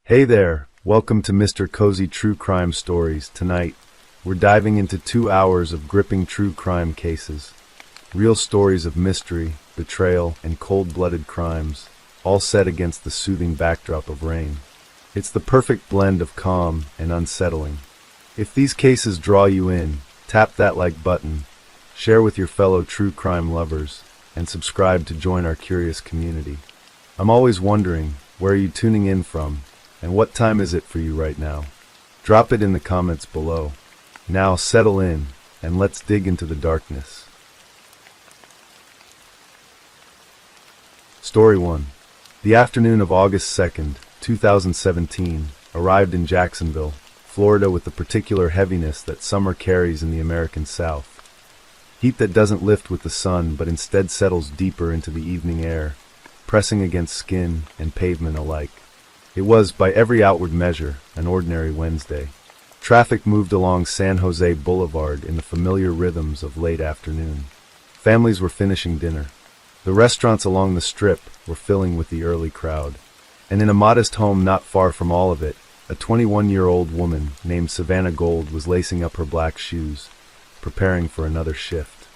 Hey there, welcome to Mr. Cozy True Crime Stories. Tonight, we're diving into 2 hours of gripping true crime cases. Real stories of mystery, betrayal, and cold-blooded crimes, all set against the soothing backdrop of rain. It's the perfect blend of calm and unsettling. If these cases draw you in, tap that like button, share with your fellow true crime lovers, and subscribe to join our curious community. I'm always wondering, where are you tuning in from? And what time is it for you right now? Drop it in the comments below. Now settle in, and let's dig into the darkness. Story 1. The afternoon of August 2nd, 2017, arrived in Jacksonville, Florida with the particular heaviness that summer carries in the American South. Heat that doesn't lift with the sun but instead settles deeper into the evening air, pressing against skin and pavement alike. It was, by every outward measure, an ordinary Wednesday. Traffic moved along San Jose Boulevard in the familiar rhythms of late afternoon. Families were finishing dinner. The restaurants along the Strip were filling with the early crowd. And in a modest home not far from all of it, a 21-year-old woman named Savannah Gold was lacing up her black shoes, preparing for another shift.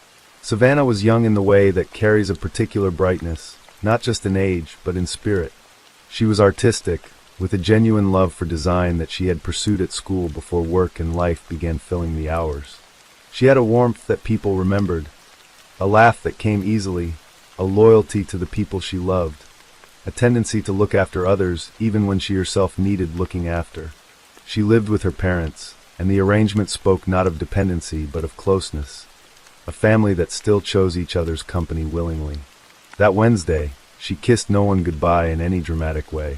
Savannah was young in the way that carries a particular brightness, not just in age, but in spirit. She was artistic, with a genuine love for design that she had pursued at school before work and life began filling the hours. She had a warmth that people remembered, a laugh that came easily, a loyalty to the people she loved, a tendency to look after others even when she herself needed looking after. She lived with her parents, and the arrangement spoke not of dependency but of closeness, a family that still chose each other's company willingly. That Wednesday, she kissed no one goodbye in any dramatic way.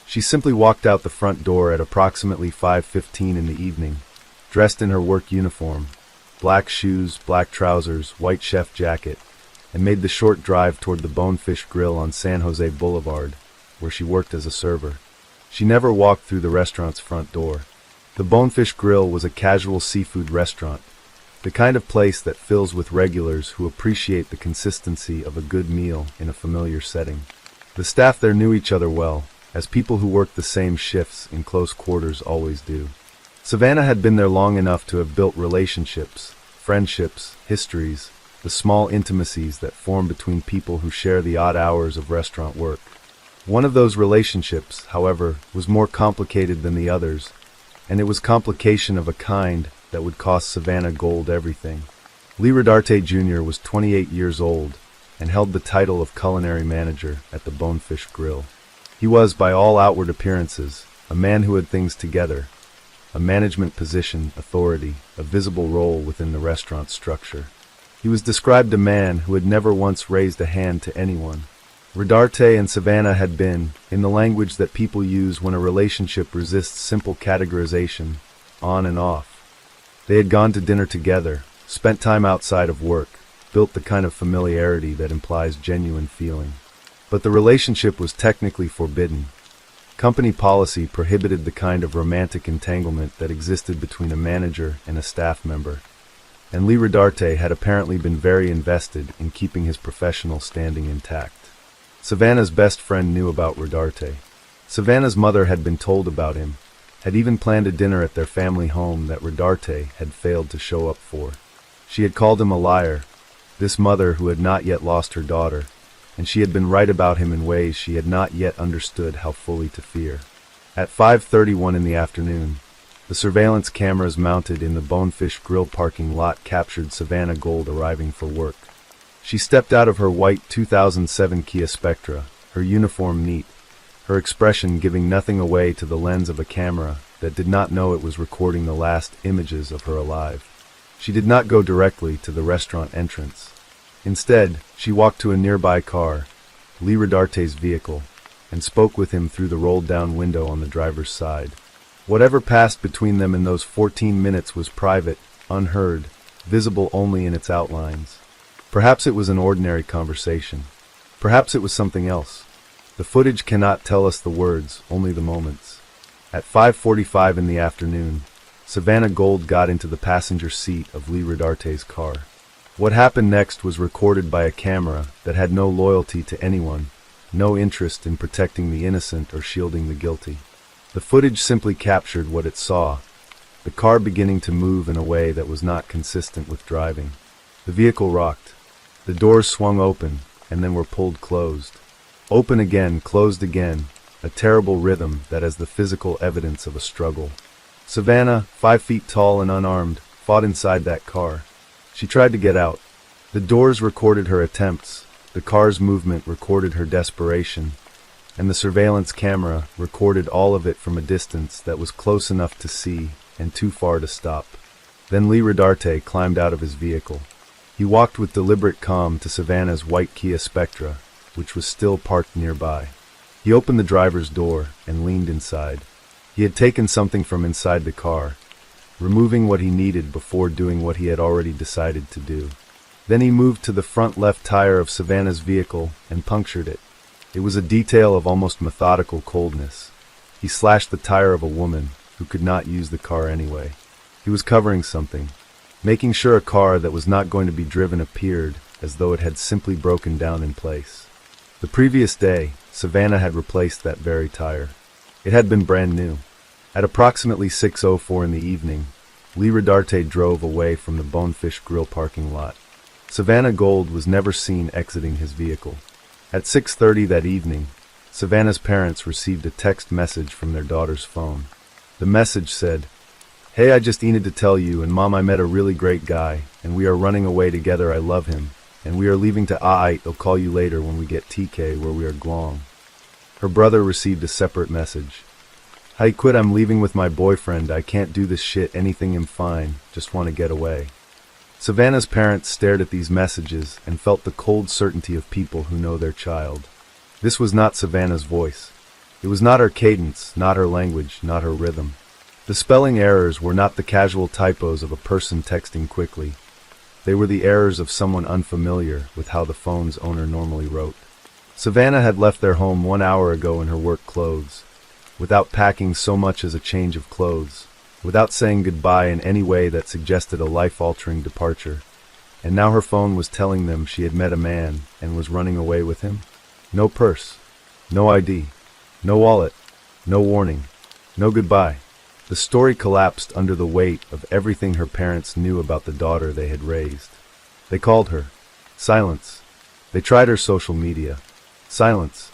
She simply walked out the front door at approximately 5:15 in the evening, dressed in her work uniform, black shoes, black trousers, white chef jacket, and made the short drive toward the Bonefish Grill on San Jose Boulevard, where she worked as a server. She never walked through the restaurant's front door. The Bonefish Grill was a casual seafood restaurant, the kind of place that fills with regulars who appreciate the consistency of a good meal in a familiar setting. The staff there knew each other well, as people who worked the same shifts in close quarters always do. Savannah had been there long enough to have built relationships, friendships, histories, the small intimacies that form between people who share the odd hours of restaurant work. One of those relationships, however, was more complicated than the others, and it was complication of a kind that would cost Savannah Gold everything. Lee Rodarte Jr. was 28 years old and held the title of culinary manager at the Bonefish Grill. He was, by all outward appearances, a man who had things together, a management position, authority, a visible role within the restaurant structure. He was described a man who had never once raised a hand to anyone. Rodarte and Savannah had been, in the language that people use when a relationship resists simple categorization, on and off. They had gone to dinner together, spent time outside of work, built the kind of familiarity that implies genuine feeling. But the relationship was technically forbidden. Company policy prohibited the kind of romantic entanglement that existed between a manager and a staff member, and Lee Rodarte had apparently been very invested in keeping his professional standing intact. Savannah's best friend knew about Rodarte. Savannah's mother had been told about him, had even planned a dinner at their family home that Rodarte had failed to show up for. She had called him a liar, this mother who had not yet lost her daughter, and she had been right about him in ways she had not yet understood how fully to fear. At 5:31 in the afternoon, the surveillance cameras mounted in the Bonefish Grill parking lot captured Savannah Gold arriving for work. She stepped out of her white 2007 Kia Spectra, her uniform neat, her expression giving nothing away to the lens of a camera that did not know it was recording the last images of her alive. She did not go directly to the restaurant entrance. Instead, she walked to a nearby car, Lee Rodarte's vehicle, and spoke with him through the rolled-down window on the driver's side. Whatever passed between them in those 14 minutes was private, unheard, visible only in its outlines. Perhaps it was an ordinary conversation. Perhaps it was something else. The footage cannot tell us the words, only the moments. At 5:45 in the afternoon, Savannah Gold got into the passenger seat of Lee Rodarte's car. What happened next was recorded by a camera that had no loyalty to anyone, no interest in protecting the innocent or shielding the guilty. The footage simply captured what it saw, the car beginning to move in a way that was not consistent with driving. The vehicle rocked. The doors swung open, and then were pulled closed. Open again, closed again, a terrible rhythm that has the physical evidence of a struggle. Savannah, 5 feet tall and unarmed, fought inside that car. She tried to get out. The doors recorded her attempts, the car's movement recorded her desperation, and the surveillance camera recorded all of it from a distance that was close enough to see and too far to stop. Then Lee Rodarte climbed out of his vehicle. He walked with deliberate calm to Savannah's white Kia Spectra, which was still parked nearby. He opened the driver's door and leaned inside. He had taken something from inside the car, removing what he needed before doing what he had already decided to do. Then he moved to the front left tire of Savannah's vehicle and punctured it. It was a detail of almost methodical coldness. He slashed the tire of a woman who could not use the car anyway. He was covering something, making sure a car that was not going to be driven appeared as though it had simply broken down in place. The previous day, Savannah had replaced that very tire. It had been brand new. At approximately 6:04 in the evening, Lee Rodarte drove away from the Bonefish Grill parking lot. Savannah Gold was never seen exiting his vehicle. At 6:30 that evening, Savannah's parents received a text message from their daughter's phone. The message said, "Hey, I just needed to tell you, and Mom, I met a really great guy, and we are running away together. I love him, and we are leaving to Aight. I'll call you later when we get TK where we are glong." Her brother received a separate message. "Hi, quit. I'm leaving with my boyfriend. I can't do this shit. Anything, I'm fine. Just want to get away." Savannah's parents stared at these messages and felt the cold certainty of people who know their child. This was not Savannah's voice. It was not her cadence, not her language, not her rhythm. The spelling errors were not the casual typos of a person texting quickly. They were the errors of someone unfamiliar with how the phone's owner normally wrote. Savannah had left their home 1 hour ago in her work clothes, without packing so much as a change of clothes, without saying goodbye in any way that suggested a life-altering departure, and now her phone was telling them she had met a man and was running away with him. No purse, no ID, no wallet, no warning, no goodbye. The story collapsed under the weight of everything her parents knew about the daughter they had raised. They called her. Silence. They tried her social media. Silence.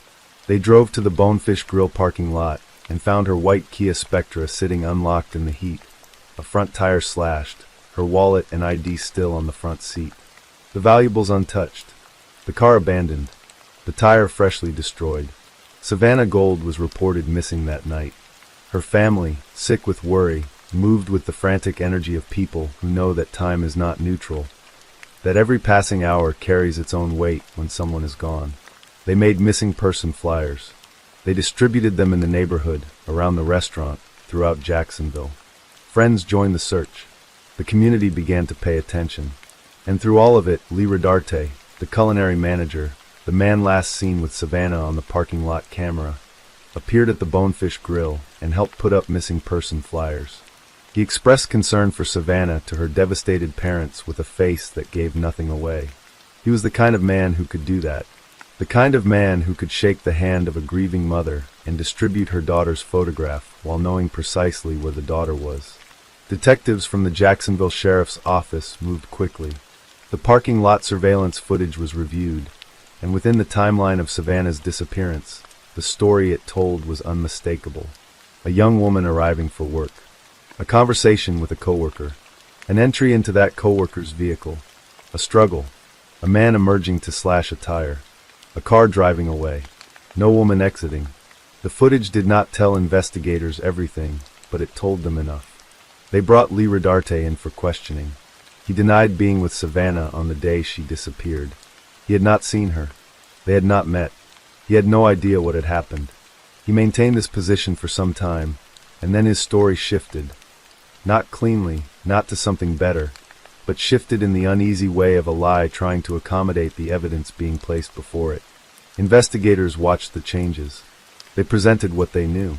They drove to the Bonefish Grill parking lot and found her white Kia Spectra sitting unlocked in the heat, a front tire slashed, her wallet and ID still on the front seat. The valuables untouched. The car abandoned. The tire freshly destroyed. Savannah Gold was reported missing that night. Her family, sick with worry, moved with the frantic energy of people who know that time is not neutral, that every passing hour carries its own weight when someone is gone. They made missing person flyers. They distributed them in the neighborhood, around the restaurant, throughout Jacksonville. Friends joined the search. The community began to pay attention. And through all of it, Lee Rodarte, the culinary manager, the man last seen with Savannah on the parking lot camera, appeared at the Bonefish Grill and helped put up missing person flyers. He expressed concern for Savannah to her devastated parents with a face that gave nothing away. He was the kind of man who could do that. The kind of man who could shake the hand of a grieving mother and distribute her daughter's photograph while knowing precisely where the daughter was. Detectives from the Jacksonville Sheriff's Office moved quickly. The parking lot surveillance footage was reviewed, and within the timeline of Savannah's disappearance, the story it told was unmistakable. A young woman arriving for work. A conversation with a coworker. An entry into that coworker's vehicle. A struggle. A man emerging to slash a tire. A car driving away. No woman exiting. The footage did not tell investigators everything, but it told them enough. They brought Lee Rodarte in for questioning. He denied being with Savannah on the day she disappeared. He had not seen her. They had not met. He had no idea what had happened. He maintained this position for some time, and then his story shifted. Not cleanly, not to something better, but shifted in the uneasy way of a lie trying to accommodate the evidence being placed before it. Investigators watched the changes. They presented what they knew.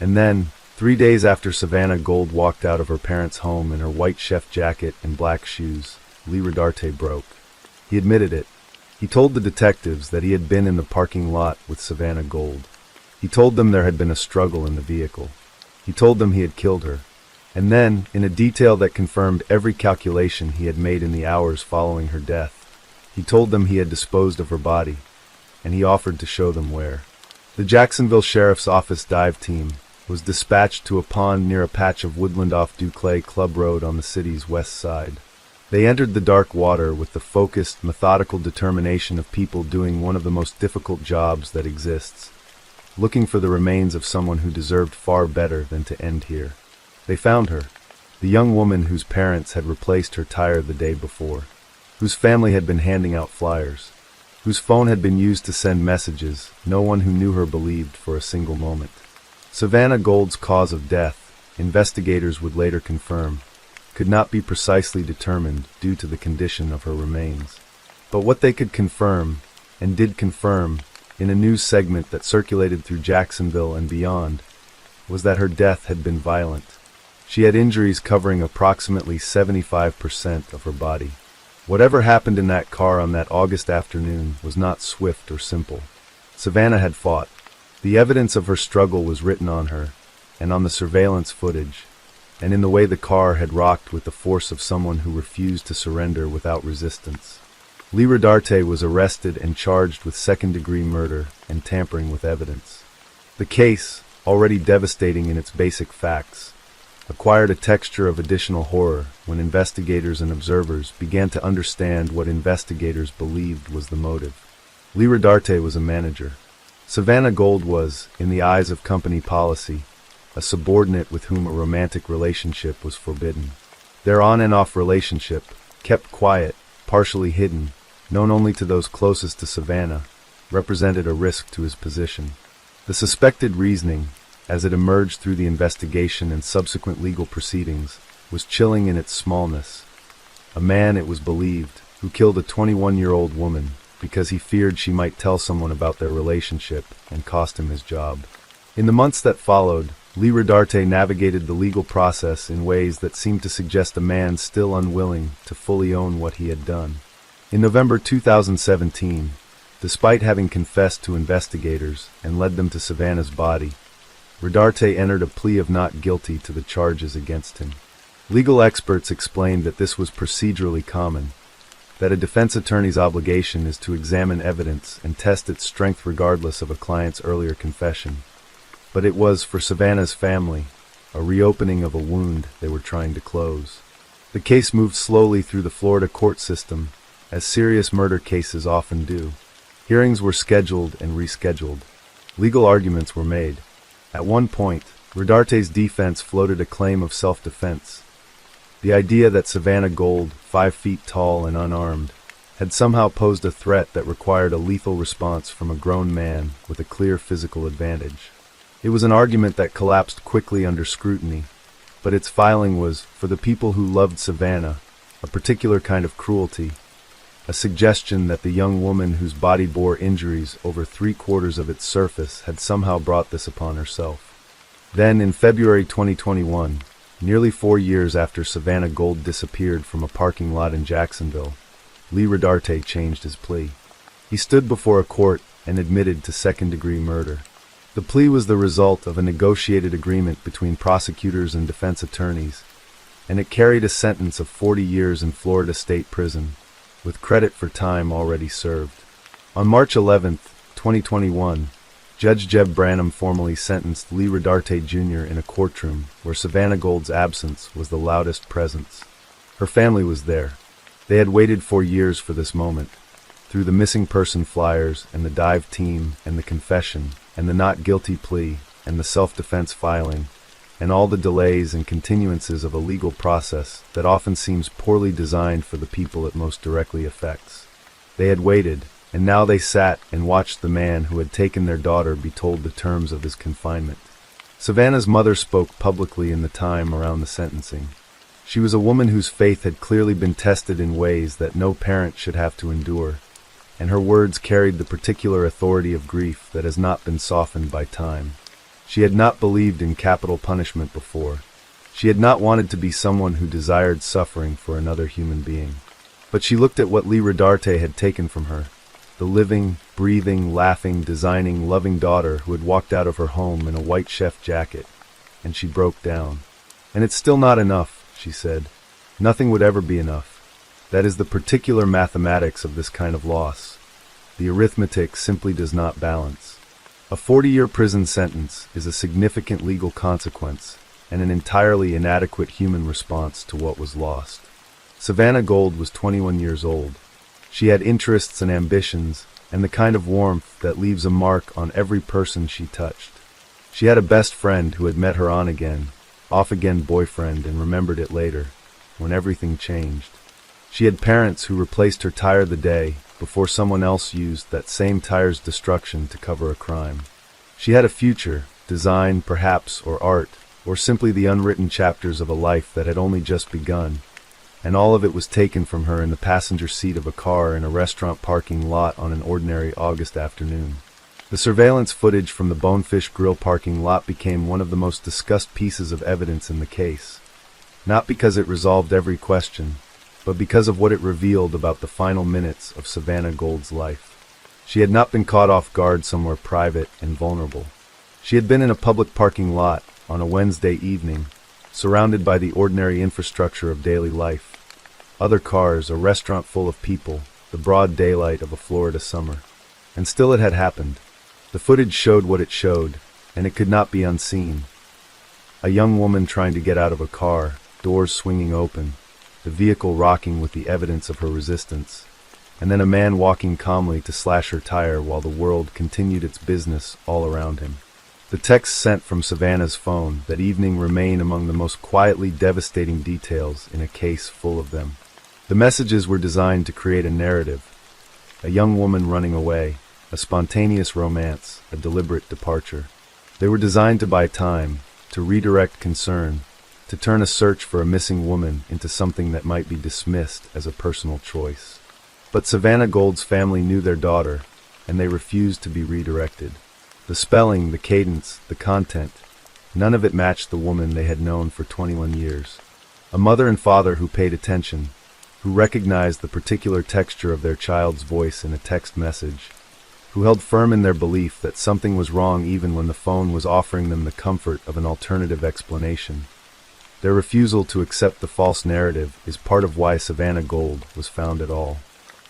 And then, 3 days after Savannah Gold walked out of her parents' home in her white chef jacket and black shoes, Lee Rodarte broke. He admitted it. He told the detectives that he had been in the parking lot with Savannah Gold. He told them there had been a struggle in the vehicle. He told them he had killed her. And then, in a detail that confirmed every calculation he had made in the hours following her death, he told them he had disposed of her body, and he offered to show them where. The Jacksonville Sheriff's Office dive team was dispatched to a pond near a patch of woodland off Duclay Club Road on the city's west side. They entered the dark water with the focused, methodical determination of people doing one of the most difficult jobs that exists, looking for the remains of someone who deserved far better than to end here. They found her, the young woman whose parents had replaced her tire the day before, whose family had been handing out flyers, whose phone had been used to send messages no one who knew her believed for a single moment. Savannah Gold's cause of death, investigators would later confirm, could not be precisely determined due to the condition of her remains. But what they could confirm, and did confirm, in a news segment that circulated through Jacksonville and beyond, was that her death had been violent. She had injuries covering approximately 75% of her body. Whatever happened in that car on that August afternoon was not swift or simple. Savannah had fought. The evidence of her struggle was written on her, and on the surveillance footage, and in the way the car had rocked with the force of someone who refused to surrender without resistance. Lee Rodarte was arrested and charged with second-degree murder and tampering with evidence. The case, already devastating in its basic facts, acquired a texture of additional horror when investigators and observers began to understand what investigators believed was the motive. Lee Rodarte was a manager. Savannah Gold was, in the eyes of company policy, a subordinate with whom a romantic relationship was forbidden. Their on and off relationship, kept quiet, partially hidden, known only to those closest to Savannah, represented a risk to his position. The suspected reasoning, as it emerged through the investigation and subsequent legal proceedings, was chilling in its smallness. A man, it was believed, who killed a 21-year-old woman because he feared she might tell someone about their relationship and cost him his job. In the months that followed, Lee Rodarte navigated the legal process in ways that seemed to suggest a man still unwilling to fully own what he had done. In November 2017, despite having confessed to investigators and led them to Savannah's body, Rodarte entered a plea of not guilty to the charges against him. Legal experts explained that this was procedurally common, that a defense attorney's obligation is to examine evidence and test its strength regardless of a client's earlier confession. But it was, for Savannah's family, a reopening of a wound they were trying to close. The case moved slowly through the Florida court system, as serious murder cases often do. Hearings were scheduled and rescheduled. Legal arguments were made. At one point, Rodarte's defense floated a claim of self-defense. The idea that Savannah Gold, 5 feet tall and unarmed, had somehow posed a threat that required a lethal response from a grown man with a clear physical advantage. It was an argument that collapsed quickly under scrutiny, but its filing was, for the people who loved Savannah, a particular kind of cruelty, a suggestion that the young woman whose body bore injuries over 3/4 of its surface had somehow brought this upon herself. Then, in February 2021, nearly 4 years after Savannah Gold disappeared from a parking lot in Jacksonville, Lee Rodarte changed his plea. He stood before a court and admitted to second-degree murder. The plea was the result of a negotiated agreement between prosecutors and defense attorneys, and it carried a sentence of 40 years in Florida State Prison, with credit for time already served. On March 11, 2021, Judge Jeb Branham formally sentenced Lee Rodarte Jr. in a courtroom where Savannah Gold's absence was the loudest presence. Her family was there. They had waited for years for this moment, through the missing person flyers and the dive team and the confession and the not guilty plea and the self-defense filing, and all the delays and continuances of a legal process that often seems poorly designed for the people it most directly affects. They had waited, and now they sat and watched the man who had taken their daughter be told the terms of his confinement. Savannah's mother spoke publicly in the time around the sentencing. She was a woman whose faith had clearly been tested in ways that no parent should have to endure, and her words carried the particular authority of grief that has not been softened by time. She had not believed in capital punishment before. She had not wanted to be someone who desired suffering for another human being. But she looked at what Lee Rodarte had taken from her, the living, breathing, laughing, designing, loving daughter who had walked out of her home in a white chef jacket, and she broke down. "And it's still not enough," she said. "Nothing would ever be enough. That is the particular mathematics of this kind of loss. The arithmetic simply does not balance. A 40-year prison sentence is a significant legal consequence and an entirely inadequate human response to what was lost." Savannah Gold was 21 years old. She had interests and ambitions, and the kind of warmth that leaves a mark on every person she touched. She had a best friend who had met her on-again, off-again boyfriend and remembered it later, when everything changed. She had parents who replaced her tire the day before someone else used that same tire's destruction to cover a crime. She had a future, design, perhaps, or art, or simply the unwritten chapters of a life that had only just begun, and all of it was taken from her in the passenger seat of a car in a restaurant parking lot on an ordinary August afternoon. The surveillance footage from the Bonefish Grill parking lot became one of the most discussed pieces of evidence in the case, not because it resolved every question, but because of what it revealed about the final minutes of Savannah Gold's life. She had not been caught off guard somewhere private and vulnerable. She had been in a public parking lot on a Wednesday evening, surrounded by the ordinary infrastructure of daily life. Other cars, a restaurant full of people, the broad daylight of a Florida summer. And still it had happened. The footage showed what it showed, and it could not be unseen. A young woman trying to get out of a car, doors swinging open, the vehicle rocking with the evidence of her resistance, and then a man walking calmly to slash her tire while the world continued its business all around him. The texts sent from Savannah's phone that evening remain among the most quietly devastating details in a case full of them. The messages were designed to create a narrative, a young woman running away, a spontaneous romance, a deliberate departure. They were designed to buy time, to redirect concern, to turn a search for a missing woman into something that might be dismissed as a personal choice. But Savannah Gold's family knew their daughter, and they refused to be redirected. The spelling, the cadence, the content, none of it matched the woman they had known for 21 years. A mother and father who paid attention, who recognized the particular texture of their child's voice in a text message, who held firm in their belief that something was wrong even when the phone was offering them the comfort of an alternative explanation. Their refusal to accept the false narrative is part of why Savannah Gold was found at all.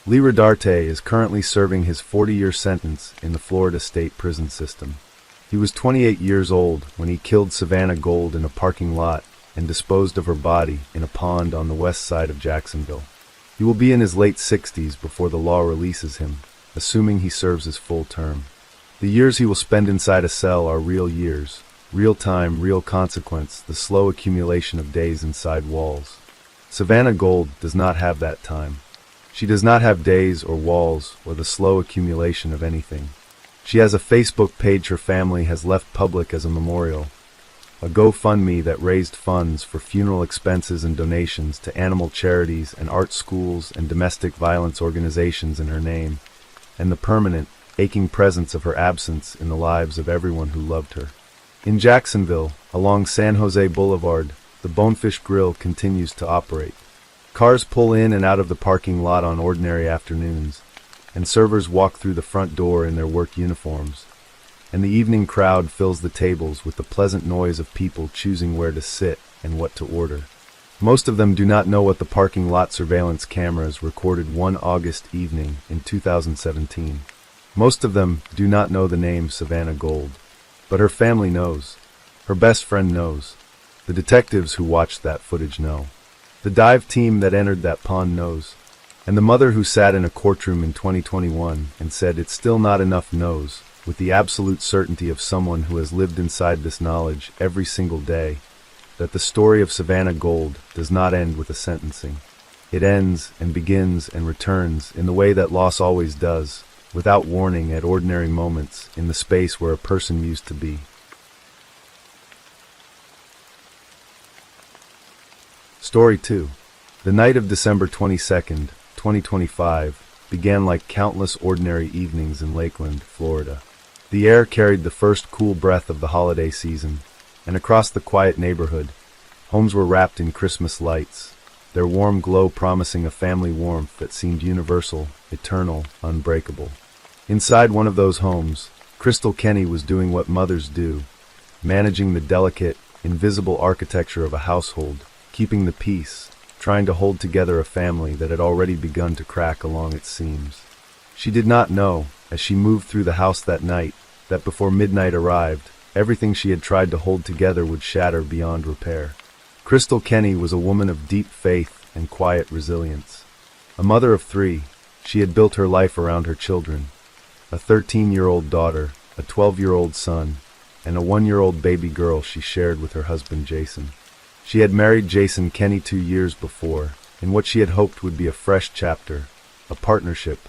Lee Rodarte is currently serving his 40-year sentence in the Florida state prison system. He was 28 years old when he killed Savannah Gold in a parking lot and disposed of her body in a pond on the west side of Jacksonville. He will be in his late 60s before the law releases him, assuming he serves his full term. The years he will spend inside a cell are real years, real time, real consequence, the slow accumulation of days inside walls. Savannah Gold does not have that time. She does not have days or walls or the slow accumulation of anything. She has a Facebook page her family has left public as a memorial, a GoFundMe that raised funds for funeral expenses and donations to animal charities and art schools and domestic violence organizations in her name, and the permanent, aching presence of her absence in the lives of everyone who loved her. In Jacksonville, along San Jose Boulevard, the Bonefish Grill continues to operate. Cars pull in and out of the parking lot on ordinary afternoons, and servers walk through the front door in their work uniforms, and the evening crowd fills the tables with the pleasant noise of people choosing where to sit and what to order. Most of them do not know what the parking lot surveillance cameras recorded one August evening in 2017. Most of them do not know the name Savannah Gold, but her family knows. Her best friend knows. The detectives who watched that footage know. The dive team that entered that pond knows. And the mother who sat in a courtroom in 2021 and said it's still not enough knows, with the absolute certainty of someone who has lived inside this knowledge every single day, that the story of Savannah Gold does not end with a sentencing. It ends and begins and returns in the way that loss always does, without warning at ordinary moments in the space where a person used to be. Story 2. The night of December 22nd, 2025, began like countless ordinary evenings in Lakeland, Florida. The air carried the first cool breath of the holiday season, and across the quiet neighborhood, homes were wrapped in Christmas lights, their warm glow promising a family warmth that seemed universal, eternal, unbreakable. Inside one of those homes, Crystal Kenny was doing what mothers do, managing the delicate, invisible architecture of a household, keeping the peace, trying to hold together a family that had already begun to crack along its seams. She did not know, as she moved through the house that night, that before midnight arrived, everything she had tried to hold together would shatter beyond repair. Crystal Kenny was a woman of deep faith and quiet resilience. A mother of 3, she had built her life around her children, a 13-year-old daughter, a 12-year-old son, and a 1-year-old baby girl she shared with her husband Jason. She had married Jason Kenny 2 years before, in what she had hoped would be a fresh chapter, a partnership,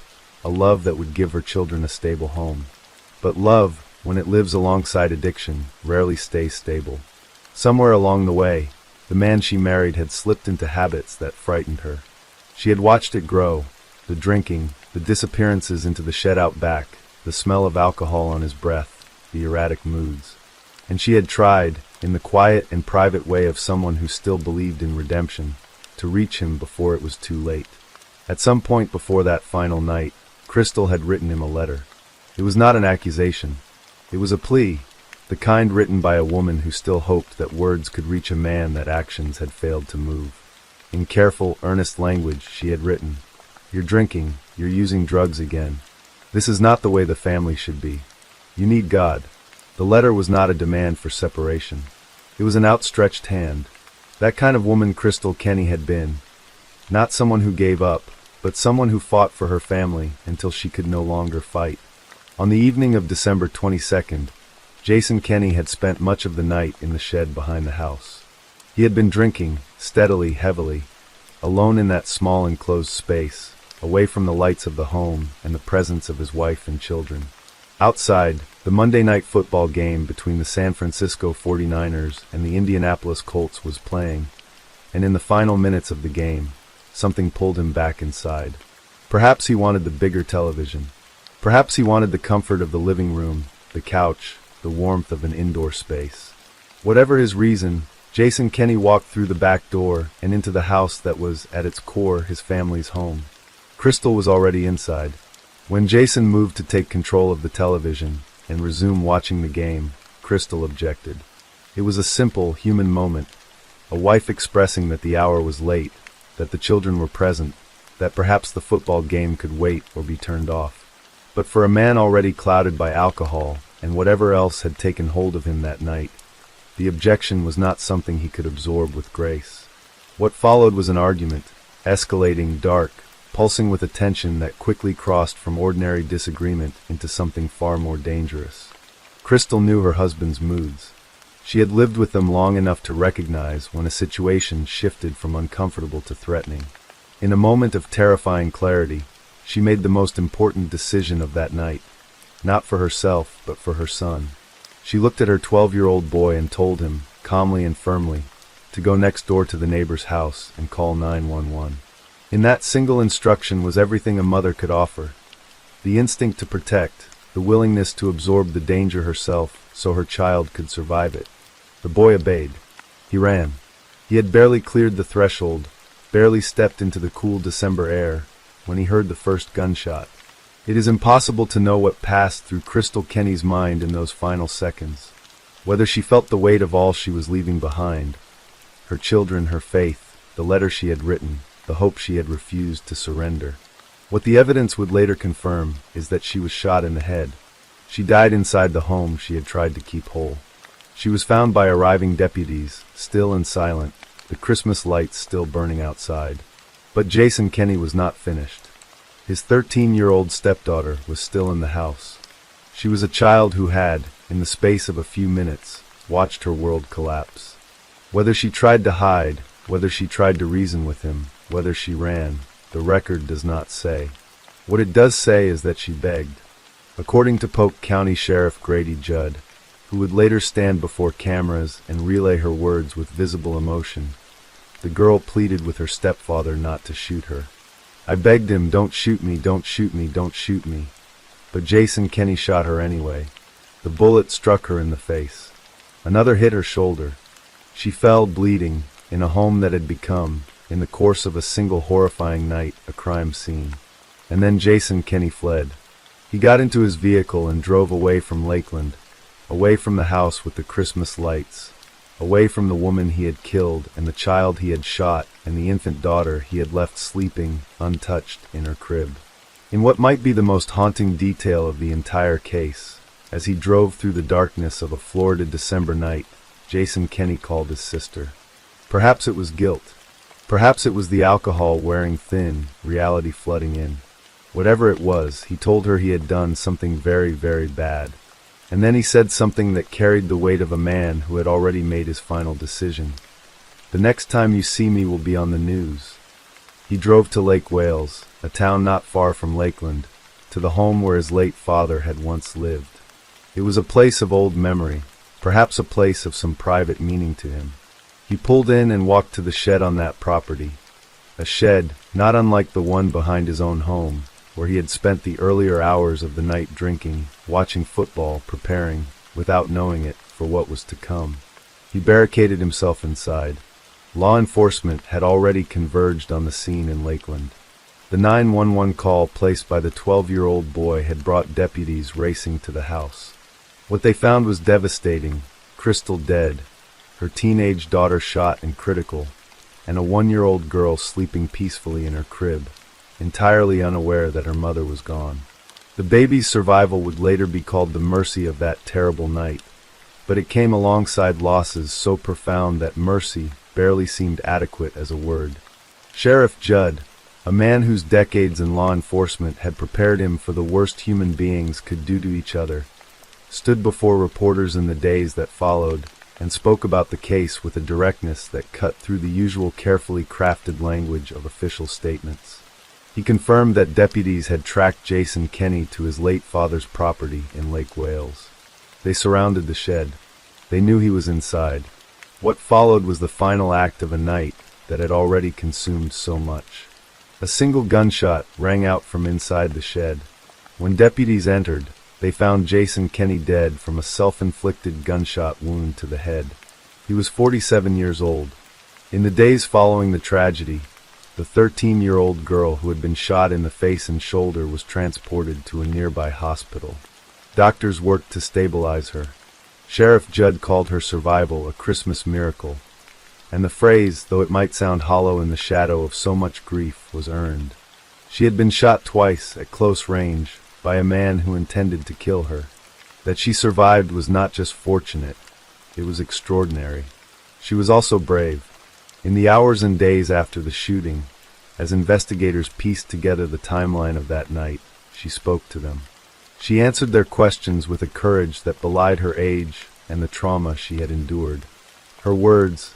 a love that would give her children a stable home. But love, when it lives alongside addiction, rarely stays stable. Somewhere along the way, the man she married had slipped into habits that frightened her. She had watched it grow, the drinking, the disappearances into the shed out back, the smell of alcohol on his breath, the erratic moods. And she had tried, in the quiet and private way of someone who still believed in redemption, to reach him before it was too late. At some point before that final night, Crystal had written him a letter. It was not an accusation. It was a plea, the kind written by a woman who still hoped that words could reach a man that actions had failed to move. In careful, earnest language, she had written, "You're drinking, you're using drugs again. This is not the way the family should be. You need God." The letter was not a demand for separation. It was an outstretched hand. That kind of woman Crystal Kenny had been. Not someone who gave up, but someone who fought for her family until she could no longer fight. On the evening of December 22nd, Jason Kenny had spent much of the night in the shed behind the house. He had been drinking, steadily, heavily, alone in that small enclosed space, away from the lights of the home and the presence of his wife and children. Outside, the Monday night football game between the San Francisco 49ers and the Indianapolis Colts was playing, and in the final minutes of the game, something pulled him back inside. Perhaps he wanted the bigger television. Perhaps he wanted the comfort of the living room, the couch, the warmth of an indoor space. Whatever his reason, Jason Kenny walked through the back door and into the house that was, at its core, his family's home. Crystal was already inside. When Jason moved to take control of the television and resume watching the game, Crystal objected. It was a simple, human moment, a wife expressing that the hour was late, that the children were present, that perhaps the football game could wait or be turned off. But for a man already clouded by alcohol and whatever else had taken hold of him that night, the objection was not something he could absorb with grace. What followed was an argument, escalating, dark, pulsing with a tension that quickly crossed from ordinary disagreement into something far more dangerous. Crystal knew her husband's moods. She had lived with them long enough to recognize when a situation shifted from uncomfortable to threatening. In a moment of terrifying clarity, she made the most important decision of that night, not for herself, but for her son. She looked at her 12-year-old boy and told him, calmly and firmly, to go next door to the neighbor's house and call 911. In that single instruction was everything a mother could offer. The instinct to protect, the willingness to absorb the danger herself so her child could survive it. The boy obeyed. He ran. He had barely cleared the threshold, barely stepped into the cool December air, when he heard the first gunshot. It is impossible to know what passed through Crystal Kenny's mind in those final seconds. Whether she felt the weight of all she was leaving behind, her children, her faith, the letter she had written, the hope she had refused to surrender. What the evidence would later confirm is that she was shot in the head. She died inside the home she had tried to keep whole. She was found by arriving deputies, still and silent, the Christmas lights still burning outside. But Jason Kenny was not finished. His 13-year-old stepdaughter was still in the house. She was a child who had, in the space of a few minutes, watched her world collapse. Whether she tried to hide, whether she tried to reason with him, whether she ran, the record does not say. What it does say is that she begged. According to Polk County Sheriff Grady Judd, who would later stand before cameras and relay her words with visible emotion, the girl pleaded with her stepfather not to shoot her. "I begged him, don't shoot me, don't shoot me, don't shoot me." But Jason Kenny shot her anyway. The bullet struck her in the face. Another hit her shoulder. She fell bleeding in a home that had become, in the course of a single horrifying night, a crime scene. And then Jason Kenny fled. He got into his vehicle and drove away from Lakeland, away from the house with the Christmas lights, away from the woman he had killed and the child he had shot and the infant daughter he had left sleeping, untouched, in her crib. In what might be the most haunting detail of the entire case, as he drove through the darkness of a Florida December night, Jason Kenney called his sister. Perhaps it was guilt. Perhaps it was the alcohol wearing thin, reality flooding in. Whatever it was, he told her he had done something very, very bad. And then he said something that carried the weight of a man who had already made his final decision. The next time you see me will be on the news. He drove to Lake Wales, a town not far from Lakeland, to the home where his late father had once lived. It was a place of old memory, perhaps a place of some private meaning to him. He pulled in and walked to the shed on that property, a shed not unlike the one behind his own home, where he had spent the earlier hours of the night drinking, watching football, preparing, without knowing it, for what was to come. He barricaded himself inside. Law enforcement had already converged on the scene in Lakeland. The 911 call placed by the 12-year-old boy had brought deputies racing to the house. What they found was devastating. Crystal dead, her teenage daughter shot and critical, and a 1-year-old girl sleeping peacefully in her crib, entirely unaware that her mother was gone. The baby's survival would later be called the mercy of that terrible night, but it came alongside losses so profound that mercy barely seemed adequate as a word. Sheriff Judd, a man whose decades in law enforcement had prepared him for the worst human beings could do to each other, stood before reporters in the days that followed and spoke about the case with a directness that cut through the usual carefully crafted language of official statements. He confirmed that deputies had tracked Jason Kenney to his late father's property in Lake Wales. They surrounded the shed. They knew he was inside. What followed was the final act of a night that had already consumed so much. A single gunshot rang out from inside the shed. When deputies entered, they found Jason Kenney dead from a self-inflicted gunshot wound to the head. He was 47 years old. In the days following the tragedy, the 13-year-old girl who had been shot in the face and shoulder was transported to a nearby hospital. Doctors worked to stabilize her. Sheriff Judd called her survival a Christmas miracle, and the phrase, though it might sound hollow in the shadow of so much grief, was earned. She had been shot twice at close range by a man who intended to kill her. That she survived was not just fortunate, it was extraordinary. She was also brave. In the hours and days after the shooting, as investigators pieced together the timeline of that night, she spoke to them. She answered their questions with a courage that belied her age and the trauma she had endured. Her words,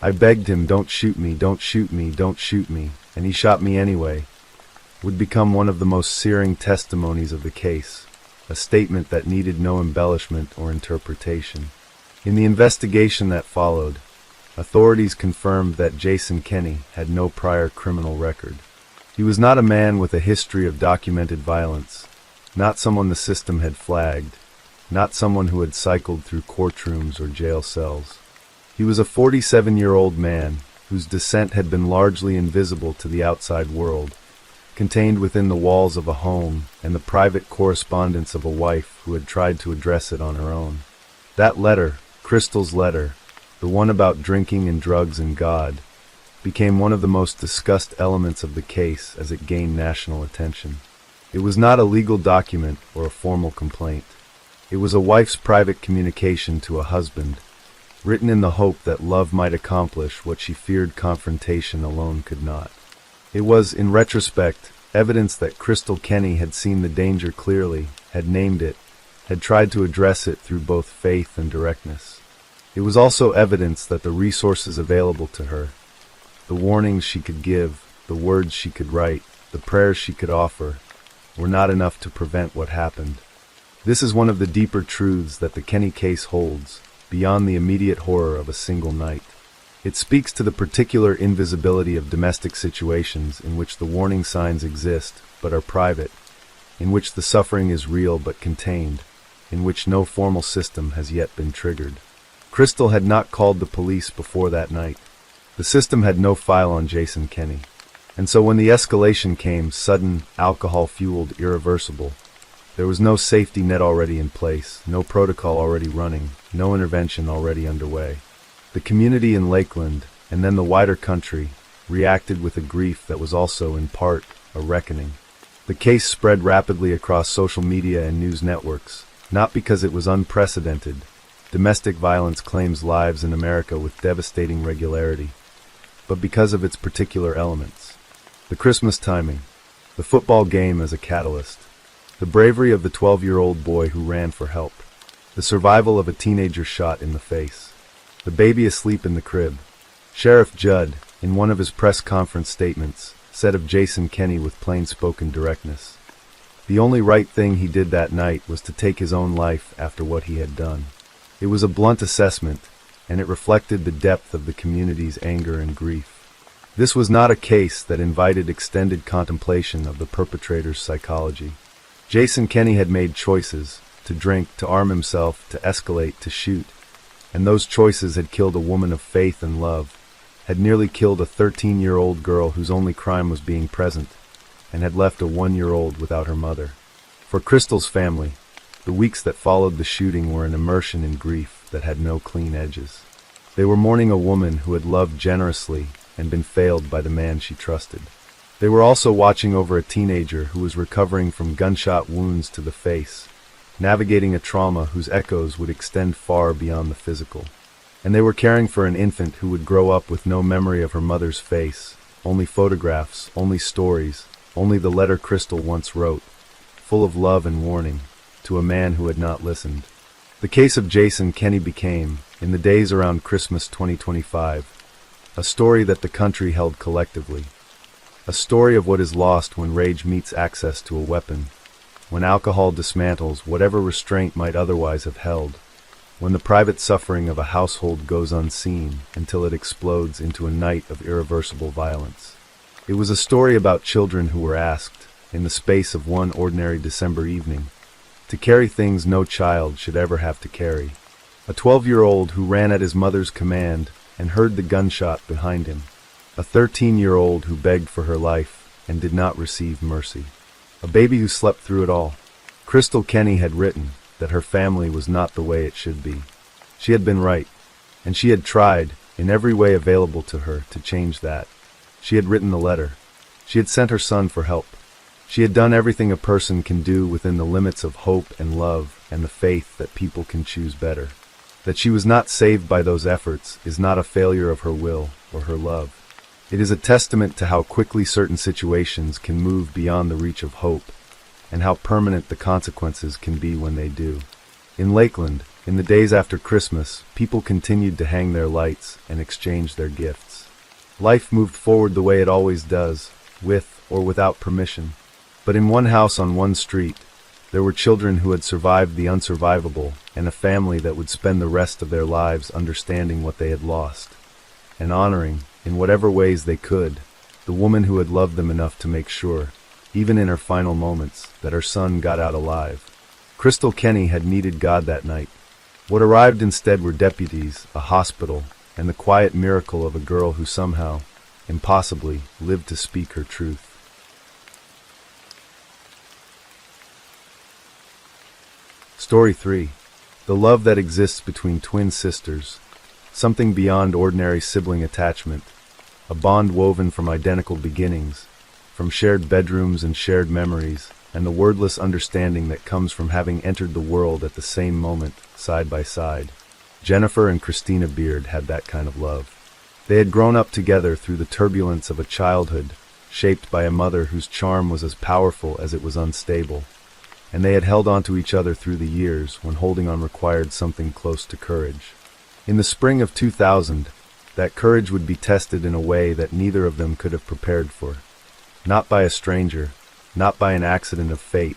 "I begged him, don't shoot me, don't shoot me, don't shoot me, and he shot me anyway," would become one of the most searing testimonies of the case, a statement that needed no embellishment or interpretation. In the investigation that followed, authorities confirmed that Jason Kenney had no prior criminal record. He was not a man with a history of documented violence, not someone the system had flagged, not someone who had cycled through courtrooms or jail cells. He was a 47-year-old man whose descent had been largely invisible to the outside world, contained within the walls of a home and the private correspondence of a wife who had tried to address it on her own. That letter, Crystal's letter, the one about drinking and drugs and God, became one of the most discussed elements of the case as it gained national attention. It was not a legal document or a formal complaint. It was a wife's private communication to a husband, written in the hope that love might accomplish what she feared confrontation alone could not. It was, in retrospect, evidence that Crystal Kenney had seen the danger clearly, had named it, had tried to address it through both faith and directness. It was also evidence that the resources available to her, the warnings she could give, the words she could write, the prayers she could offer, were not enough to prevent what happened. This is one of the deeper truths that the Kenney case holds, beyond the immediate horror of a single night. It speaks to the particular invisibility of domestic situations in which the warning signs exist but are private, in which the suffering is real but contained, in which no formal system has yet been triggered. Crystal had not called the police before that night. The system had no file on Jason Kenney. And so when the escalation came, sudden, alcohol-fueled, irreversible, there was no safety net already in place, no protocol already running, no intervention already underway. The community in Lakeland, and then the wider country, reacted with a grief that was also, in part, a reckoning. The case spread rapidly across social media and news networks, not because it was unprecedented. Domestic violence claims lives in America with devastating regularity, but because of its particular elements. The Christmas timing, the football game as a catalyst, the bravery of the 12-year-old boy who ran for help, the survival of a teenager shot in the face, the baby asleep in the crib. Sheriff Judd, in one of his press conference statements, said of Jason Kenney with plain-spoken directness, "The only right thing he did that night was to take his own life after what he had done." It was a blunt assessment, and it reflected the depth of the community's anger and grief. This was not a case that invited extended contemplation of the perpetrator's psychology. Jason Kenney had made choices, to drink, to arm himself, to escalate, to shoot, and those choices had killed a woman of faith and love, had nearly killed a 13-year-old girl whose only crime was being present, and had left a 1-year-old without her mother. For Crystal's family, the weeks that followed the shooting were an immersion in grief that had no clean edges. They were mourning a woman who had loved generously and been failed by the man she trusted. They were also watching over a teenager who was recovering from gunshot wounds to the face, navigating a trauma whose echoes would extend far beyond the physical. And they were caring for an infant who would grow up with no memory of her mother's face, only photographs, only stories, only the letter Crystal once wrote, full of love and warning, to a man who had not listened. The case of Jason Kenney became, in the days around Christmas 2025, a story that the country held collectively. A story of what is lost when rage meets access to a weapon, when alcohol dismantles whatever restraint might otherwise have held, when the private suffering of a household goes unseen until it explodes into a night of irreversible violence. It was a story about children who were asked, in the space of one ordinary December evening, to carry things no child should ever have to carry. A 12-year-old who ran at his mother's command and heard the gunshot behind him. A 13-year-old who begged for her life and did not receive mercy. A baby who slept through it all. Crystal Kenney had written that her family was not the way it should be. She had been right, and she had tried, in every way available to her, to change that. She had written the letter. She had sent her son for help. She had done everything a person can do within the limits of hope and love and the faith that people can choose better. That she was not saved by those efforts is not a failure of her will or her love. It is a testament to how quickly certain situations can move beyond the reach of hope, and how permanent the consequences can be when they do. In Lakeland, in the days after Christmas, people continued to hang their lights and exchange their gifts. Life moved forward the way it always does, with or without permission. But in one house on one street, there were children who had survived the unsurvivable, and a family that would spend the rest of their lives understanding what they had lost, and honoring, in whatever ways they could, the woman who had loved them enough to make sure, even in her final moments, that her son got out alive. Crystal Kenney had needed God that night. What arrived instead were deputies, a hospital, and the quiet miracle of a girl who somehow, impossibly, lived to speak her truth. Story 3. The love that exists between twin sisters. Something beyond ordinary sibling attachment. A bond woven from identical beginnings, from shared bedrooms and shared memories, and the wordless understanding that comes from having entered the world at the same moment, side by side. Jennifer and Christina Beard had that kind of love. They had grown up together through the turbulence of a childhood, shaped by a mother whose charm was as powerful as it was unstable. And they had held on to each other through the years when holding on required something close to courage. In the spring of 2000, that courage would be tested in a way that neither of them could have prepared for. Not by a stranger, not by an accident of fate,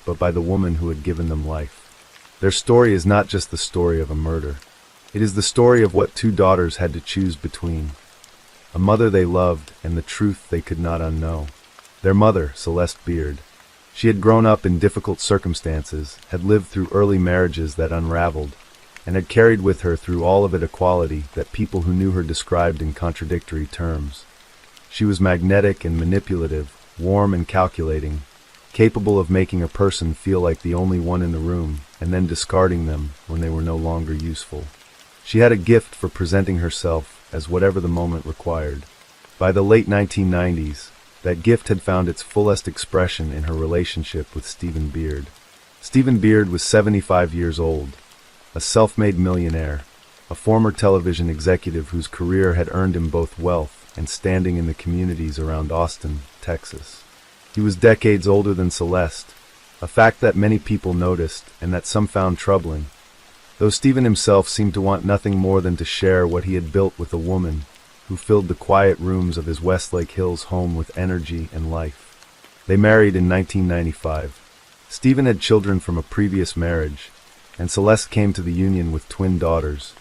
but by the woman who had given them life. Their story is not just the story of a murder. It is the story of what two daughters had to choose between. A mother they loved and the truth they could not unknow. Their mother, Celeste Beard. She had grown up in difficult circumstances, had lived through early marriages that unraveled, and had carried with her through all of it a quality that people who knew her described in contradictory terms. She was magnetic and manipulative, warm and calculating, capable of making a person feel like the only one in the room, and then discarding them when they were no longer useful. She had a gift for presenting herself as whatever the moment required. By the late 1990s, that gift had found its fullest expression in her relationship with Stephen Beard. Stephen Beard was 75 years old, a self-made millionaire, a former television executive whose career had earned him both wealth and standing in the communities around Austin, Texas. He was decades older than Celeste, a fact that many people noticed and that some found troubling, though Stephen himself seemed to want nothing more than to share what he had built with a woman who filled the quiet rooms of his Westlake Hills home with energy and life. They married in 1995. Stephen had children from a previous marriage, and Celeste came to the union with twin daughters,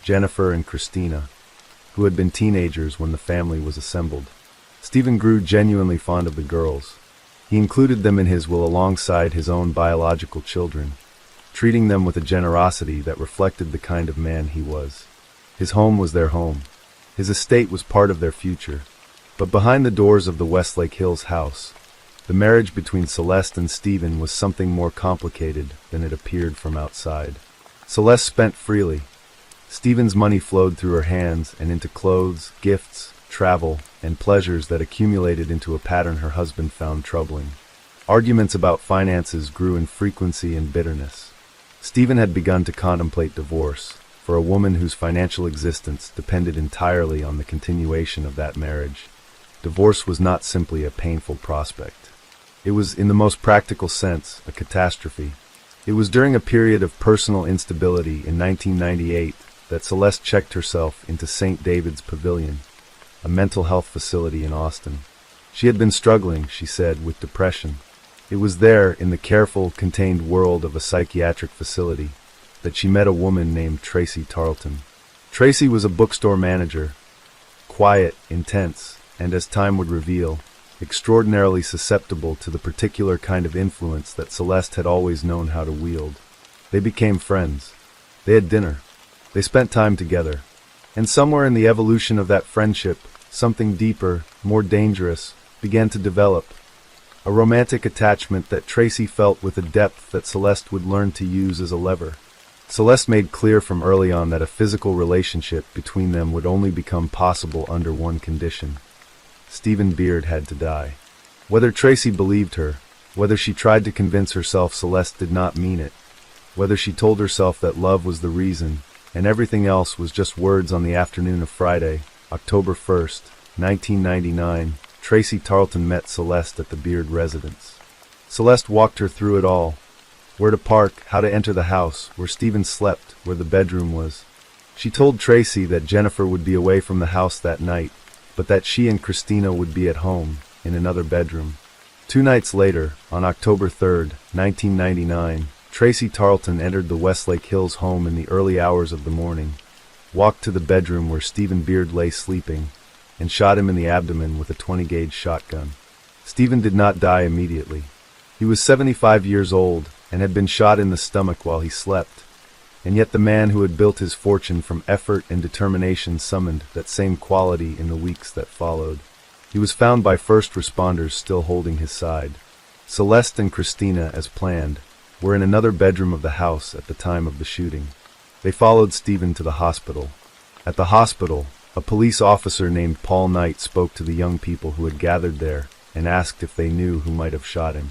Jennifer and Christina, who had been teenagers when the family was assembled. Stephen grew genuinely fond of the girls. He included them in his will alongside his own biological children, treating them with a generosity that reflected the kind of man he was. His home was their home. His estate was part of their future. But behind the doors of the Westlake Hills house, the marriage between Celeste and Stephen was something more complicated than it appeared from outside. Celeste spent freely. Stephen's money flowed through her hands and into clothes, gifts, travel, and pleasures that accumulated into a pattern her husband found troubling. Arguments about finances grew in frequency and bitterness. Stephen had begun to contemplate divorce for a woman whose financial existence depended entirely on the continuation of that marriage. Divorce was not simply a painful prospect. It was, in the most practical sense, a catastrophe. It was during a period of personal instability in 1998 that Celeste checked herself into St. David's Pavilion, a mental health facility in Austin. She had been struggling, she said, with depression. It was there, in the careful, contained world of a psychiatric facility, that she met a woman named Tracy Tarleton. Tracy was a bookstore manager, quiet, intense, and as time would reveal, extraordinarily susceptible to the particular kind of influence that Celeste had always known how to wield. They became friends. They had dinner. They spent time together. And somewhere in the evolution of that friendship, something deeper, more dangerous, began to develop. A romantic attachment that Tracy felt with a depth that Celeste would learn to use as a lever. Celeste made clear from early on that a physical relationship between them would only become possible under one condition. Stephen Beard had to die. Whether Tracy believed her, whether she tried to convince herself Celeste did not mean it, whether she told herself that love was the reason, and everything else was just words on the afternoon of Friday, October 1st, 1999, Tracy Tarleton met Celeste at the Beard residence. Celeste walked her through it all. Where to park, how to enter the house, where Stephen slept, where the bedroom was. She told Tracy that Jennifer would be away from the house that night, but that she and Christina would be at home, in another bedroom. 2 nights later, on October 3rd, 1999, Tracy Tarleton entered the Westlake Hills home in the early hours of the morning, walked to the bedroom where Stephen Beard lay sleeping, and shot him in the abdomen with a 20-gauge shotgun. Stephen did not die immediately. He was 75 years old and had been shot in the stomach while he slept, and yet the man who had built his fortune from effort and determination summoned that same quality in the weeks that followed. He was found by first responders still holding his side. Celeste and Christina, as planned, were in another bedroom of the house at the time of the shooting. They followed Stephen to the hospital. At the hospital, a police officer named Paul Knight spoke to the young people who had gathered there and asked if they knew who might have shot him.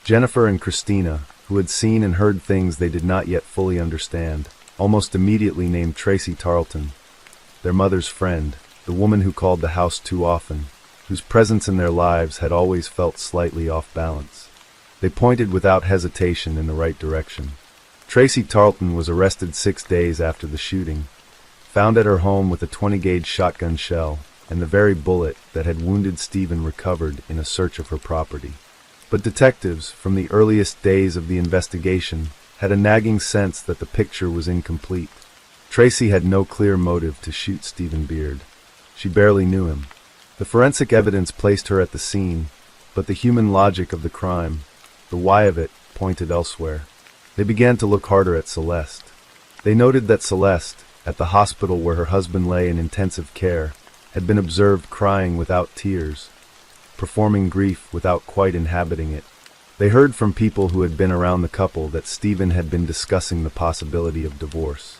Jennifer and Christina, who had seen and heard things they did not yet fully understand, almost immediately named Tracy Tarleton, their mother's friend, the woman who called the house too often, whose presence in their lives had always felt slightly off balance. They pointed without hesitation in the right direction. Tracy Tarleton was arrested 6 days after the shooting, found at her home with a 20-gauge shotgun shell and the very bullet that had wounded Stephen recovered in a search of her property. But detectives, from the earliest days of the investigation, had a nagging sense that the picture was incomplete. Tracy had no clear motive to shoot Stephen Beard. She barely knew him. The forensic evidence placed her at the scene, but the human logic of the crime, the why of it, pointed elsewhere. They began to look harder at Celeste. They noted that Celeste, at the hospital where her husband lay in intensive care, had been observed crying without tears, performing grief without quite inhabiting it. They heard from people who had been around the couple that Stephen had been discussing the possibility of divorce.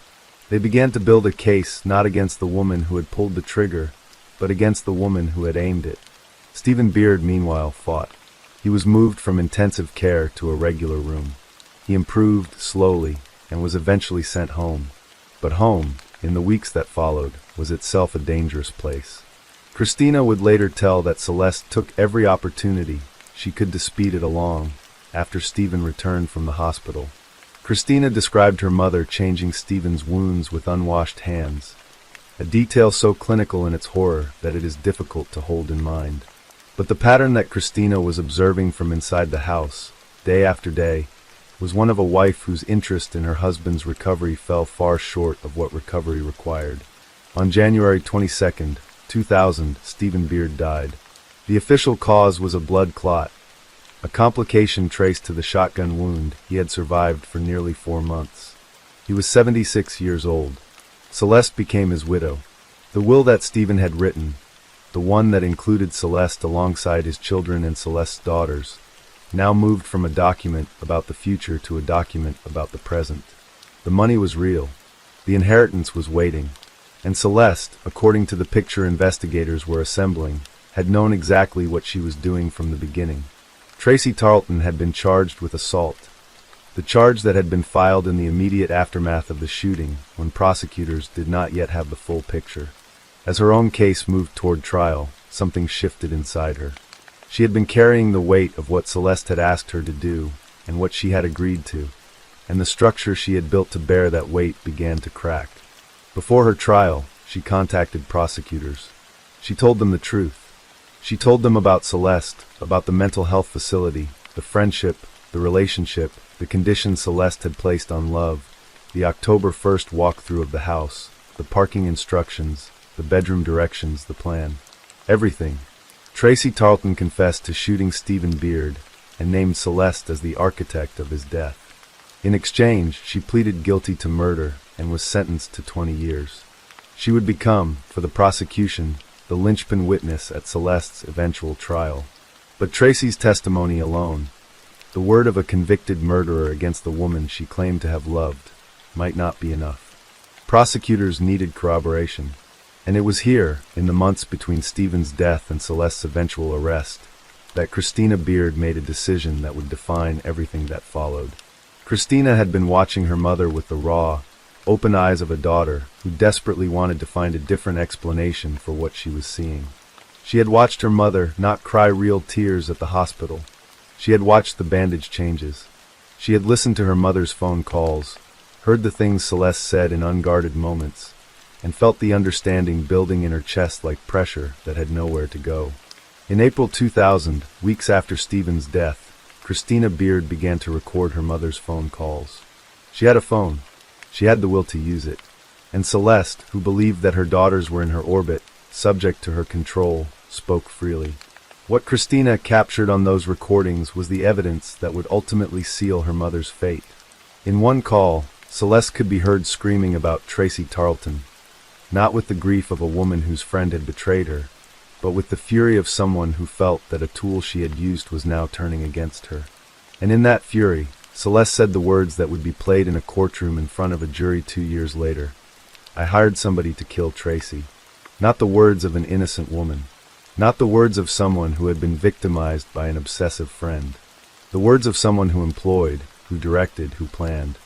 They began to build a case not against the woman who had pulled the trigger, but against the woman who had aimed it. Stephen Beard, meanwhile, fought. He was moved from intensive care to a regular room. He improved slowly and was eventually sent home. But home, in the weeks that followed, was itself a dangerous place. Christina would later tell that Celeste took every opportunity she could to speed it along after Stephen returned from the hospital. Christina described her mother changing Stephen's wounds with unwashed hands, a detail so clinical in its horror that it is difficult to hold in mind. But the pattern that Christina was observing from inside the house, day after day, was one of a wife whose interest in her husband's recovery fell far short of what recovery required. On January 22, 2000, Stephen Beard died. The official cause was a blood clot, a complication traced to the shotgun wound he had survived for nearly 4 months. He was 76 years old. Celeste became his widow. The will that Stephen had written, the one that included Celeste alongside his children and Celeste's daughters, now moved from a document about the future to a document about the present. The money was real. The inheritance was waiting. And Celeste, according to the picture investigators were assembling, had known exactly what she was doing from the beginning. Tracy Tarleton had been charged with assault, the charge that had been filed in the immediate aftermath of the shooting when prosecutors did not yet have the full picture. As her own case moved toward trial, something shifted inside her. She had been carrying the weight of what Celeste had asked her to do and what she had agreed to, and the structure she had built to bear that weight began to crack. Before her trial, she contacted prosecutors. She told them the truth. She told them about Celeste, about the mental health facility, the friendship, the relationship, the conditions Celeste had placed on love, the October 1st walkthrough of the house, the parking instructions, the bedroom directions, the plan. Everything. Tracy Tarleton confessed to shooting Stephen Beard and named Celeste as the architect of his death. In exchange, she pleaded guilty to murder and was sentenced to 20 years. She would become, for the prosecution, the linchpin witness at Celeste's eventual trial. But Tracy's testimony alone, the word of a convicted murderer against the woman she claimed to have loved, might not be enough. Prosecutors needed corroboration, and it was here, in the months between Stephen's death and Celeste's eventual arrest, that Christina Beard made a decision that would define everything that followed. Christina had been watching her mother with the raw, open eyes of a daughter who desperately wanted to find a different explanation for what she was seeing. She had watched her mother not cry real tears at the hospital. She had watched the bandage changes. She had listened to her mother's phone calls, heard the things Celeste said in unguarded moments, and felt the understanding building in her chest like pressure that had nowhere to go. In April 2000, weeks after Stephen's death, Christina Beard began to record her mother's phone calls. She had a phone. She had the will to use it. And Celeste, who believed that her daughters were in her orbit, subject to her control, spoke freely. What Christina captured on those recordings was the evidence that would ultimately seal her mother's fate. In one call, Celeste could be heard screaming about Tracy Tarleton, not with the grief of a woman whose friend had betrayed her, but with the fury of someone who felt that a tool she had used was now turning against her. And in that fury, Celeste said the words that would be played in a courtroom in front of a jury 2 years later. I hired somebody to kill Tracy. Not the words of an innocent woman. Not the words of someone who had been victimized by an obsessive friend. The words of someone who employed, who directed, who planned.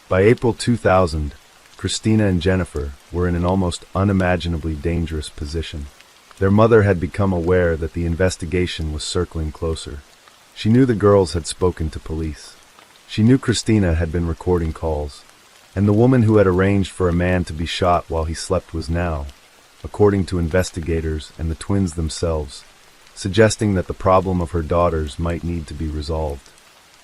By April 2000, Christina and Jennifer were in an almost unimaginably dangerous position. Their mother had become aware that the investigation was circling closer. She knew the girls had spoken to police. She knew Christina had been recording calls, and the woman who had arranged for a man to be shot while he slept was now, according to investigators and the twins themselves, suggesting that the problem of her daughters might need to be resolved.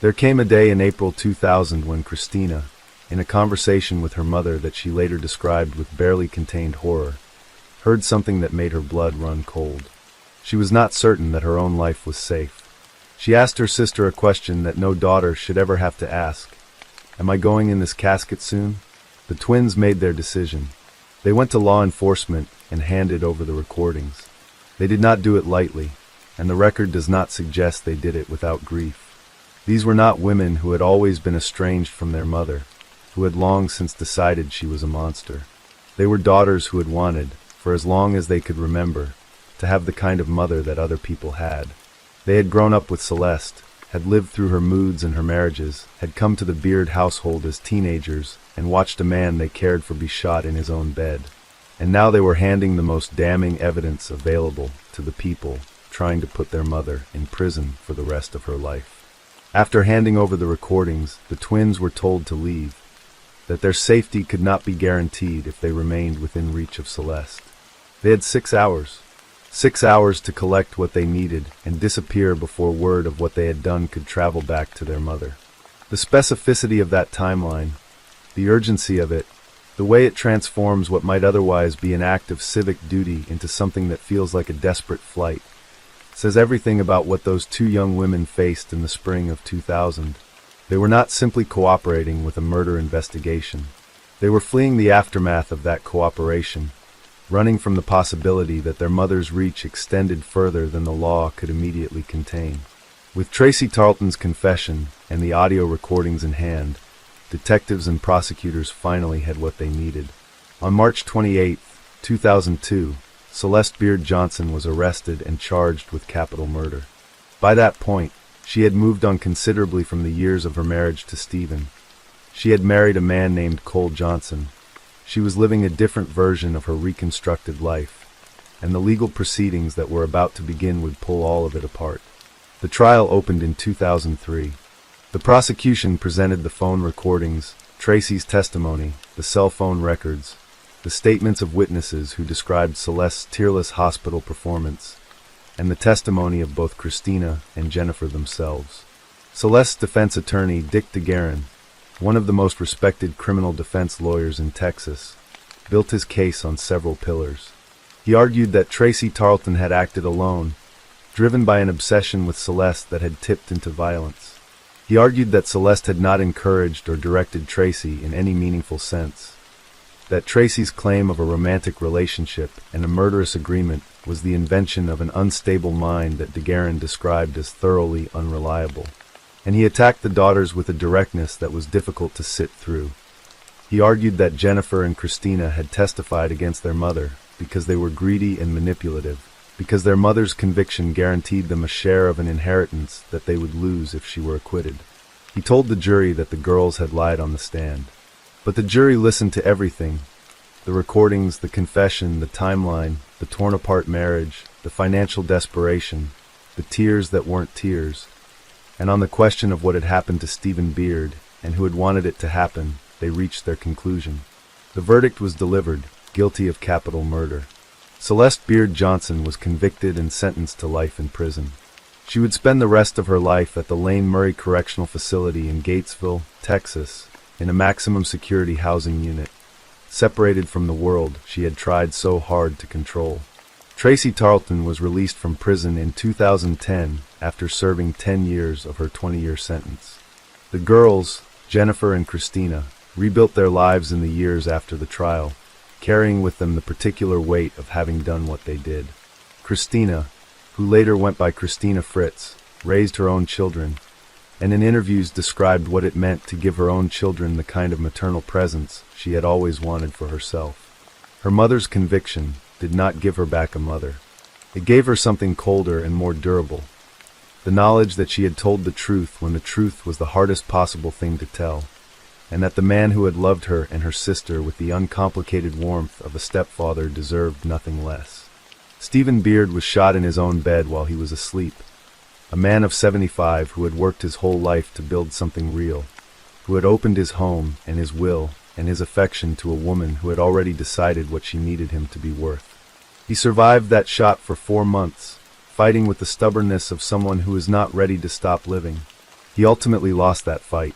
There came a day in April 2000 when Christina, in a conversation with her mother that she later described with barely contained horror, heard something that made her blood run cold. She was not certain that her own life was safe. She asked her sister a question that no daughter should ever have to ask. Am I going in this casket soon? The twins made their decision. They went to law enforcement and handed over the recordings. They did not do it lightly, and the record does not suggest they did it without grief. These were not women who had always been estranged from their mother. who had long since decided she was a monster. They were daughters who had wanted, for as long as they could remember, to have the kind of mother that other people had. They had grown up with Celeste, had lived through her moods and her marriages, had come to the Beard household as teenagers, and watched a man they cared for be shot in his own bed. And now they were handing the most damning evidence available to the people trying to put their mother in prison for the rest of her life. After handing over the recordings, the twins were told to leave, that their safety could not be guaranteed if they remained within reach of Celeste. They had 6 hours. 6 hours to collect what they needed and disappear before word of what they had done could travel back to their mother. The specificity of that timeline, the urgency of it, the way it transforms what might otherwise be an act of civic duty into something that feels like a desperate flight, says everything about what those two young women faced in the spring of 2000. They were not simply cooperating with a murder investigation. They were fleeing the aftermath of that cooperation, running from the possibility that their mother's reach extended further than the law could immediately contain. With Tracy Tarleton's confession and the audio recordings in hand, detectives and prosecutors finally had what they needed. On March 28, 2002, Celeste Beard Johnson was arrested and charged with capital murder. By that point, she had moved on considerably from the years of her marriage to Stephen. She had married a man named Cole Johnson. She was living a different version of her reconstructed life, and the legal proceedings that were about to begin would pull all of it apart. The trial opened in 2003. The prosecution presented the phone recordings, Tracy's testimony, the cell phone records, the statements of witnesses who described Celeste's tearless hospital performance, and the testimony of both Christina and Jennifer themselves. Celeste's defense attorney, Dick DeGuerin, one of the most respected criminal defense lawyers in Texas, built his case on several pillars. He argued that Tracy Tarleton had acted alone, driven by an obsession with Celeste that had tipped into violence. He argued that Celeste had not encouraged or directed Tracy in any meaningful sense, that Tracy's claim of a romantic relationship and a murderous agreement was the invention of an unstable mind that DeGuerin described as thoroughly unreliable. And he attacked the daughters with a directness that was difficult to sit through. He argued that Jennifer and Christina had testified against their mother because they were greedy and manipulative, because their mother's conviction guaranteed them a share of an inheritance that they would lose if she were acquitted. He told the jury that the girls had lied on the stand. But the jury listened to everything: the recordings, the confession, the timeline, the torn-apart marriage, the financial desperation, the tears that weren't tears. And on the question of what had happened to Stephen Beard and who had wanted it to happen, they reached their conclusion. The verdict was delivered, guilty of capital murder. Celeste Beard Johnson was convicted and sentenced to life in prison. She would spend the rest of her life at the Lane Murray Correctional Facility in Gatesville, Texas, in a maximum security housing unit, separated from the world she had tried so hard to control. Tracy Tarleton was released from prison in 2010 after serving 10 years of her 20-year sentence. The girls, Jennifer and Christina, rebuilt their lives in the years after the trial, carrying with them the particular weight of having done what they did. Christina, who later went by Christina Fritz, raised her own children, and in interviews described what it meant to give her own children the kind of maternal presence she had always wanted for herself. Her mother's conviction did not give her back a mother. It gave her something colder and more durable: the knowledge that she had told the truth when the truth was the hardest possible thing to tell, and that the man who had loved her and her sister with the uncomplicated warmth of a stepfather deserved nothing less. Stephen Beard was shot in his own bed while he was asleep. A man of 75 who had worked his whole life to build something real, who had opened his home and his will and his affection to a woman who had already decided what she needed him to be worth. He survived that shot for 4 months, fighting with the stubbornness of someone who is not ready to stop living. He ultimately lost that fight.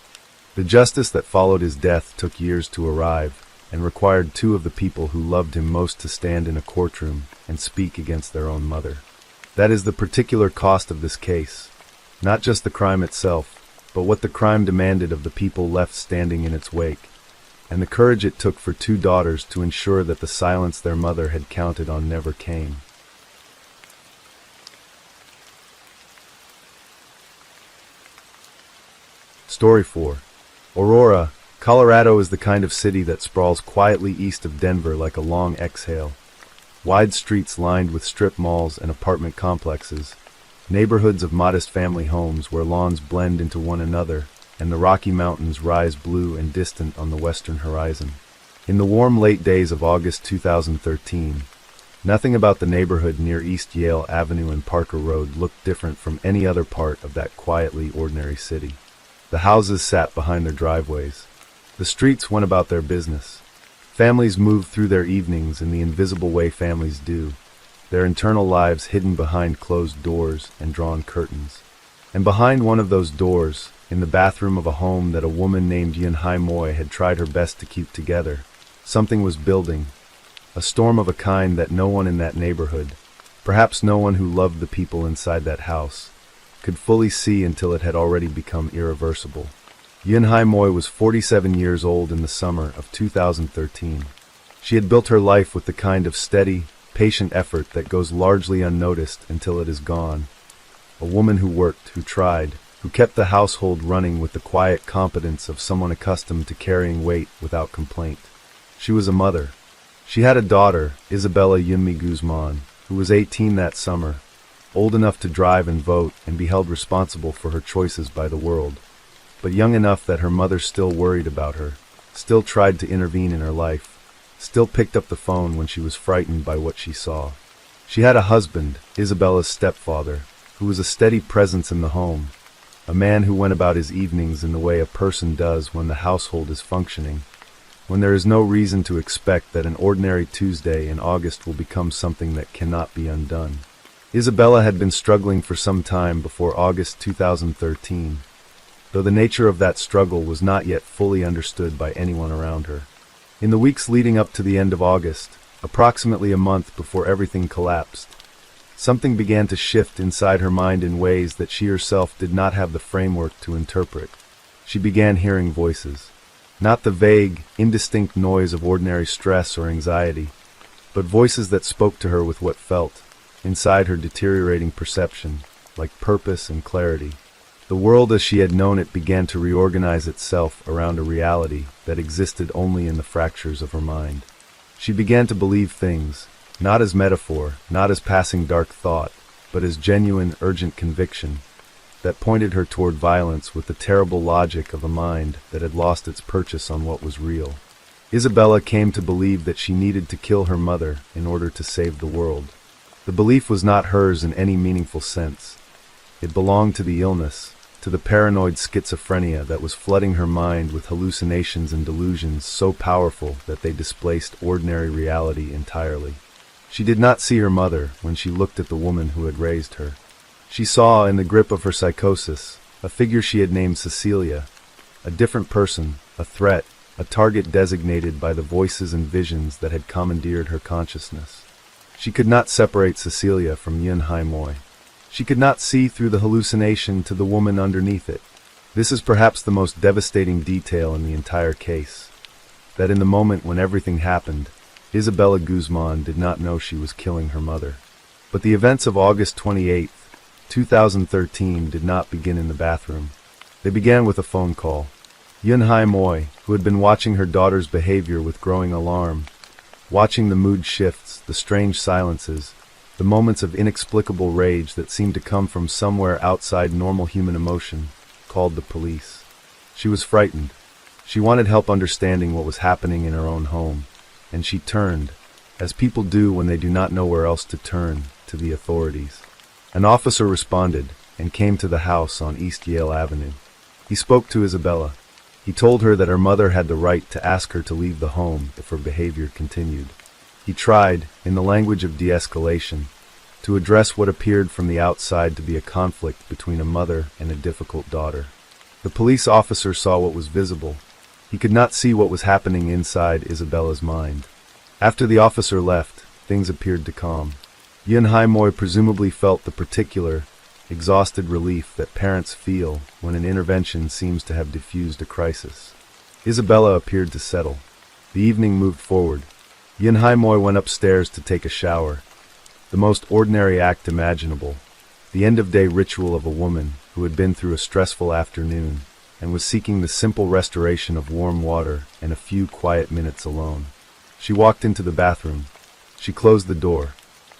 The justice that followed his death took years to arrive, and required 2 of the people who loved him most to stand in a courtroom and speak against their own mother. That is the particular cost of this case, not just the crime itself, but what the crime demanded of the people left standing in its wake, and the courage it took for 2 daughters to ensure that the silence their mother had counted on never came. Story 4. Aurora, Colorado is the kind of city that sprawls quietly east of Denver like a long exhale. Wide streets lined with strip malls and apartment complexes, neighborhoods of modest family homes where lawns blend into one another, and the Rocky Mountains rise blue and distant on the western horizon. In the warm late days of August 2013, nothing about the neighborhood near East Yale Avenue and Parker Road looked different from any other part of that quietly ordinary city. The houses sat behind their driveways. The streets went about their business. Families moved through their evenings in the invisible way families do, their internal lives hidden behind closed doors and drawn curtains. And behind one of those doors, in the bathroom of a home that a woman named Yun-Hai Moy had tried her best to keep together, something was building, a storm of a kind that no one in that neighborhood, perhaps no one who loved the people inside that house, could fully see until it had already become irreversible. Yun-Hai Moy was 47 years old in the summer of 2013. She had built her life with the kind of steady, patient effort that goes largely unnoticed until it is gone. A woman who worked, who tried, who kept the household running with the quiet competence of someone accustomed to carrying weight without complaint. She was a mother. She had a daughter, Isabella Yunmi Guzman, who was 18 that summer, old enough to drive and vote and be held responsible for her choices by the world, but young enough that her mother still worried about her, still tried to intervene in her life, still picked up the phone when she was frightened by what she saw. She had a husband, Isabella's stepfather, who was a steady presence in the home, a man who went about his evenings in the way a person does when the household is functioning, when there is no reason to expect that an ordinary Tuesday in August will become something that cannot be undone. Isabella had been struggling for some time before August 2013, though the nature of that struggle was not yet fully understood by anyone around her. In the weeks leading up to the end of August, approximately a month before everything collapsed, something began to shift inside her mind in ways that she herself did not have the framework to interpret. She began hearing voices. Not the vague, indistinct noise of ordinary stress or anxiety, but voices that spoke to her with what felt, inside her deteriorating perception, like purpose and clarity. The world as she had known it began to reorganize itself around a reality that existed only in the fractures of her mind. She began to believe things, not as metaphor, not as passing dark thought, but as genuine, urgent conviction, that pointed her toward violence with the terrible logic of a mind that had lost its purchase on what was real. Isabella came to believe that she needed to kill her mother in order to save the world. The belief was not hers in any meaningful sense. It belonged to the illness, to the paranoid schizophrenia that was flooding her mind with hallucinations and delusions so powerful that they displaced ordinary reality entirely. She did not see her mother when she looked at the woman who had raised her. She saw, in the grip of her psychosis, a figure she had named Cecilia, a different person, a threat, a target designated by the voices and visions that had commandeered her consciousness. She could not separate Cecilia from Yun-Hai Moy. She could not see through the hallucination to the woman underneath it. This is perhaps the most devastating detail in the entire case, that in the moment when everything happened, Isabella Guzman did not know she was killing her mother. But the events of August 28, 2013 did not begin in the bathroom. They began with a phone call. Yun-Hai Moy, who had been watching her daughter's behavior with growing alarm, watching the mood shifts, the strange silences, the moments of inexplicable rage that seemed to come from somewhere outside normal human emotion, called the police. She was frightened. She wanted help understanding what was happening in her own home, and she turned, as people do when they do not know where else to turn, to the authorities. An officer responded and came to the house on East Yale Avenue. He spoke to Isabella. He told her that her mother had the right to ask her to leave the home if her behavior continued. He tried, in the language of de-escalation, to address what appeared from the outside to be a conflict between a mother and a difficult daughter. The police officer saw what was visible. He could not see what was happening inside Isabella's mind. After the officer left, things appeared to calm. Yun-Hai Moy presumably felt the particular, exhausted relief that parents feel when an intervention seems to have diffused a crisis. Isabella appeared to settle. The evening moved forward. Yun-Hai Moy went upstairs to take a shower. The most ordinary act imaginable, the end-of-day ritual of a woman who had been through a stressful afternoon and was seeking the simple restoration of warm water and a few quiet minutes alone. She walked into the bathroom. She closed the door.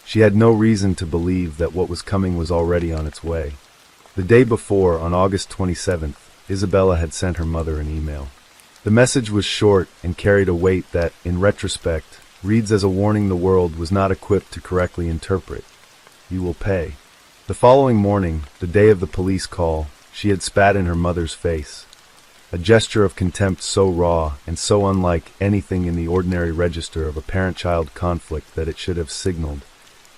She had no reason to believe that what was coming was already on its way. The day before, on August 27th, Isabella had sent her mother an email. The message was short and carried a weight that, in retrospect, reads as a warning the world was not equipped to correctly interpret. You will pay. The following morning, the day of the police call, she had spat in her mother's face. A gesture of contempt so raw and so unlike anything in the ordinary register of a parent-child conflict that it should have signaled,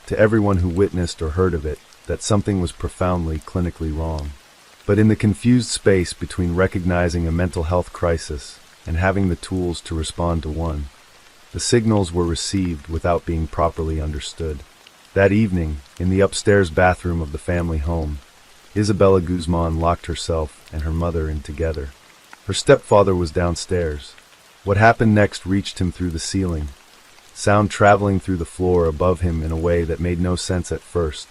to everyone who witnessed or heard of it, that something was profoundly, clinically wrong. But in the confused space between recognizing a mental health crisis and having the tools to respond to one, the signals were received without being properly understood. That evening, in the upstairs bathroom of the family home, Isabella Guzman locked herself and her mother in together. Her stepfather was downstairs. What happened next reached him through the ceiling, sound traveling through the floor above him in a way that made no sense at first.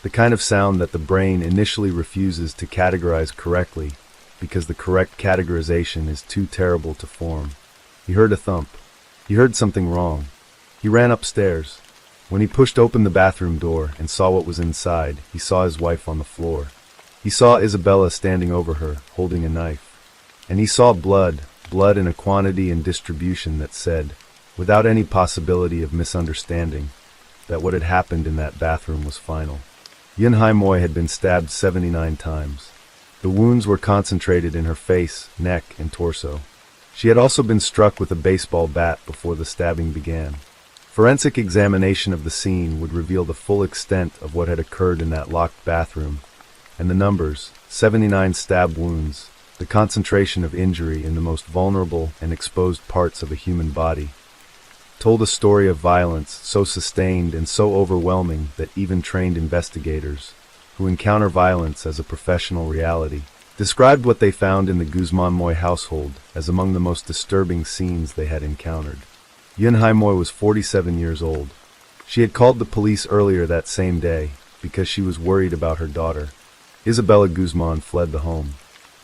The kind of sound that the brain initially refuses to categorize correctly because the correct categorization is too terrible to form. He heard a thump. He heard something wrong. He ran upstairs. When he pushed open the bathroom door and saw what was inside, he saw his wife on the floor. He saw Isabella standing over her, holding a knife. And he saw blood in a quantity and distribution that said, without any possibility of misunderstanding, that what had happened in that bathroom was final. Yun Hai Moi had been stabbed 79 times. The wounds were concentrated in her face, neck, and torso. She had also been struck with a baseball bat before the stabbing began. Forensic examination of the scene would reveal the full extent of what had occurred in that locked bathroom, and the numbers, 79 stab wounds, the concentration of injury in the most vulnerable and exposed parts of a human body, told a story of violence so sustained and so overwhelming that even trained investigators, who encounter violence as a professional reality, described what they found in the Guzman Moi household as among the most disturbing scenes they had encountered. Yun Hai Moi was 47 years old. She had called the police earlier that same day because she was worried about her daughter. Isabella Guzman fled the home.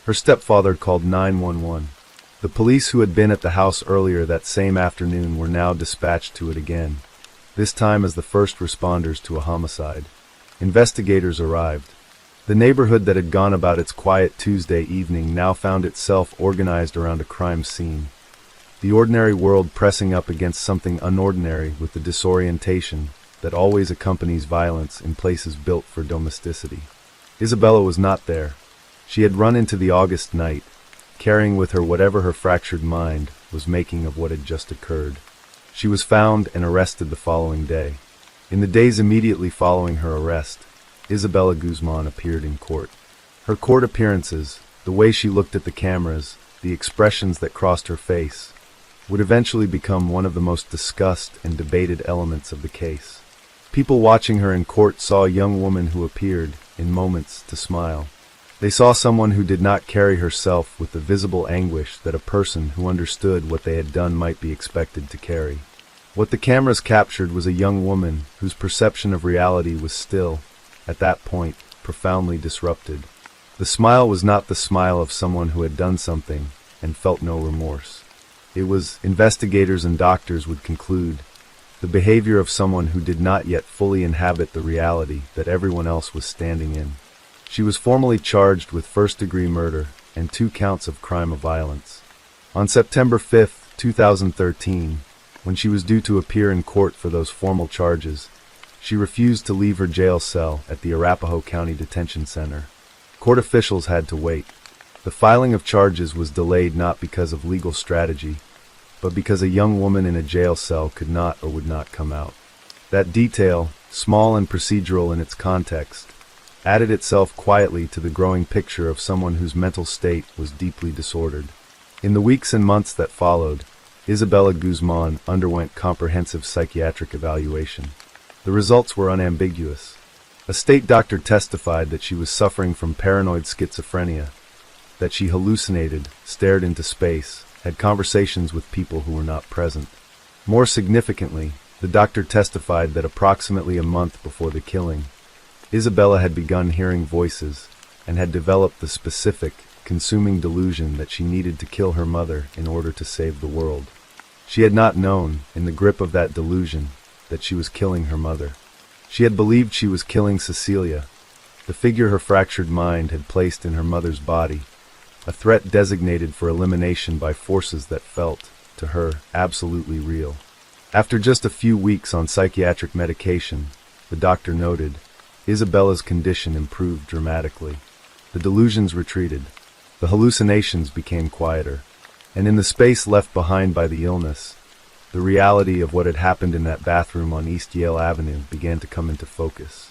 Her stepfather called 911. The police who had been at the house earlier that same afternoon were now dispatched to it again, this time as the first responders to a homicide. Investigators arrived. The neighborhood that had gone about its quiet Tuesday evening now found itself organized around a crime scene. The ordinary world pressing up against something unordinary with the disorientation that always accompanies violence in places built for domesticity. Isabella was not there. She had run into the August night, carrying with her whatever her fractured mind was making of what had just occurred. She was found and arrested the following day. In the days immediately following her arrest, Isabella Guzman appeared in court. Her court appearances, the way she looked at the cameras, the expressions that crossed her face, would eventually become one of the most discussed and debated elements of the case. People watching her in court saw a young woman who appeared, in moments, to smile. They saw someone who did not carry herself with the visible anguish that a person who understood what they had done might be expected to carry. What the cameras captured was a young woman whose perception of reality was still, at that point, profoundly disrupted. The smile was not the smile of someone who had done something and felt no remorse. It was, investigators and doctors would conclude, the behavior of someone who did not yet fully inhabit the reality that everyone else was standing in. She was formally charged with first-degree murder and 2 counts of crime of violence. On September 5, 2013, when she was due to appear in court for those formal charges, she refused to leave her jail cell at the Arapahoe County Detention Center. Court officials had to wait. The filing of charges was delayed not because of legal strategy, but because a young woman in a jail cell could not or would not come out. That detail, small and procedural in its context, added itself quietly to the growing picture of someone whose mental state was deeply disordered. In the weeks and months that followed, Isabella Guzman underwent comprehensive psychiatric evaluation. The results were unambiguous. A state doctor testified that she was suffering from paranoid schizophrenia, that she hallucinated, stared into space, had conversations with people who were not present. More significantly, the doctor testified that approximately a month before the killing, Isabella had begun hearing voices and had developed the specific, consuming delusion that she needed to kill her mother in order to save the world. She had not known, in the grip of that delusion, that she was killing her mother. She had believed she was killing Cecilia, the figure her fractured mind had placed in her mother's body, a threat designated for elimination by forces that felt, to her, absolutely real. After just a few weeks on psychiatric medication, the doctor noted, Isabella's condition improved dramatically. The delusions retreated. The hallucinations became quieter. And in the space left behind by the illness, the reality of what had happened in that bathroom on East Yale Avenue began to come into focus.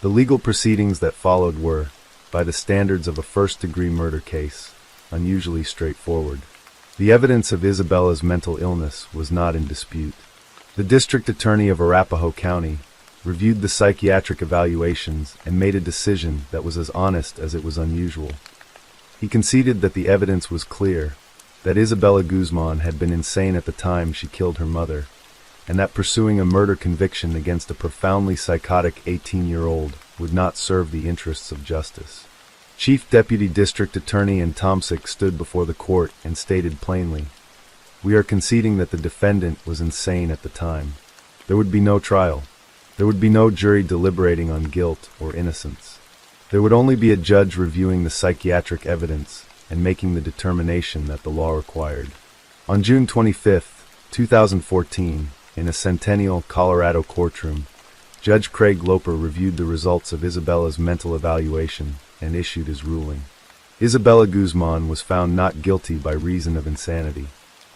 The legal proceedings that followed were, by the standards of a first-degree murder case, unusually straightforward. The evidence of Isabella's mental illness was not in dispute. The district attorney of Arapahoe County reviewed the psychiatric evaluations and made a decision that was as honest as it was unusual. He conceded that the evidence was clear, that Isabella Guzman had been insane at the time she killed her mother, and that pursuing a murder conviction against a profoundly psychotic 18-year-old would not serve the interests of justice. Chief Deputy District Attorney Ann Tomsic stood before the court and stated plainly, "We are conceding that the defendant was insane at the time. There would be no trial. There would be no jury deliberating on guilt or innocence. There would only be a judge reviewing the psychiatric evidence and making the determination that the law required." On June 25, 2014, in a Centennial, Colorado courtroom, Judge Craig Loper reviewed the results of Isabella's mental evaluation and issued his ruling. Isabella Guzman was found not guilty by reason of insanity.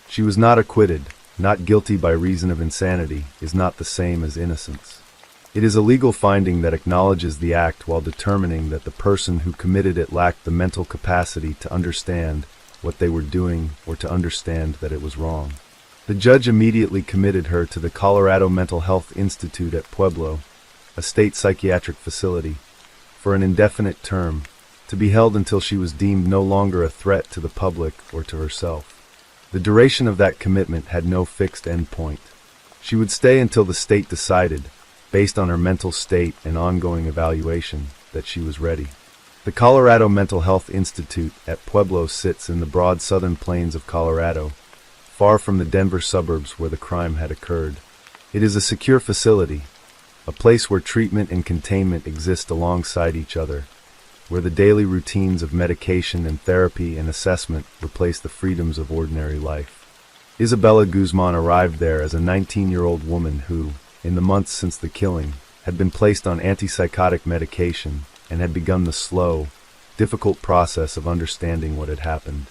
She was not acquitted. Not guilty by reason of insanity is not the same as innocence. It is a legal finding that acknowledges the act while determining that the person who committed it lacked the mental capacity to understand what they were doing or to understand that it was wrong. The judge immediately committed her to the Colorado Mental Health Institute at Pueblo, a state psychiatric facility, for an indefinite term, to be held until she was deemed no longer a threat to the public or to herself. The duration of that commitment had no fixed end point. She would stay until the state decided, based on her mental state and ongoing evaluation, that she was ready. The Colorado Mental Health Institute at Pueblo sits in the broad southern plains of Colorado, far from the Denver suburbs where the crime had occurred. It is a secure facility, a place where treatment and containment exist alongside each other, where the daily routines of medication and therapy and assessment replace the freedoms of ordinary life. Isabella Guzman arrived there as a 19-year-old woman who, in the months since the killing, had been placed on antipsychotic medication and had begun the slow, difficult process of understanding what had happened.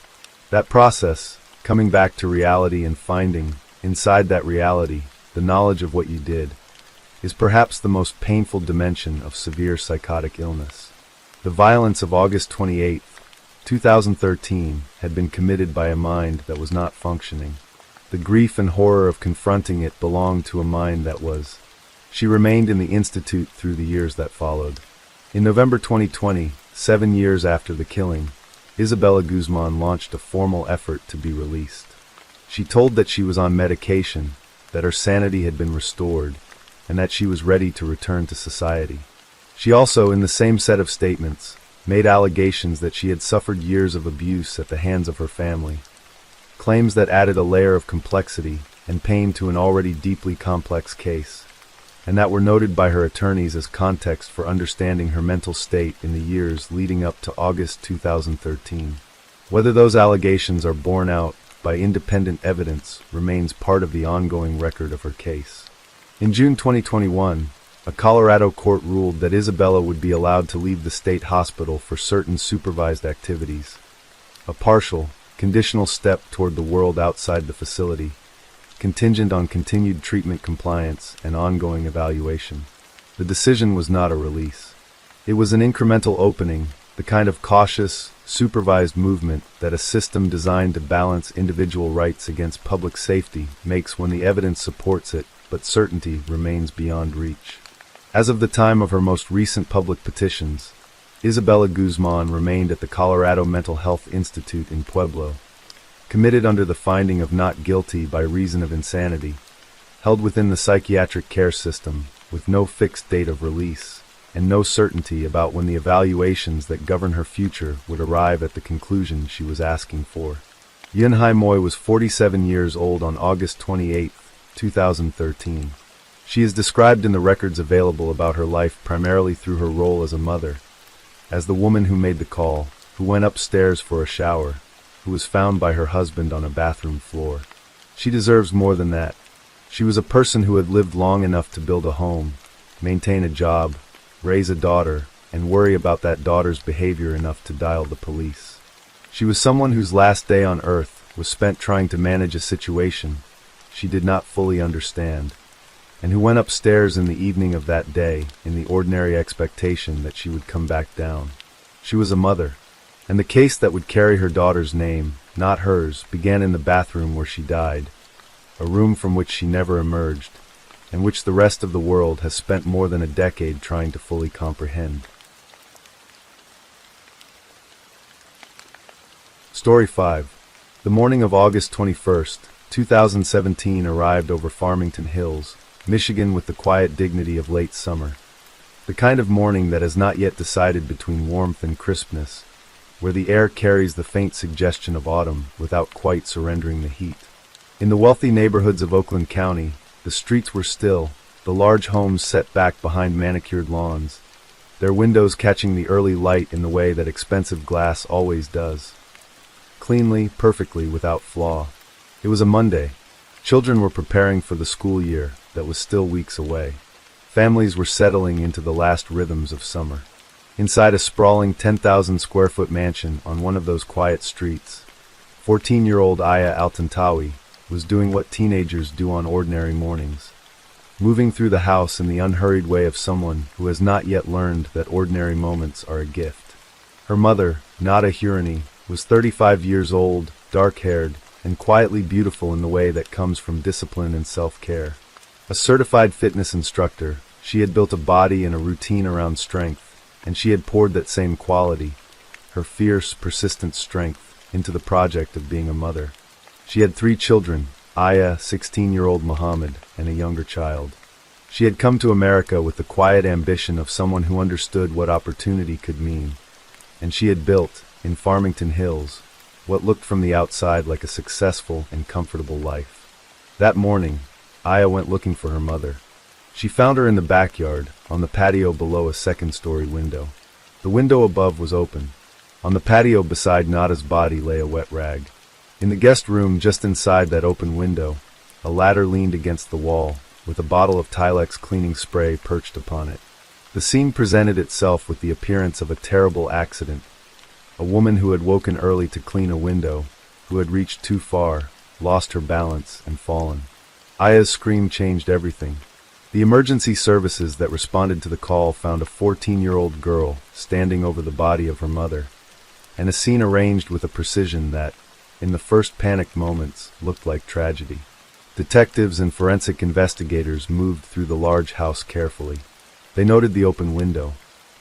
That process, coming back to reality and finding, inside that reality, the knowledge of what you did, is perhaps the most painful dimension of severe psychotic illness. The violence of August 28, 2013, had been committed by a mind that was not functioning. The grief and horror of confronting it belonged to a mind that was. She remained in the institute through the years that followed. In November 2020, 7 years after the killing, Isabella Guzman launched a formal effort to be released. She told that she was on medication, that her sanity had been restored, and that she was ready to return to society. She also, in the same set of statements, made allegations that she had suffered years of abuse at the hands of her family, claims that added a layer of complexity and pain to an already deeply complex case, and that were noted by her attorneys as context for understanding her mental state in the years leading up to August 2013. Whether those allegations are borne out by independent evidence remains part of the ongoing record of her case. In June 2021, a Colorado court ruled that Isabella would be allowed to leave the state hospital for certain supervised activities, a partial, conditional step toward the world outside the facility, contingent on continued treatment compliance and ongoing evaluation. The decision was not a release. It was an incremental opening, the kind of cautious, supervised movement that a system designed to balance individual rights against public safety makes when the evidence supports it, but certainty remains beyond reach. As of the time of her most recent public petitions, Isabella Guzman remained at the Colorado Mental Health Institute in Pueblo, committed under the finding of not guilty by reason of insanity, held within the psychiatric care system with no fixed date of release, and no certainty about when the evaluations that govern her future would arrive at the conclusion she was asking for. Yun Hai Moi was 47 years old on August 28, 2013. She is described in the records available about her life primarily through her role as a mother, as the woman who made the call, who went upstairs for a shower, who was found by her husband on a bathroom floor. She deserves more than that. She was a person who had lived long enough to build a home, maintain a job, raise a daughter, and worry about that daughter's behavior enough to dial the police. She was someone whose last day on earth was spent trying to manage a situation she did not fully understand, and who went upstairs in the evening of that day in the ordinary expectation that she would come back down. She was a mother, and the case that would carry her daughter's name, not hers, began in the bathroom where she died, a room from which she never emerged, and which the rest of the world has spent more than a decade trying to fully comprehend. Story 5. The morning of August 21st, 2017 arrived over Farmington Hills, Michigan with the quiet dignity of late summer. The kind of morning that has not yet decided between warmth and crispness, where the air carries the faint suggestion of autumn without quite surrendering the heat. In the wealthy neighborhoods of Oakland County, the streets were still, the large homes set back behind manicured lawns, their windows catching the early light in the way that expensive glass always does. Cleanly, perfectly, without flaw. It was a Monday. Children were preparing for the school year that was still weeks away. Families were settling into the last rhythms of summer. Inside a sprawling 10,000-square-foot mansion on one of those quiet streets, 14-year-old Aya Altantawi was doing what teenagers do on ordinary mornings, moving through the house in the unhurried way of someone who has not yet learned that ordinary moments are a gift. Her mother, Nada Hurani, was 35 years old, dark-haired, and quietly beautiful in the way that comes from discipline and self-care. A certified fitness instructor, she had built a body and a routine around strength, and she had poured that same quality, her fierce, persistent strength, into the project of being a mother. She had 3 children, Aya, 16-year-old Muhammad, and a younger child. She had come to America with the quiet ambition of someone who understood what opportunity could mean, and she had built, in Farmington Hills, what looked from the outside like a successful and comfortable life. That morning, Aya went looking for her mother. She found her in the backyard, on the patio below a second-story window. The window above was open. On the patio beside Nada's body lay a wet rag. In the guest room just inside that open window, a ladder leaned against the wall, with a bottle of Tilex cleaning spray perched upon it. The scene presented itself with the appearance of a terrible accident. A woman who had woken early to clean a window, who had reached too far, lost her balance, and fallen. Aya's scream changed everything. The emergency services that responded to the call found a 14-year-old girl standing over the body of her mother, and a scene arranged with a precision that, in the first panicked moments, looked like tragedy. Detectives and forensic investigators moved through the large house carefully. They noted the open window.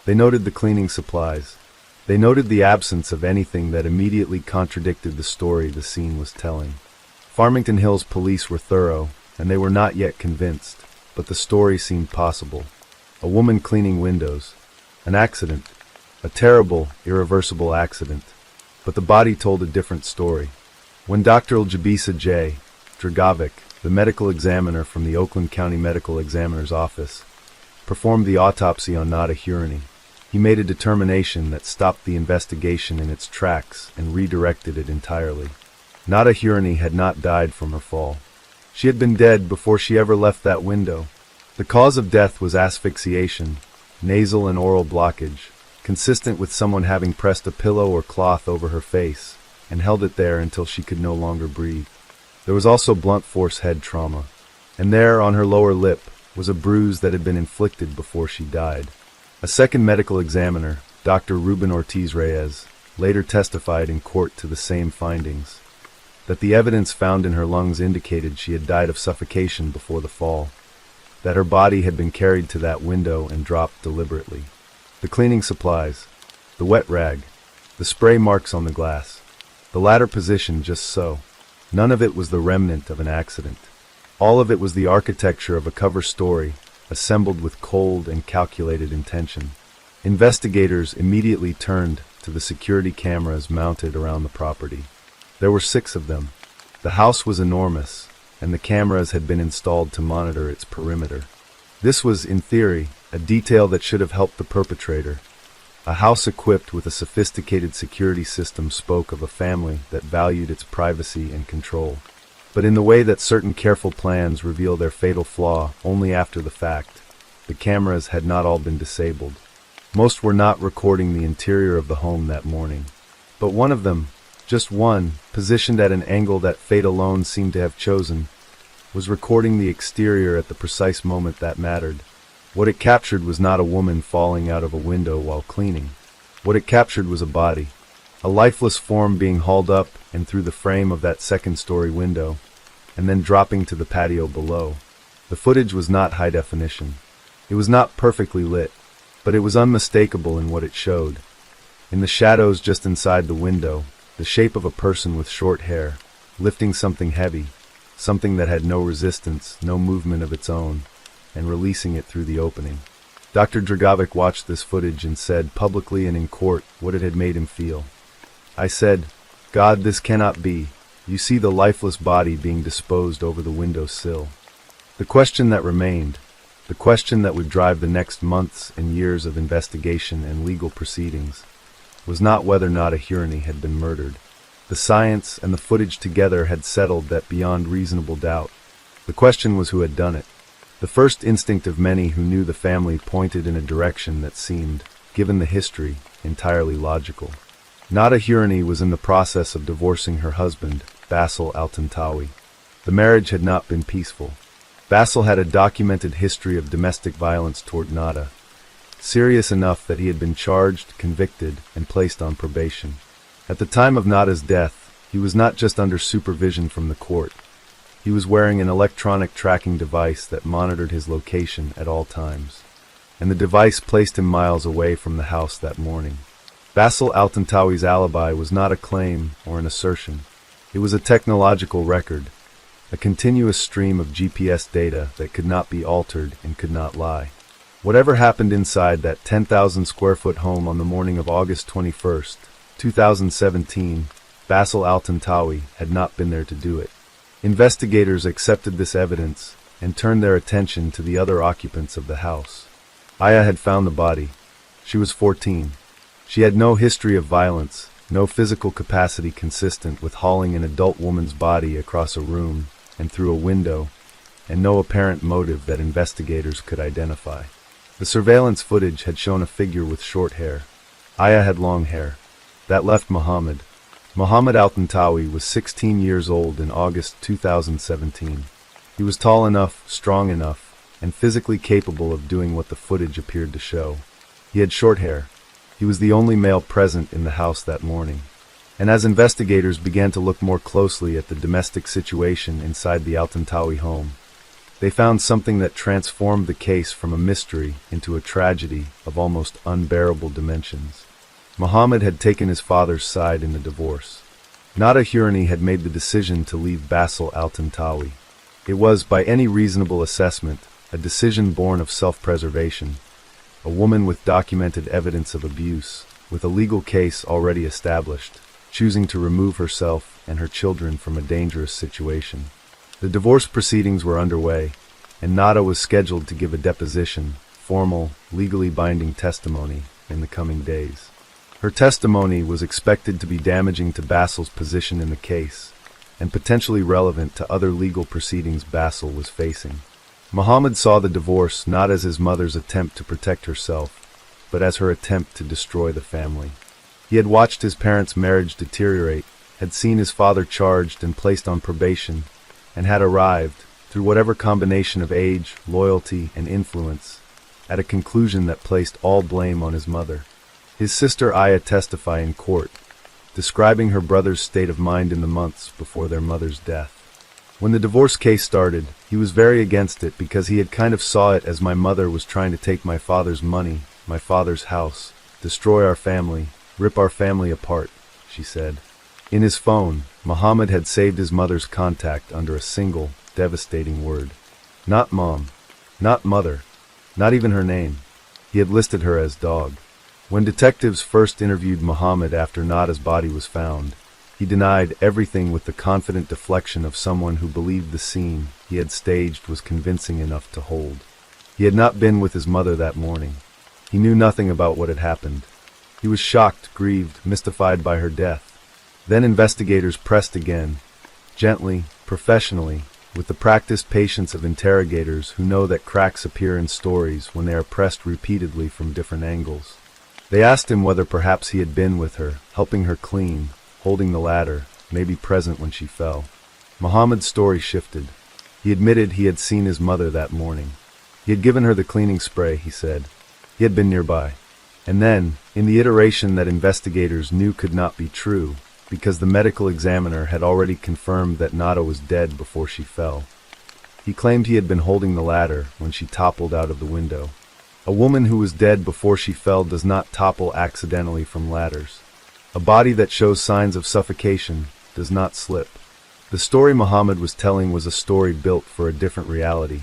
They noted the cleaning supplies. They noted the absence of anything that immediately contradicted the story the scene was telling. Farmington Hills police were thorough, and they were not yet convinced, but the story seemed possible. A woman cleaning windows. An accident. A terrible, irreversible accident. But the body told a different story. When Dr. Ljubisa J. Dragovic, the medical examiner from the Oakland County Medical Examiner's Office, performed the autopsy on Nada Hurani, he made a determination that stopped the investigation in its tracks and redirected it entirely. Nada Hurani had not died from her fall. She had been dead before she ever left that window. The cause of death was asphyxiation, nasal and oral blockage, consistent with someone having pressed a pillow or cloth over her face and held it there until she could no longer breathe. There was also blunt force head trauma, and there, on her lower lip, was a bruise that had been inflicted before she died. A second medical examiner, Dr. Ruben Ortiz Reyes, later testified in court to the same findings, that the evidence found in her lungs indicated she had died of suffocation before the fall, that her body had been carried to that window and dropped deliberately. The cleaning supplies, the wet rag, the spray marks on the glass, the latter position just so. None of it was the remnant of an accident. All of it was the architecture of a cover story assembled with cold and calculated intention. Investigators immediately turned to the security cameras mounted around the property. There were 6 of them. The house was enormous, and the cameras had been installed to monitor its perimeter. This was, in theory, a detail that should have helped the perpetrator. A house equipped with a sophisticated security system spoke of a family that valued its privacy and control. But in the way that certain careful plans reveal their fatal flaw only after the fact, the cameras had not all been disabled. Most were not recording the interior of the home that morning. But one of them, just one, positioned at an angle that fate alone seemed to have chosen, was recording the exterior at the precise moment that mattered. What it captured was not a woman falling out of a window while cleaning. What it captured was a body, a lifeless form being hauled up and through the frame of that second-story window, and then dropping to the patio below. The footage was not high definition. It was not perfectly lit, but it was unmistakable in what it showed. In the shadows just inside the window, the shape of a person with short hair, lifting something heavy, something that had no resistance, no movement of its own, and releasing it through the opening. Dr. Dragovic watched this footage and said publicly and in court what it had made him feel. I said, "God, this cannot be. You see the lifeless body being disposed over the window sill." The question that remained, the question that would drive the next months and years of investigation and legal proceedings, was not whether Nada had been murdered. The science and the footage together had settled that beyond reasonable doubt. The question was who had done it. The first instinct of many who knew the family pointed in a direction that seemed, given the history, entirely logical. Nada was in the process of divorcing her husband, Basil Altantawi. The marriage had not been peaceful. Basil had a documented history of domestic violence toward Nada, serious enough that he had been charged, convicted, and placed on probation. At the time of Nada's death, he was not just under supervision from the court. He was wearing an electronic tracking device that monitored his location at all times, and the device placed him miles away from the house that morning. Basil Altantawi's alibi was not a claim or an assertion. It was a technological record, a continuous stream of GPS data that could not be altered and could not lie. Whatever happened inside that 10,000 square foot home on the morning of August 21st, 2017, Basil Altantawi had not been there to do it. Investigators accepted this evidence and turned their attention to the other occupants of the house. Aya had found the body. She was 14. She had no history of violence, no physical capacity consistent with hauling an adult woman's body across a room and through a window, and no apparent motive that investigators could identify. The surveillance footage had shown a figure with short hair. Aya had long hair. That left Muhammad. Muhammad Altantawi was 16 years old in August 2017. He was tall enough, strong enough, and physically capable of doing what the footage appeared to show. He had short hair. He was the only male present in the house that morning. And as investigators began to look more closely at the domestic situation inside the Altantawi home, they found something that transformed the case from a mystery into a tragedy of almost unbearable dimensions. Muhammad had taken his father's side in the divorce. Nada had made the decision to leave Basil Altantawi. It was, by any reasonable assessment, a decision born of self-preservation. A woman with documented evidence of abuse, with a legal case already established, choosing to remove herself and her children from a dangerous situation. The divorce proceedings were underway, and Nada was scheduled to give a deposition, formal, legally binding testimony, in the coming days. Her testimony was expected to be damaging to Basil's position in the case, and potentially relevant to other legal proceedings Basil was facing. Muhammad saw the divorce not as his mother's attempt to protect herself, but as her attempt to destroy the family. He had watched his parents' marriage deteriorate, had seen his father charged and placed on probation, and had arrived, through whatever combination of age, loyalty, and influence, at a conclusion that placed all blame on his mother. His sister Aya testified in court, describing her brother's state of mind in the months before their mother's death. When the divorce case started, he was very against it because he had kind of saw it as my mother was trying to take my father's money, my father's house, destroy our family, rip our family apart, she said. In his phone, Muhammad had saved his mother's contact under a single, devastating word. Not mom. Not mother. Not even her name. He had listed her as Dog. When detectives first interviewed Muhammad after Nada's body was found, he denied everything with the confident deflection of someone who believed the scene he had staged was convincing enough to hold. He had not been with his mother that morning. He knew nothing about what had happened. He was shocked, grieved, mystified by her death. Then investigators pressed again, gently, professionally, with the practiced patience of interrogators who know that cracks appear in stories when they are pressed repeatedly from different angles. They asked him whether perhaps he had been with her, helping her clean, holding the ladder, maybe present when she fell. Muhammad's story shifted. He admitted he had seen his mother that morning. He had given her the cleaning spray, he said. He had been nearby. And then, in the iteration that investigators knew could not be true, because the medical examiner had already confirmed that Nada was dead before she fell, he claimed he had been holding the ladder when she toppled out of the window. A woman who was dead before she fell does not topple accidentally from ladders. A body that shows signs of suffocation does not slip. The story Muhammad was telling was a story built for a different reality,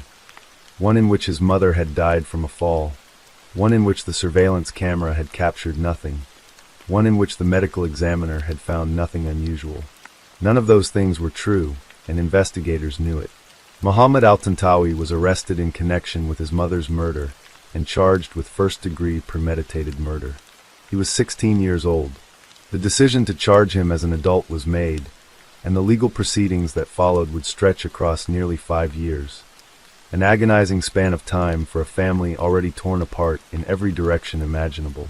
one in which his mother had died from a fall, one in which the surveillance camera had captured nothing, one in which the medical examiner had found nothing unusual. None of those things were true, and investigators knew it. Muhammad al-Tantawi was arrested in connection with his mother's murder and charged with first-degree premeditated murder. He was 16 years old. The decision to charge him as an adult was made, and the legal proceedings that followed would stretch across nearly 5 years. An agonizing span of time for a family already torn apart in every direction imaginable.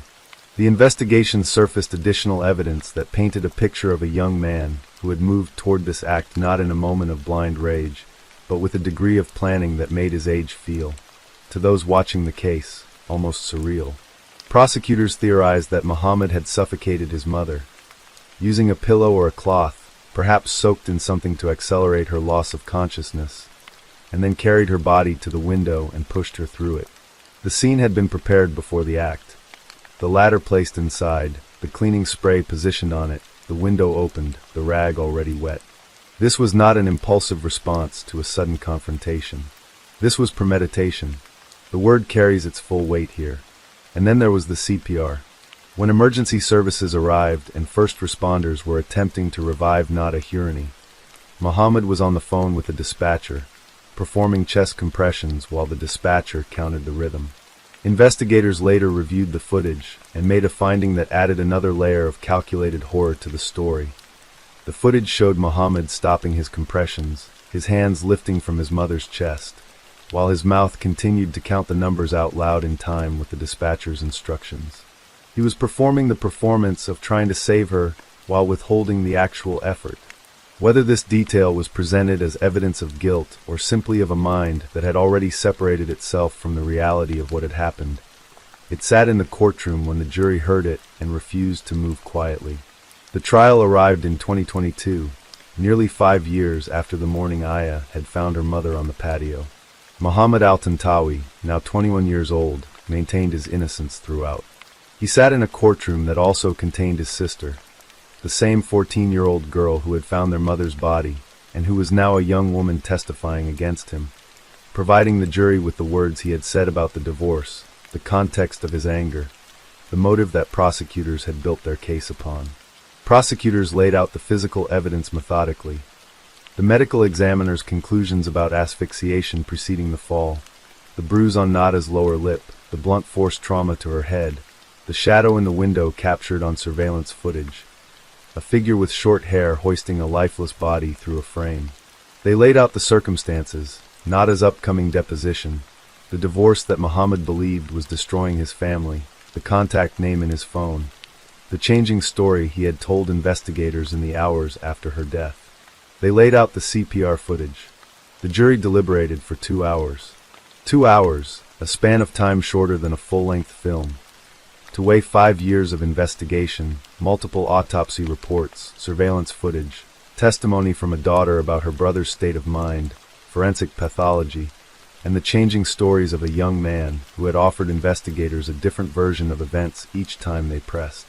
The investigation surfaced additional evidence that painted a picture of a young man who had moved toward this act not in a moment of blind rage, but with a degree of planning that made his age feel, to those watching the case, almost surreal. Prosecutors theorized that Muhammad had suffocated his mother, using a pillow or a cloth, perhaps soaked in something to accelerate her loss of consciousness, and then carried her body to the window and pushed her through it. The scene had been prepared before the act. The ladder placed inside, the cleaning spray positioned on it, the window opened, the rag already wet. This was not an impulsive response to a sudden confrontation. This was premeditation. The word carries its full weight here. And then there was the CPR. When emergency services arrived and first responders were attempting to revive Nada Hurani, Muhammad was on the phone with the dispatcher, performing chest compressions while the dispatcher counted the rhythm. Investigators later reviewed the footage and made a finding that added another layer of calculated horror to the story. The footage showed Muhammad stopping his compressions, his hands lifting from his mother's chest, while his mouth continued to count the numbers out loud in time with the dispatcher's instructions. He was performing the performance of trying to save her while withholding the actual effort. Whether this detail was presented as evidence of guilt or simply of a mind that had already separated itself from the reality of what had happened, it sat in the courtroom when the jury heard it and refused to move quietly. The trial arrived in 2022, nearly 5 years after the mourning Aya had found her mother on the patio. Muhammad al-Tantawi, now 21 years old, maintained his innocence throughout. He sat in a courtroom that also contained his sister, the same 14-year-old girl who had found their mother's body and who was now a young woman testifying against him, providing the jury with the words he had said about the divorce, the context of his anger, the motive that prosecutors had built their case upon. Prosecutors laid out the physical evidence methodically. The medical examiner's conclusions about asphyxiation preceding the fall, the bruise on Nada's lower lip, the blunt force trauma to her head, the shadow in the window captured on surveillance footage, a figure with short hair hoisting a lifeless body through a frame. They laid out the circumstances, Nada's upcoming deposition, the divorce that Muhammad believed was destroying his family, the contact name in his phone, the changing story he had told investigators in the hours after her death. They laid out the CPR footage. The jury deliberated for 2 hours. 2 hours, a span of time shorter than a full-length film. To weigh 5 years of investigation, multiple autopsy reports, surveillance footage, testimony from a daughter about her brother's state of mind, forensic pathology, and the changing stories of a young man who had offered investigators a different version of events each time they pressed.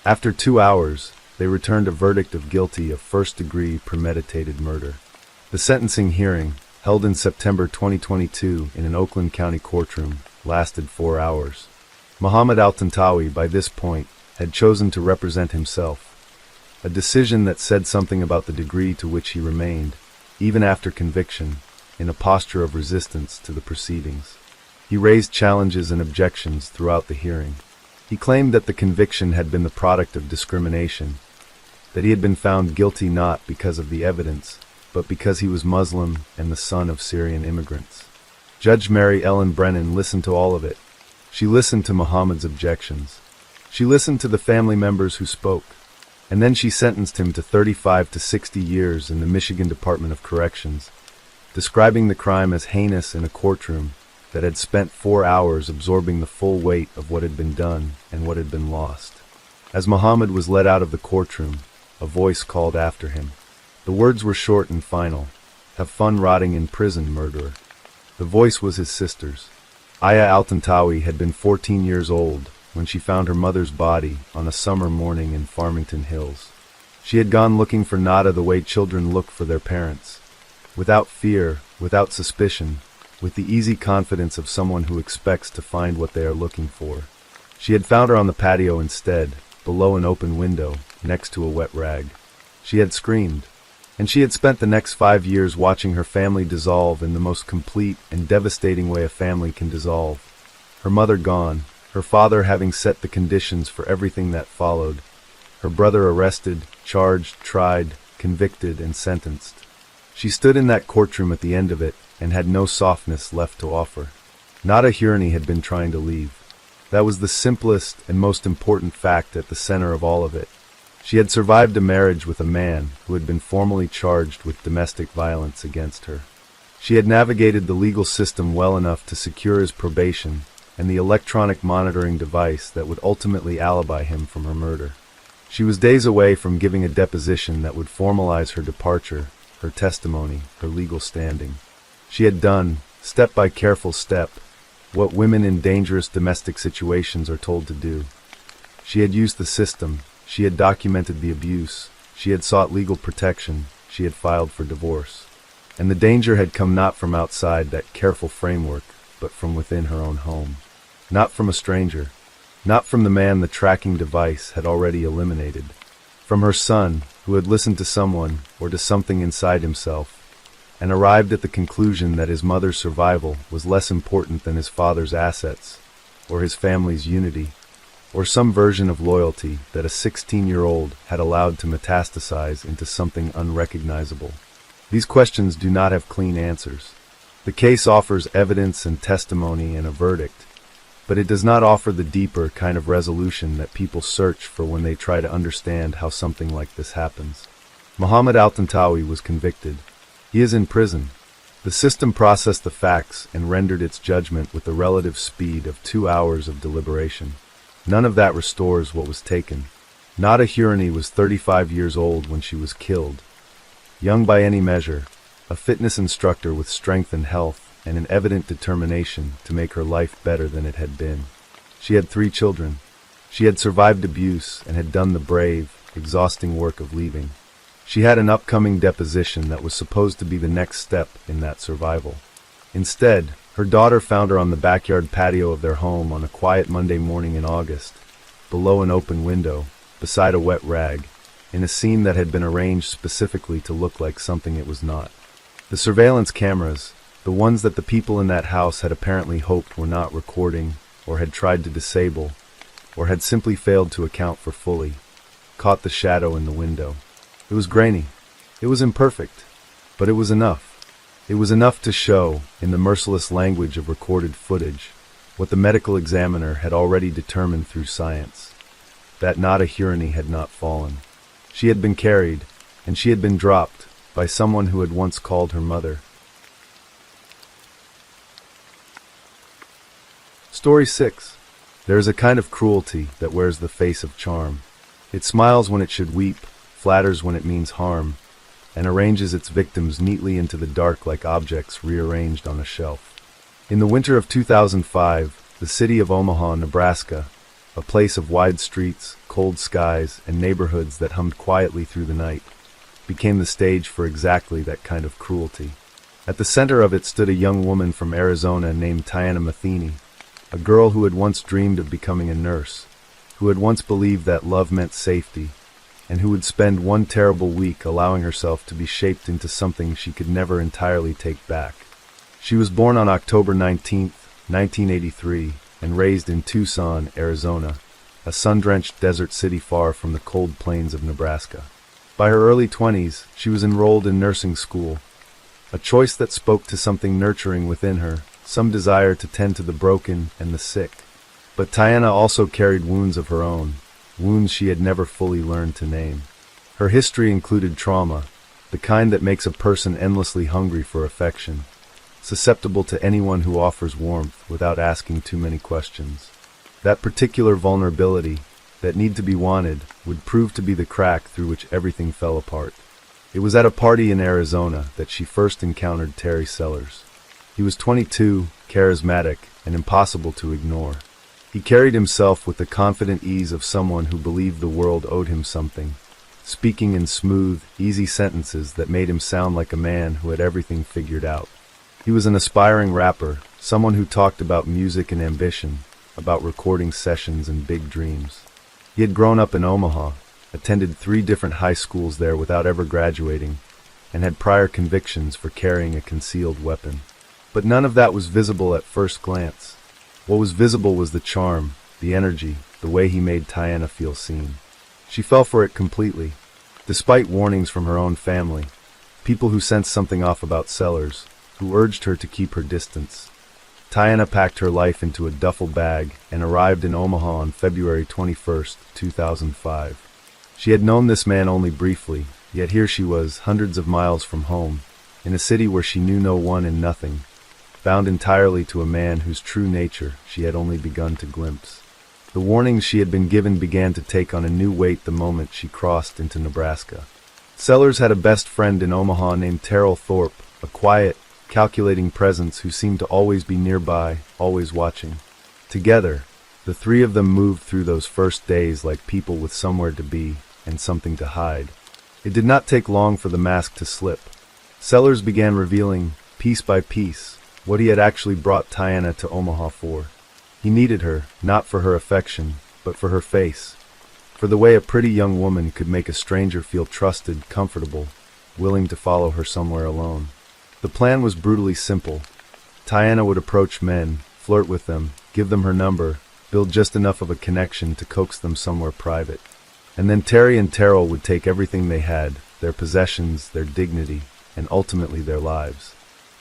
After 2 hours, they returned a verdict of guilty of first-degree premeditated murder. The sentencing hearing, held in September 2022 in an Oakland County courtroom, lasted 4 hours. Muhammad al-Tantawi, by this point, had chosen to represent himself, a decision that said something about the degree to which he remained, even after conviction, in a posture of resistance to the proceedings. He raised challenges and objections throughout the hearing. He claimed that the conviction had been the product of discrimination, that he had been found guilty not because of the evidence, but because he was Muslim and the son of Syrian immigrants. Judge Mary Ellen Brennan listened to all of it. She listened to Muhammad's objections. She listened to the family members who spoke. And then she sentenced him to 35 to 60 years in the Michigan Department of Corrections, describing the crime as heinous in a courtroom that had spent 4 hours absorbing the full weight of what had been done and what had been lost. As Muhammad was led out of the courtroom, a voice called after him. The words were short and final. "Have fun rotting in prison, murderer." The voice was his sister's. Aya al-Tantawi had been 14 years old when she found her mother's body on a summer morning in Farmington Hills. She had gone looking for Nada the way children look for their parents, without fear, without suspicion, with the easy confidence of someone who expects to find what they are looking for. She had found her on the patio instead, below an open window, next to a wet rag. She had screamed, and she had spent the next 5 years watching her family dissolve in the most complete and devastating way a family can dissolve. Her mother gone, her father having set the conditions for everything that followed, her brother arrested, charged, tried, convicted, and sentenced. She stood in that courtroom at the end of it and had no softness left to offer. Nada Hurney had been trying to leave. That was the simplest and most important fact at the center of all of it. She had survived a marriage with a man who had been formally charged with domestic violence against her. She had navigated the legal system well enough to secure his probation and the electronic monitoring device that would ultimately alibi him from her murder. She was days away from giving a deposition that would formalize her departure, her testimony, her legal standing. She had done, step by careful step, what women in dangerous domestic situations are told to do. She had used the system, she had documented the abuse, she had sought legal protection, she had filed for divorce. And the danger had come not from outside that careful framework, but from within her own home. Not from a stranger, not from the man the tracking device had already eliminated. From her son, who had listened to someone or to something inside himself, and arrived at the conclusion that his mother's survival was less important than his father's assets, or his family's unity, or some version of loyalty that a 16-year-old had allowed to metastasize into something unrecognizable. These questions do not have clean answers. The case offers evidence and testimony and a verdict, but it does not offer the deeper kind of resolution that people search for when they try to understand how something like this happens. Muhammad al-Tantawi was convicted. He is in prison. The system processed the facts and rendered its judgment with the relative speed of 2 hours of deliberation. None of that restores what was taken. Nada Hurney was 35 years old when she was killed. Young by any measure, a fitness instructor with strength and health and an evident determination to make her life better than it had been. She had 3 children. She had survived abuse and had done the brave, exhausting work of leaving. She had an upcoming deposition that was supposed to be the next step in that survival. Instead, her daughter found her on the backyard patio of their home on a quiet Monday morning in August, below an open window, beside a wet rag, in a scene that had been arranged specifically to look like something it was not. The surveillance cameras, the ones that the people in that house had apparently hoped were not recording, or had tried to disable, or had simply failed to account for fully, caught the shadow in the window. It was grainy. It was imperfect. But it was enough. It was enough to show, in the merciless language of recorded footage, what the medical examiner had already determined through science, that Nada Hurney had not fallen. She had been carried, and she had been dropped, by someone who had once called her mother. Story 6. There is a kind of cruelty that wears the face of charm. It smiles when it should weep, flatters when it means harm, and arranges its victims neatly into the dark like objects rearranged on a shelf. In the winter of 2005, the city of Omaha, Nebraska, a place of wide streets, cold skies, and neighborhoods that hummed quietly through the night, became the stage for exactly that kind of cruelty. At the center of it stood a young woman from Arizona named Tiana Matheny, a girl who had once dreamed of becoming a nurse, who had once believed that love meant safety, and who would spend one terrible week allowing herself to be shaped into something she could never entirely take back. She was born on October 19, 1983, and raised in Tucson, Arizona, a sun-drenched desert city far from the cold plains of Nebraska. By her early 20s, she was enrolled in nursing school, a choice that spoke to something nurturing within her, some desire to tend to the broken and the sick. But Tiana also carried wounds of her own, wounds she had never fully learned to name. Her history included trauma, the kind that makes a person endlessly hungry for affection, susceptible to anyone who offers warmth without asking too many questions. That particular vulnerability, that need to be wanted, would prove to be the crack through which everything fell apart. It was at a party in Arizona that she first encountered Terry Sellers. He was 22, charismatic, and impossible to ignore. He carried himself with the confident ease of someone who believed the world owed him something, speaking in smooth, easy sentences that made him sound like a man who had everything figured out. He was an aspiring rapper, someone who talked about music and ambition, about recording sessions and big dreams. He had grown up in Omaha, attended 3 different high schools there without ever graduating, and had prior convictions for carrying a concealed weapon. But none of that was visible at first glance. What was visible was the charm, the energy, the way he made Tiana feel seen. She fell for it completely. Despite warnings from her own family, people who sensed something off about Sellers, who urged her to keep her distance, Tiana packed her life into a duffel bag and arrived in Omaha on February 21, 2005. She had known this man only briefly, yet here she was, hundreds of miles from home, in a city where she knew no one and nothing, bound entirely to a man whose true nature she had only begun to glimpse. The warnings she had been given began to take on a new weight the moment she crossed into Nebraska. Sellers had a best friend in Omaha named Terrell Thorpe, a quiet, calculating presence who seemed to always be nearby, always watching. Together, the 3 of them moved through those first days like people with somewhere to be and something to hide. It did not take long for the mask to slip. Sellers began revealing, piece by piece, what he had actually brought Tiana to Omaha for. He needed her, not for her affection, but for her face, for the way a pretty young woman could make a stranger feel trusted, comfortable, willing to follow her somewhere alone. The plan was brutally simple. Tiana would approach men, flirt with them, give them her number, build just enough of a connection to coax them somewhere private. And then Terry and Terrell would take everything they had, their possessions, their dignity, and ultimately their lives.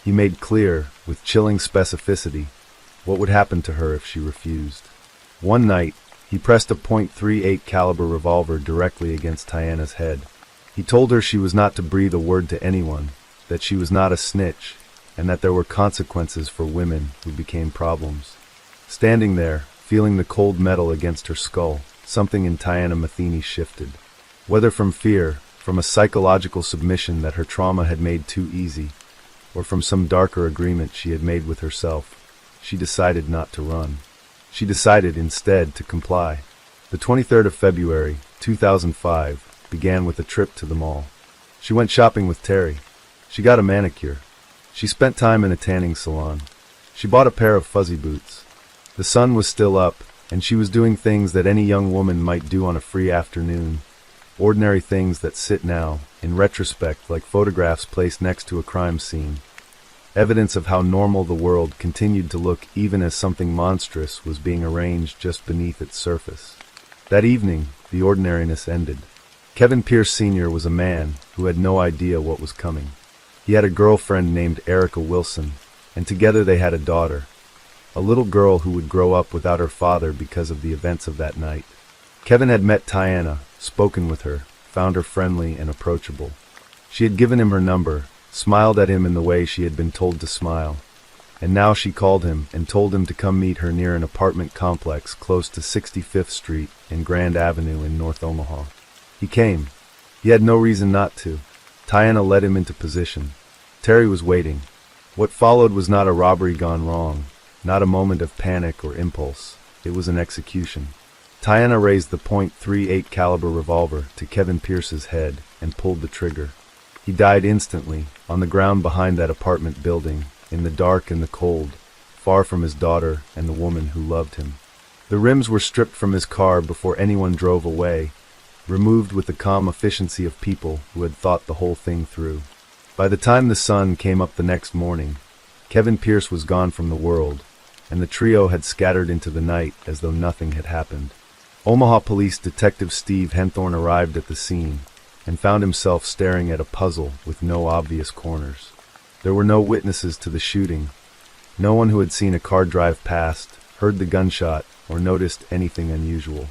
He made clear, with chilling specificity, what would happen to her if she refused. One night, he pressed a .38 caliber revolver directly against Tiana's head. He told her she was not to breathe a word to anyone, that she was not a snitch, and that there were consequences for women who became problems. Standing there, feeling the cold metal against her skull, something in Tiana Matheny shifted. Whether from fear, from a psychological submission that her trauma had made too easy, or from some darker agreement she had made with herself, she decided not to run. She decided instead to comply. The 23rd of February, 2005, began with a trip to the mall. She went shopping with Terry. She got a manicure. She spent time in a tanning salon. She bought a pair of fuzzy boots. The sun was still up, and she was doing things that any young woman might do on a free afternoon. Ordinary things that sit now, in retrospect, like photographs placed next to a crime scene. Evidence of how normal the world continued to look even as something monstrous was being arranged just beneath its surface. That evening, the ordinariness ended. Kevin Pierce Sr. was a man who had no idea what was coming. He had a girlfriend named Erica Wilson, and together they had a daughter, a little girl who would grow up without her father because of the events of that night. Kevin had met Tiana, spoken with her, found her friendly and approachable. She had given him her number, smiled at him in the way she had been told to smile, and now she called him and told him to come meet her near an apartment complex close to 65th Street and Grand Avenue in North Omaha. He came. He had no reason not to. Tiana led him into position. Terry was waiting. What followed was not a robbery gone wrong, not a moment of panic or impulse. It was an execution. Tiana raised the .38 caliber revolver to Kevin Pierce's head and pulled the trigger. He died instantly, on the ground behind that apartment building, in the dark and the cold, far from his daughter and the woman who loved him. The rims were stripped from his car before anyone drove away, removed with the calm efficiency of people who had thought the whole thing through. By the time the sun came up the next morning, Kevin Pierce was gone from the world, and the trio had scattered into the night as though nothing had happened. Omaha Police Detective Steve Henthorne arrived at the scene and found himself staring at a puzzle with no obvious corners. There were no witnesses to the shooting, no one who had seen a car drive past, heard the gunshot, or noticed anything unusual.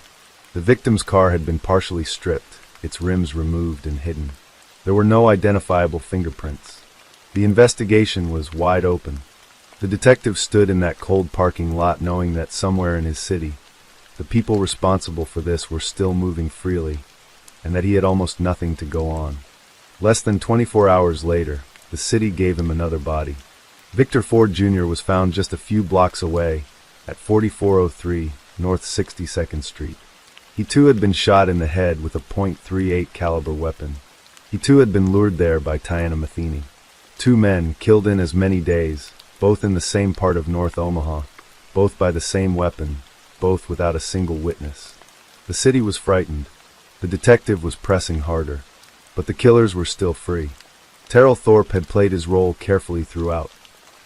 The victim's car had been partially stripped, its rims removed and hidden. There were no identifiable fingerprints. The investigation was wide open. The detective stood in that cold parking lot knowing that somewhere in his city, the people responsible for this were still moving freely, and that he had almost nothing to go on. Less than 24 hours later, the city gave him another body. Victor Ford Jr. was found just a few blocks away, at 4403 North 62nd Street. He too had been shot in the head with a .38 caliber weapon. He too had been lured there by Tiana Matheny. Two men killed in as many days, both in the same part of North Omaha, both by the same weapon, both without a single witness. The city was frightened. The detective was pressing harder, but the killers were still free. Terrell Thorpe had played his role carefully throughout.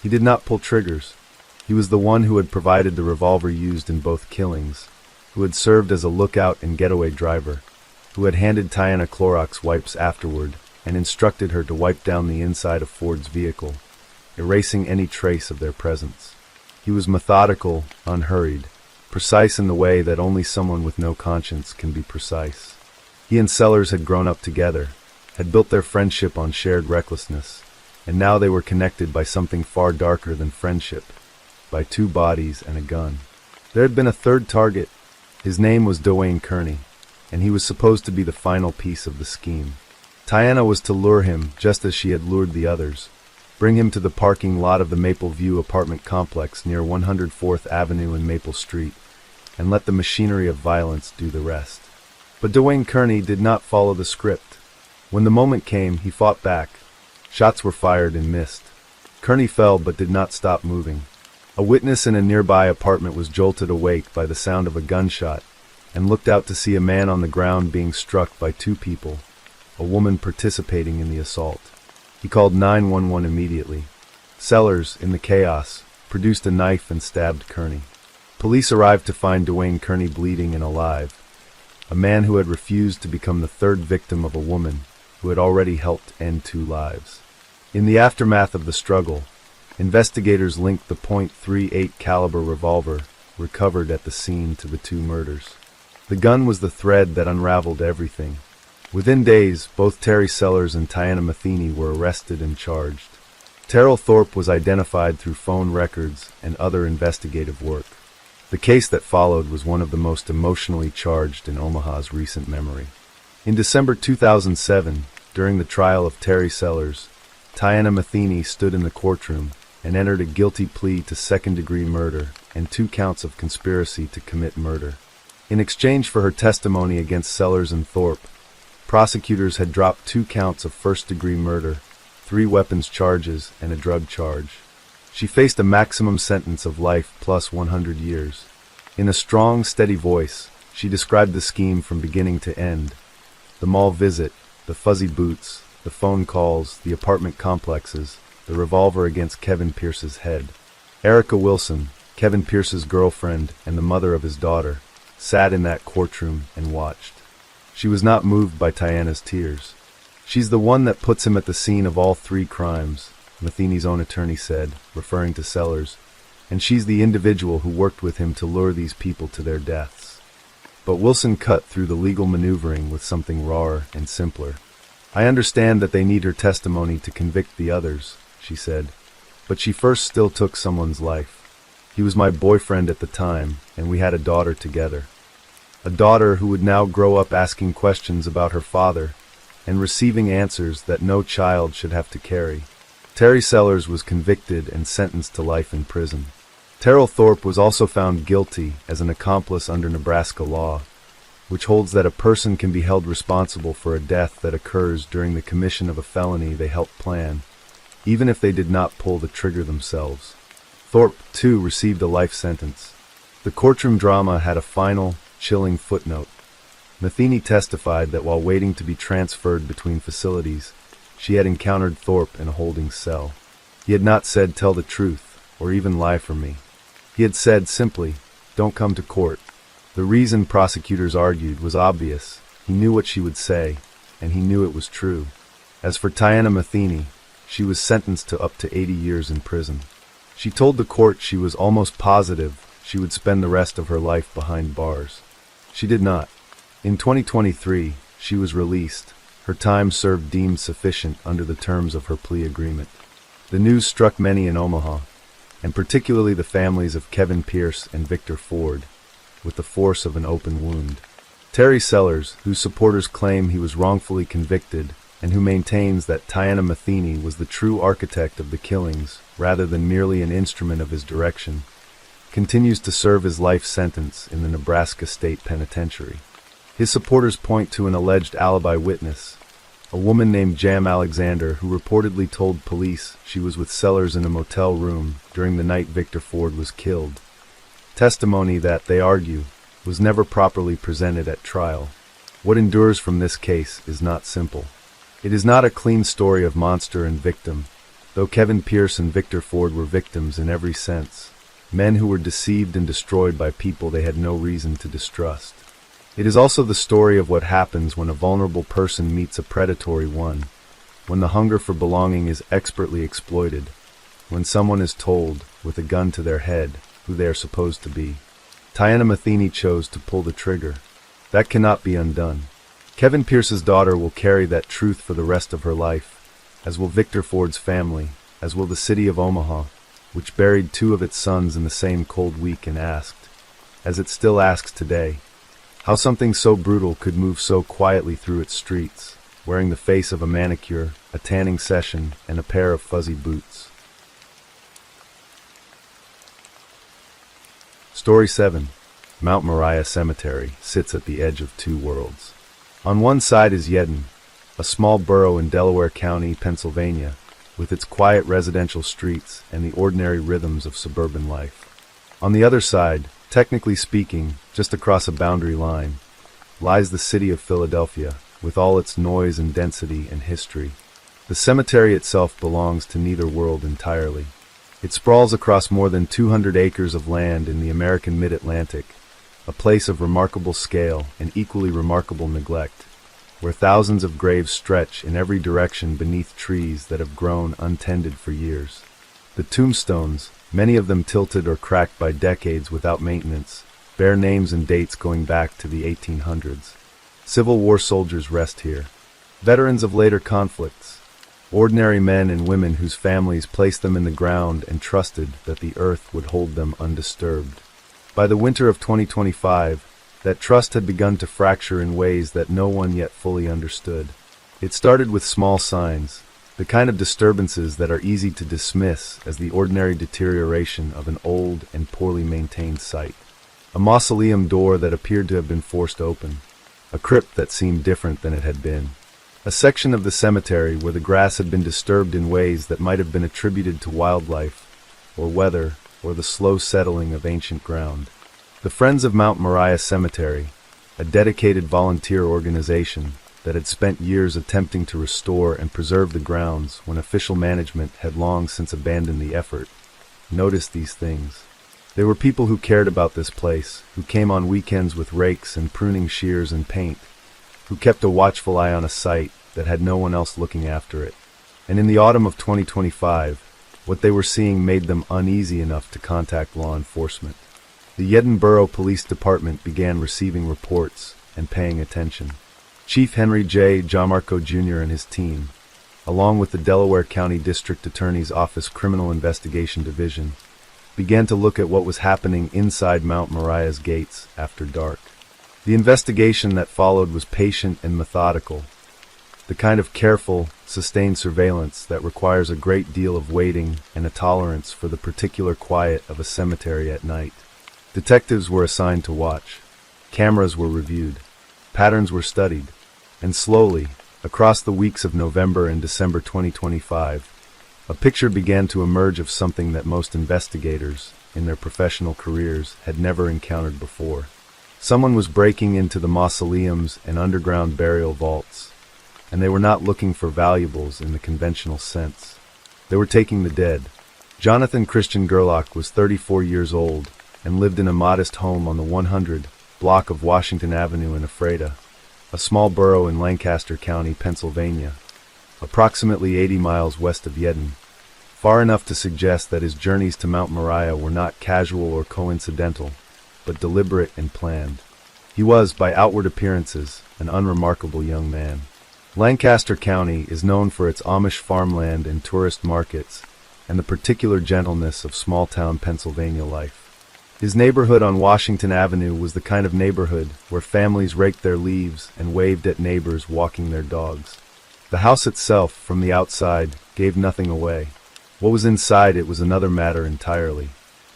He did not pull triggers. He was the one who had provided the revolver used in both killings, who had served as a lookout and getaway driver, who had handed Tiana Clorox wipes afterward and instructed her to wipe down the inside of Ford's vehicle, erasing any trace of their presence. He was methodical, unhurried, precise in the way that only someone with no conscience can be precise. He and Sellers had grown up together, had built their friendship on shared recklessness, and now they were connected by something far darker than friendship, by two bodies and a gun. There had been a third target. His name was Dwayne Kearney, and he was supposed to be the final piece of the scheme. Tiana was to lure him just as she had lured the others, bring him to the parking lot of the Maple View apartment complex near 104th Avenue and Maple Street, and let the machinery of violence do the rest. But Dwayne Kearney did not follow the script. When the moment came, he fought back. Shots were fired and missed. Kearney fell but did not stop moving. A witness in a nearby apartment was jolted awake by the sound of a gunshot and looked out to see a man on the ground being struck by two people, a woman participating in the assault. He called 911 immediately. Sellers, in the chaos, produced a knife and stabbed Kearney. Police arrived to find Dwayne Kearney bleeding and alive, a man who had refused to become the third victim of a woman who had already helped end two lives. In the aftermath of the struggle, investigators linked the .38 caliber revolver recovered at the scene to the two murders. The gun was the thread that unraveled everything. Within days, both Terry Sellers and Tiana Matheny were arrested and charged. Terrell Thorpe was identified through phone records and other investigative work. The case that followed was one of the most emotionally charged in Omaha's recent memory. In December 2007, during the trial of Terry Sellers, Tiana Matheny stood in the courtroom and entered a guilty plea to second-degree murder and 2 counts of conspiracy to commit murder. In exchange for her testimony against Sellers and Thorpe, prosecutors had dropped 2 counts of first-degree murder, 3 weapons charges, and a drug charge. She faced a maximum sentence of life plus 100 years. In a strong, steady voice, she described the scheme from beginning to end. The mall visit, the fuzzy boots, the phone calls, the apartment complexes, the revolver against Kevin Pierce's head. Erica Wilson, Kevin Pierce's girlfriend and the mother of his daughter, sat in that courtroom and watched. She was not moved by Tiana's tears. "She's the one that puts him at the scene of all 3 crimes," Matheny's own attorney said, referring to Sellers, "and she's the individual who worked with him to lure these people to their deaths." But Wilson cut through the legal maneuvering with something rawer and simpler. "I understand that they need her testimony to convict the others," she said, "but she first still took someone's life. He was my boyfriend at the time, and we had a daughter together. A daughter who would now grow up asking questions about her father and receiving answers that no child should have to carry." Terry Sellers was convicted and sentenced to life in prison. Terrell Thorpe was also found guilty as an accomplice under Nebraska law, which holds that a person can be held responsible for a death that occurs during the commission of a felony they helped plan, even if they did not pull the trigger themselves. Thorpe, too, received a life sentence. The courtroom drama had a final, chilling footnote. Matheny testified that while waiting to be transferred between facilities, she had encountered Thorpe in a holding cell. He had not said, "Tell the truth," or even "Lie for me." He had said simply, "Don't come to court." The reason, prosecutors argued, was obvious. He knew what she would say, and he knew it was true. As for Tiana Matheny, she was sentenced to up to 80 years in prison. She told the court she was almost positive she would spend the rest of her life behind bars. She did not. In 2023, she was released, her time served deemed sufficient under the terms of her plea agreement. The news struck many in Omaha, and particularly the families of Kevin Pierce and Victor Ford, with the force of an open wound. Terry Sellers, whose supporters claim he was wrongfully convicted and who maintains that Tiana Matheny was the true architect of the killings rather than merely an instrument of his direction, continues to serve his life sentence in the Nebraska State Penitentiary. His supporters point to an alleged alibi witness, a woman named Jam Alexander, who reportedly told police she was with Sellers in a motel room during the night Victor Ford was killed. Testimony that, they argue, was never properly presented at trial. What endures from this case is not simple. It is not a clean story of monster and victim, though Kevin Pierce and Victor Ford were victims in every sense, men who were deceived and destroyed by people they had no reason to distrust. It is also the story of what happens when a vulnerable person meets a predatory one, when the hunger for belonging is expertly exploited, when someone is told, with a gun to their head, who they are supposed to be. Tiana Matheny chose to pull the trigger. That cannot be undone. Kevin Pierce's daughter will carry that truth for the rest of her life, as will Victor Ford's family, as will the city of Omaha, which buried 2 of its sons in the same cold week and asked, as it still asks today, how something so brutal could move so quietly through its streets, wearing the face of a manicure, a tanning session, and a pair of fuzzy boots. Story 7. Mount Moriah Cemetery sits at the edge of 2 worlds. On one side is Yedden, a small borough in Delaware County, Pennsylvania, with its quiet residential streets and the ordinary rhythms of suburban life. On the other side, technically speaking, just across a boundary line, lies the city of Philadelphia, with all its noise and density and history. The cemetery itself belongs to neither world entirely. It sprawls across more than 200 acres of land in the American mid-Atlantic, a place of remarkable scale and equally remarkable neglect, where thousands of graves stretch in every direction beneath trees that have grown untended for years. The tombstones, many of them tilted or cracked by decades without maintenance, bear names and dates going back to the 1800s. Civil War soldiers rest here, veterans of later conflicts, ordinary men and women whose families placed them in the ground and trusted that the earth would hold them undisturbed. By the winter of 2025, that trust had begun to fracture in ways that no one yet fully understood. It started with small signs, the kind of disturbances that are easy to dismiss as the ordinary deterioration of an old and poorly maintained site. A mausoleum door that appeared to have been forced open, a crypt that seemed different than it had been, a section of the cemetery where the grass had been disturbed in ways that might have been attributed to wildlife, or weather, or the slow settling of ancient ground. The Friends of Mount Moriah Cemetery, a dedicated volunteer organization that had spent years attempting to restore and preserve the grounds when official management had long since abandoned the effort, noticed these things. They were people who cared about this place, who came on weekends with rakes and pruning shears and paint, who kept a watchful eye on a site that had no one else looking after it. And in the autumn of 2025, what they were seeing made them uneasy enough to contact law enforcement. The Yedden Borough Police Department began receiving reports and paying attention. Chief Henry J. Gianmarco Jr. and his team, along with the Delaware County District Attorney's Office Criminal Investigation Division, began to look at what was happening inside Mount Moriah's gates after dark. The investigation that followed was patient and methodical, the kind of careful, sustained surveillance that requires a great deal of waiting and a tolerance for the particular quiet of a cemetery at night. Detectives were assigned to watch. Cameras were reviewed. Patterns were studied. And slowly, across the weeks of November and December 2025, A picture began to emerge of something that most investigators, in their professional careers, had never encountered before. Someone was breaking into the mausoleums and underground burial vaults, and they were not looking for valuables in the conventional sense. They were taking the dead. Jonathan Christian Gerlach was 34 years old and lived in a modest home on the 100 block of Washington Avenue in Ephrata, a small borough in Lancaster County, Pennsylvania, approximately 80 miles west of Yedden, far enough to suggest that his journeys to Mount Moriah were not casual or coincidental, but deliberate and planned. He was, by outward appearances, an unremarkable young man. Lancaster County is known for its Amish farmland and tourist markets, and the particular gentleness of small-town Pennsylvania life. His neighborhood on Washington Avenue was the kind of neighborhood where families raked their leaves and waved at neighbors walking their dogs. The house itself, from the outside, gave nothing away. What was inside it was another matter entirely.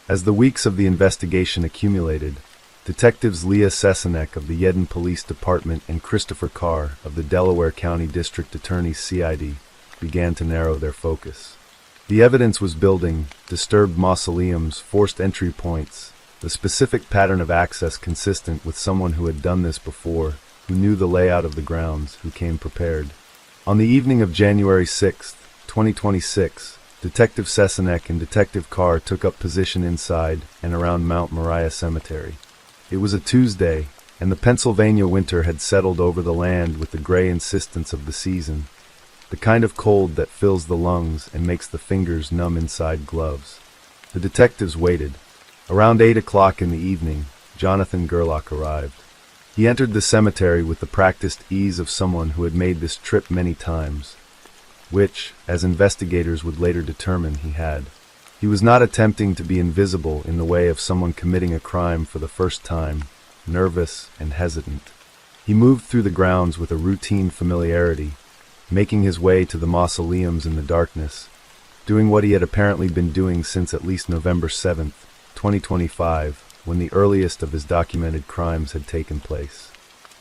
As the weeks of the investigation accumulated, Detectives Leah Sesenek of the Yedden Police Department and Christopher Carr of the Delaware County District Attorney's CID began to narrow their focus. The evidence was building: disturbed mausoleums, forced entry points, the specific pattern of access consistent with someone who had done this before, who knew the layout of the grounds, who came prepared. On the evening of January 6, 2026, Detective Sesenek and Detective Carr took up position inside and around Mount Moriah Cemetery. It was a Tuesday, and the Pennsylvania winter had settled over the land with the gray insistence of the season, the kind of cold that fills the lungs and makes the fingers numb inside gloves. The detectives waited. Around 8 o'clock in the evening, Jonathan Gerlach arrived. He entered the cemetery with the practiced ease of someone who had made this trip many times, which, as investigators would later determine, he had. He was not attempting to be invisible in the way of someone committing a crime for the first time, nervous and hesitant. He moved through the grounds with a routine familiarity, making his way to the mausoleums in the darkness, doing what he had apparently been doing since at least November 7, 2025, when the earliest of his documented crimes had taken place.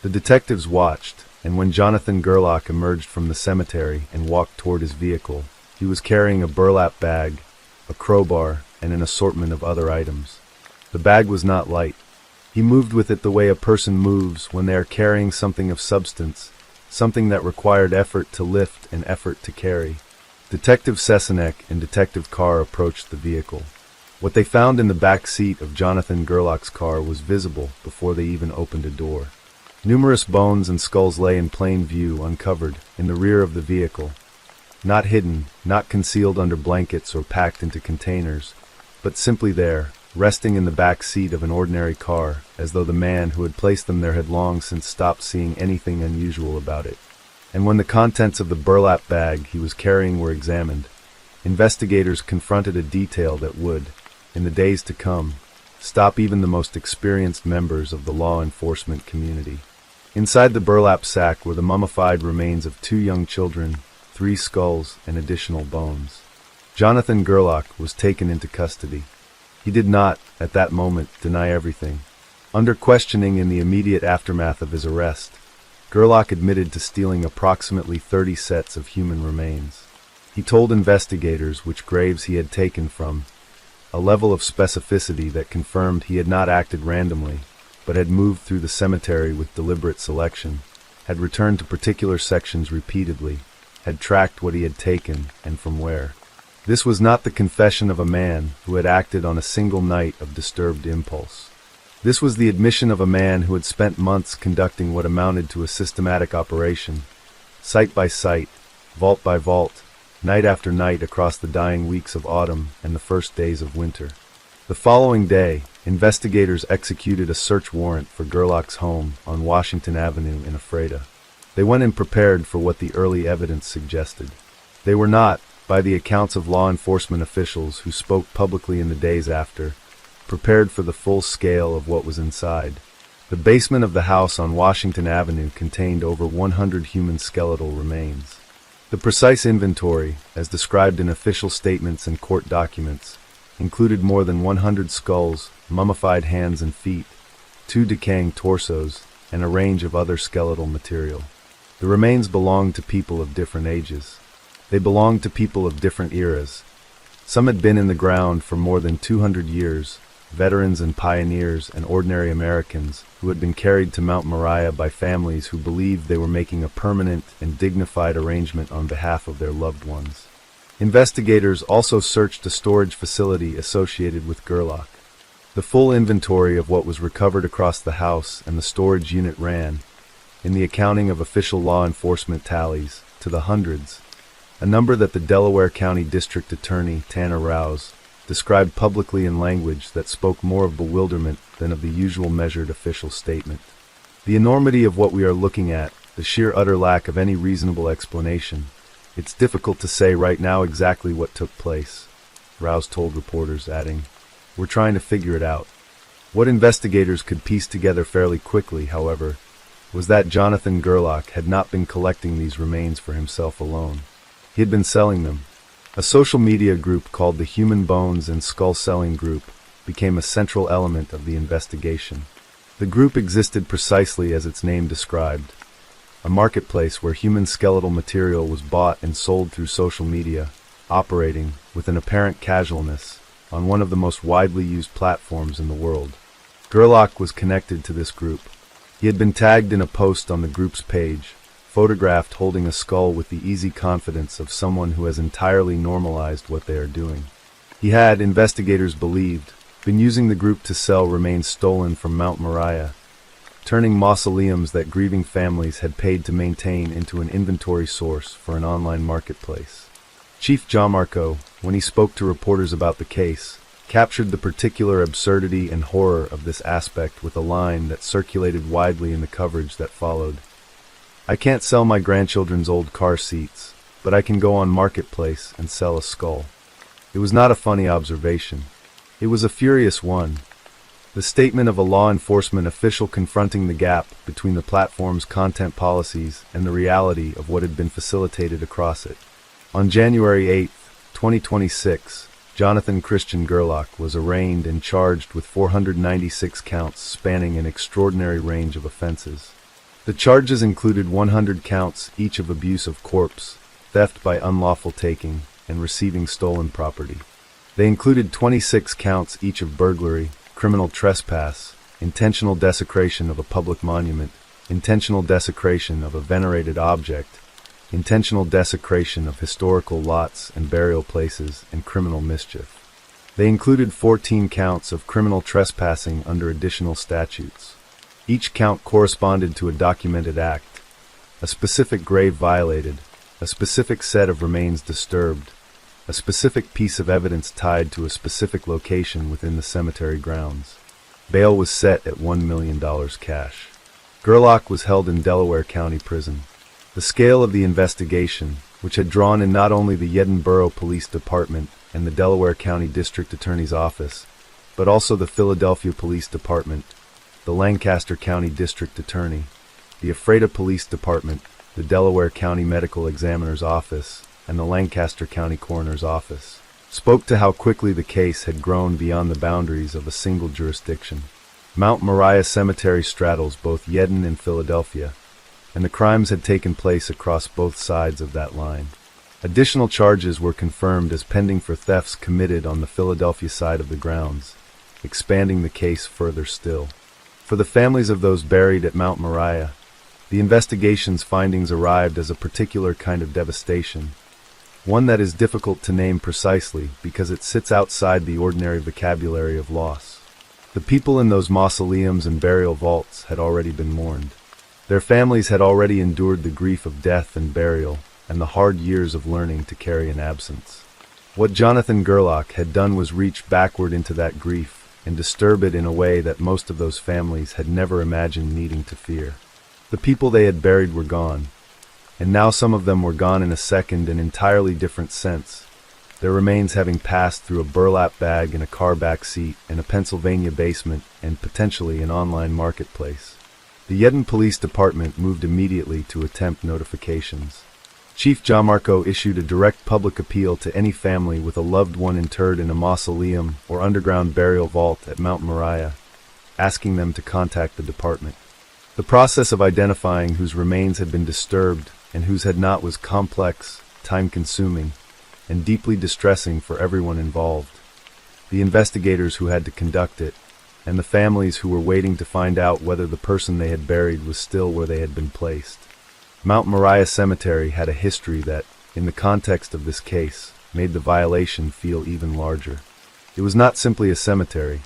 The detectives watched, and when Jonathan Gerlach emerged from the cemetery and walked toward his vehicle, he was carrying a burlap bag, a crowbar, and an assortment of other items. The bag was not light. He moved with it the way a person moves when they are carrying something of substance, something that required effort to lift and effort to carry. Detective Sesenek and Detective Carr approached the vehicle. What they found in the back seat of Jonathan Gerlach's car was visible before they even opened a door. Numerous bones and skulls lay in plain view, uncovered, in the rear of the vehicle. Not hidden, not concealed under blankets or packed into containers, but simply there, resting in the back seat of an ordinary car, as though the man who had placed them there had long since stopped seeing anything unusual about it. And when the contents of the burlap bag he was carrying were examined, investigators confronted a detail that would, in the days to come, stop even the most experienced members of the law enforcement community. Inside the burlap sack were the mummified remains of 2 young children, 3 skulls, and additional bones. Jonathan Gerlach was taken into custody. He did not, at that moment, deny everything. Under questioning in the immediate aftermath of his arrest, Gerlach admitted to stealing approximately 30 sets of human remains. He told investigators which graves he had taken from, a level of specificity that confirmed he had not acted randomly, but had moved through the cemetery with deliberate selection, had returned to particular sections repeatedly, had tracked what he had taken and from where. This was not the confession of a man who had acted on a single night of disturbed impulse. This was the admission of a man who had spent months conducting what amounted to a systematic operation, site by site, vault by vault, night after night across the dying weeks of autumn and the first days of winter. The following day, investigators executed a search warrant for Gerlach's home on Washington Avenue in Ephrata. They went in prepared for what the early evidence suggested. They were not, by the accounts of law enforcement officials who spoke publicly in the days after, prepared for the full scale of what was inside. The basement of the house on Washington Avenue contained over 100 human skeletal remains. The precise inventory, as described in official statements and court documents, included more than 100 skulls, mummified hands and feet, 2 decaying torsos, and a range of other skeletal material. The remains belonged to people of different ages. They belonged to people of different eras. Some had been in the ground for more than 200 years, veterans and pioneers and ordinary Americans who had been carried to Mount Moriah by families who believed they were making a permanent and dignified arrangement on behalf of their loved ones. Investigators also searched a storage facility associated with Gerlach. The full inventory of what was recovered across the house and the storage unit ran, in the accounting of official law enforcement tallies, to the hundreds, a number that the Delaware County District Attorney, Tanner Rouse, described publicly in language that spoke more of bewilderment than of the usual measured official statement. The enormity of what we are looking at, the sheer utter lack of any reasonable explanation. It's difficult to say right now exactly what took place, Rouse told reporters, adding, "We're trying to figure it out." What investigators could piece together fairly quickly, however, was that Jonathan Gerlach had not been collecting these remains for himself alone. He had been selling them. A social media group called the Human Bones and Skull Selling Group became a central element of the investigation. The group existed precisely as its name described, a marketplace where human skeletal material was bought and sold through social media, operating, with an apparent casualness, on one of the most widely used platforms in the world. Gerlach was connected to this group. He had been tagged in a post on the group's page, photographed holding a skull with the easy confidence of someone who has entirely normalized what they are doing. He had, investigators believed, been using the group to sell remains stolen from Mount Moriah, turning mausoleums that grieving families had paid to maintain into an inventory source for an online marketplace. Chief Gianmarco, when he spoke to reporters about the case, captured the particular absurdity and horror of this aspect with a line that circulated widely in the coverage that followed. "I can't sell my grandchildren's old car seats, but I can go on Marketplace and sell a skull." It was not a funny observation. It was a furious one. The statement of a law enforcement official confronting the gap between the platform's content policies and the reality of what had been facilitated across it. On January 8, 2026, Jonathan Christian Gerlach was arraigned and charged with 496 counts spanning an extraordinary range of offenses. The charges included 100 counts each of abuse of corpse, theft by unlawful taking, and receiving stolen property. They included 26 counts each of burglary, criminal trespass, intentional desecration of a public monument, intentional desecration of a venerated object, intentional desecration of historical lots and burial places, and criminal mischief. They included 14 counts of criminal trespassing under additional statutes. Each count corresponded to a documented act, a specific grave violated, a specific set of remains disturbed, a specific piece of evidence tied to a specific location within the cemetery grounds. Bail was set at $1 million cash. Gerlach was held in Delaware County Prison. The scale of the investigation, which had drawn in not only the Edinburgh Police Department and the Delaware County District Attorney's Office, but also the Philadelphia Police Department, the Lancaster County District Attorney, the Ephrata Police Department, the Delaware County Medical Examiner's Office, and the Lancaster County Coroner's Office, spoke to how quickly the case had grown beyond the boundaries of a single jurisdiction. Mount Moriah Cemetery straddles both Yedden and Philadelphia, and the crimes had taken place across both sides of that line. Additional charges were confirmed as pending for thefts committed on the Philadelphia side of the grounds, expanding the case further still. For the families of those buried at Mount Moriah, the investigation's findings arrived as a particular kind of devastation, one that is difficult to name precisely because it sits outside the ordinary vocabulary of loss. The people in those mausoleums and burial vaults had already been mourned. Their families had already endured the grief of death and burial and the hard years of learning to carry an absence. What Jonathan Gerlach had done was reach backward into that grief and disturb it in a way that most of those families had never imagined needing to fear. The people they had buried were gone, and now some of them were gone in a second and entirely different sense, their remains having passed through a burlap bag in a car back seat in a Pennsylvania basement and potentially an online marketplace. The Yedden Police Department moved immediately to attempt notifications. Chief Gianmarco issued a direct public appeal to any family with a loved one interred in a mausoleum or underground burial vault at Mount Moriah, asking them to contact the department. The process of identifying whose remains had been disturbed and whose had not was complex, time-consuming, and deeply distressing for everyone involved. The investigators who had to conduct it, and the families who were waiting to find out whether the person they had buried was still where they had been placed. Mount Moriah Cemetery had a history that, in the context of this case, made the violation feel even larger. It was not simply a cemetery.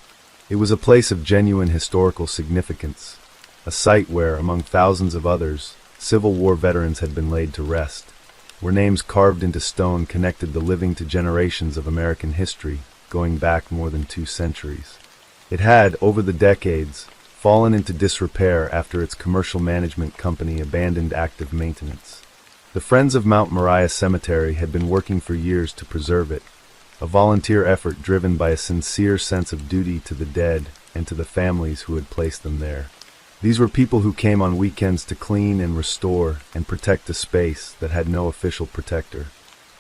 It was a place of genuine historical significance, a site where, among thousands of others, Civil War veterans had been laid to rest, where names carved into stone connected the living to generations of American history, going back more than 2 centuries. It had, over the decades, fallen into disrepair after its commercial management company abandoned active maintenance. The Friends of Mount Moriah Cemetery had been working for years to preserve it, a volunteer effort driven by a sincere sense of duty to the dead and to the families who had placed them there. These were people who came on weekends to clean and restore and protect a space that had no official protector.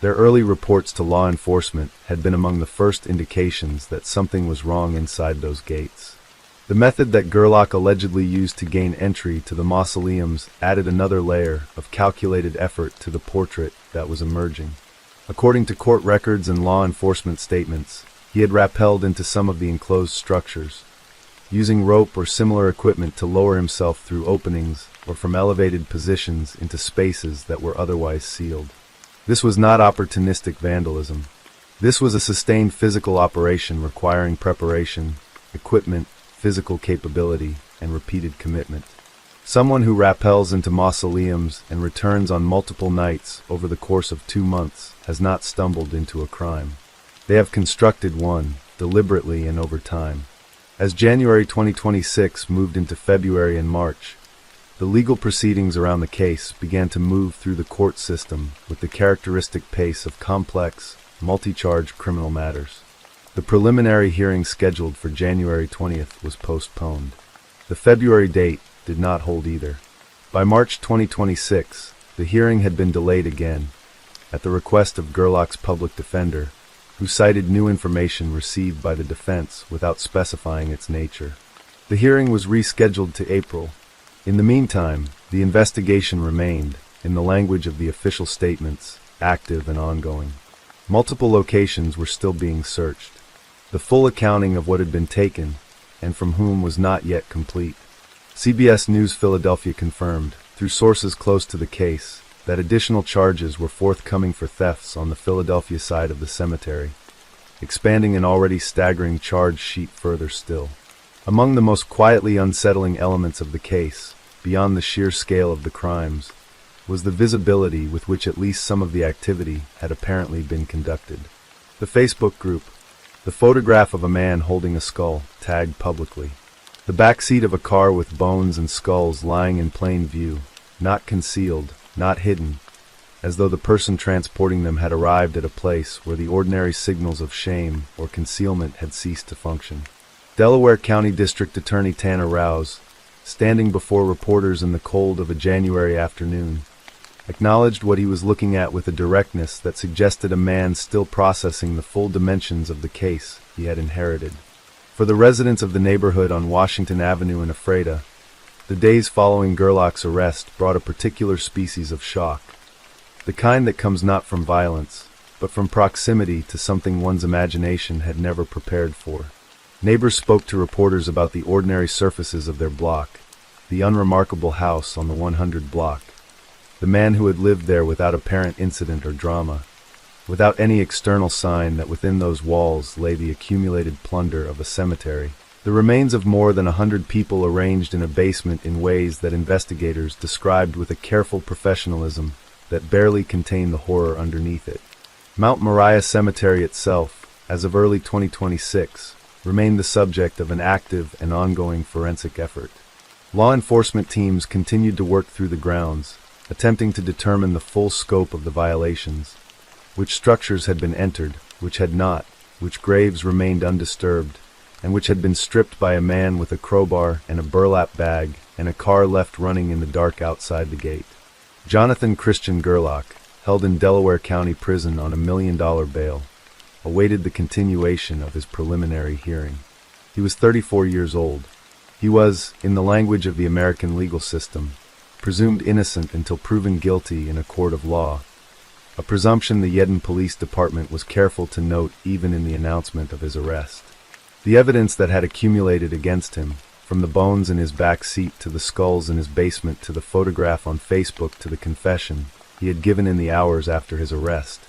Their early reports to law enforcement had been among the first indications that something was wrong inside those gates. The method that Gerlach allegedly used to gain entry to the mausoleums added another layer of calculated effort to the portrait that was emerging. According to court records and law enforcement statements, he had rappelled into some of the enclosed structures, using rope or similar equipment to lower himself through openings or from elevated positions into spaces that were otherwise sealed. This was not opportunistic vandalism. This was a sustained physical operation requiring preparation, equipment, physical capability, and repeated commitment. Someone who rappels into mausoleums and returns on multiple nights over the course of 2 months has not stumbled into a crime. They have constructed one, deliberately and over time. As January 2026 moved into February and March, the legal proceedings around the case began to move through the court system with the characteristic pace of complex, multi-charge criminal matters. The preliminary hearing scheduled for January 20th was postponed. The February date did not hold either. By March 2026, the hearing had been delayed again, at the request of Gerlach's public defender, who cited new information received by the defense without specifying its nature. The hearing was rescheduled to April. In the meantime, the investigation remained, in the language of the official statements, active and ongoing. Multiple locations were still being searched. The full accounting of what had been taken, and from whom, was not yet complete. CBS News Philadelphia confirmed, through sources close to the case, that additional charges were forthcoming for thefts on the Philadelphia side of the cemetery, expanding an already staggering charge sheet further still. Among the most quietly unsettling elements of the case, beyond the sheer scale of the crimes, was the visibility with which at least some of the activity had apparently been conducted. The Facebook group, the photograph of a man holding a skull, tagged publicly. The back seat of a car with bones and skulls lying in plain view, not concealed, not hidden, as though the person transporting them had arrived at a place where the ordinary signals of shame or concealment had ceased to function. Delaware County District Attorney Tanner Rouse, standing before reporters in the cold of a January afternoon, acknowledged what he was looking at with a directness that suggested a man still processing the full dimensions of the case he had inherited. For the residents of the neighborhood on Washington Avenue in Ephrata, the days following Gerlach's arrest brought a particular species of shock, the kind that comes not from violence, but from proximity to something one's imagination had never prepared for. Neighbors spoke to reporters about the ordinary surfaces of their block, the unremarkable house on the 100 block, the man who had lived there without apparent incident or drama, without any external sign that within those walls lay the accumulated plunder of a cemetery, the remains of more than 100 people arranged in a basement in ways that investigators described with a careful professionalism that barely contained the horror underneath it. Mount Moriah Cemetery itself, as of early 2026, remained the subject of an active and ongoing forensic effort. Law enforcement teams continued to work through the grounds, attempting to determine the full scope of the violations, which structures had been entered, which had not, which graves remained undisturbed, and which had been stripped by a man with a crowbar and a burlap bag and a car left running in the dark outside the gate. Jonathan Christian Gerlach, held in Delaware County Prison on $1 million bail, awaited the continuation of his preliminary hearing. He was 34 years old. He was, in the language of the American legal system, presumed innocent until proven guilty in a court of law, a presumption the Yedin Police Department was careful to note even in the announcement of his arrest. The evidence that had accumulated against him, from the bones in his back seat to the skulls in his basement to the photograph on Facebook to the confession he had given in the hours after his arrest,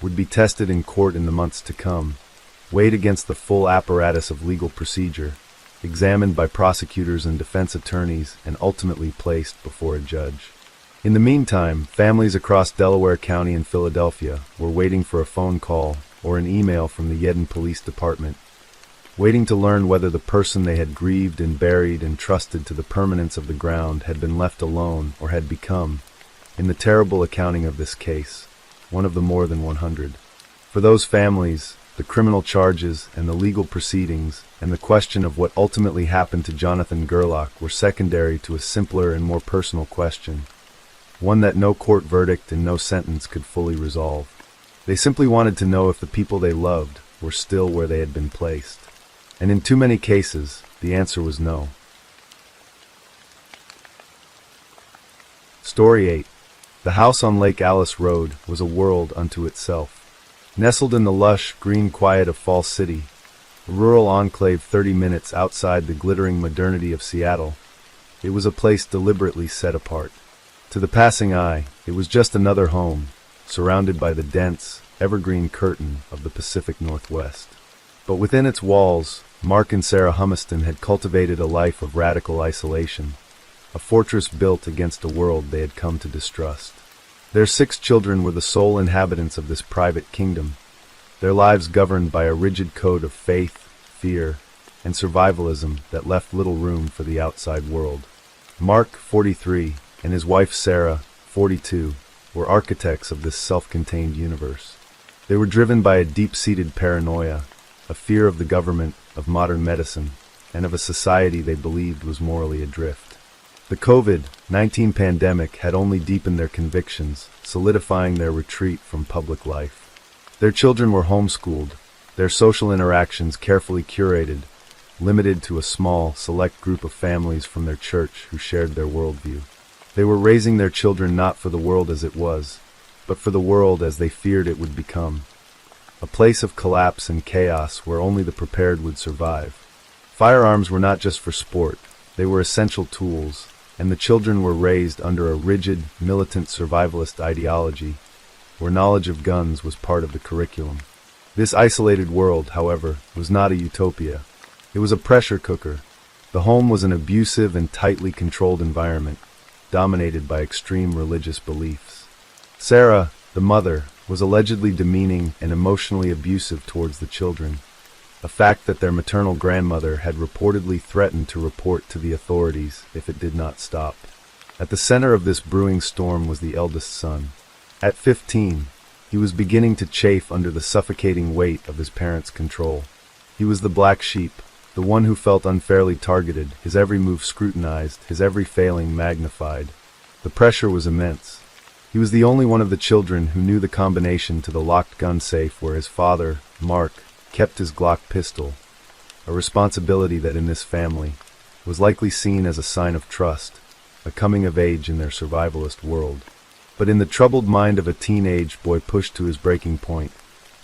would be tested in court in the months to come, weighed against the full apparatus of legal procedure, examined by prosecutors and defense attorneys, and ultimately placed before a judge. In the meantime, families across Delaware County and Philadelphia were waiting for a phone call or an email from the Yedin Police Department, waiting to learn whether the person they had grieved and buried and trusted to the permanence of the ground had been left alone or had become, in the terrible accounting of this case, one of the more than 100. For those families, the criminal charges and the legal proceedings and the question of what ultimately happened to Jonathan Gerlach were secondary to a simpler and more personal question, one that no court verdict and no sentence could fully resolve. They simply wanted to know if the people they loved were still where they had been placed. And in too many cases, the answer was no. Story 8. The house on Lake Alice Road was a world unto itself. Nestled in the lush, green quiet of Fall City, a rural enclave 30 minutes outside the glittering modernity of Seattle, it was a place deliberately set apart. To the passing eye, it was just another home, surrounded by the dense, evergreen curtain of the Pacific Northwest. But within its walls, Mark and Sarah Humiston had cultivated a life of radical isolation, a fortress built against a world they had come to distrust. Their 6 children were the sole inhabitants of this private kingdom, their lives governed by a rigid code of faith, fear, and survivalism that left little room for the outside world. Mark, 43, and his wife Sarah, 42, were architects of this self-contained universe. They were driven by a deep-seated paranoia, a fear of the government, of modern medicine, and of a society they believed was morally adrift. The COVID-19 pandemic had only deepened their convictions, solidifying their retreat from public life. Their children were homeschooled, their social interactions carefully curated, limited to a small, select group of families from their church who shared their worldview. They were raising their children not for the world as it was, but for the world as they feared it would become. A place of collapse and chaos where only the prepared would survive. Firearms were not just for sport, they were essential tools, and the children were raised under a rigid, militant survivalist ideology, where knowledge of guns was part of the curriculum. This isolated world, however, was not a utopia. It was a pressure cooker. The home was an abusive and tightly controlled environment, dominated by extreme religious beliefs. Sarah, the mother, was allegedly demeaning and emotionally abusive towards the children, a fact that their maternal grandmother had reportedly threatened to report to the authorities if it did not stop. At the center of this brewing storm was the eldest son. At 15, he was beginning to chafe under the suffocating weight of his parents' control. He was the black sheep, the one who felt unfairly targeted, his every move scrutinized, his every failing magnified. The pressure was immense. He was the only one of the children who knew the combination to the locked gun safe where his father, Mark, kept his Glock pistol, a responsibility that in this family was likely seen as a sign of trust, a coming of age in their survivalist world. But in the troubled mind of a teenage boy pushed to his breaking point,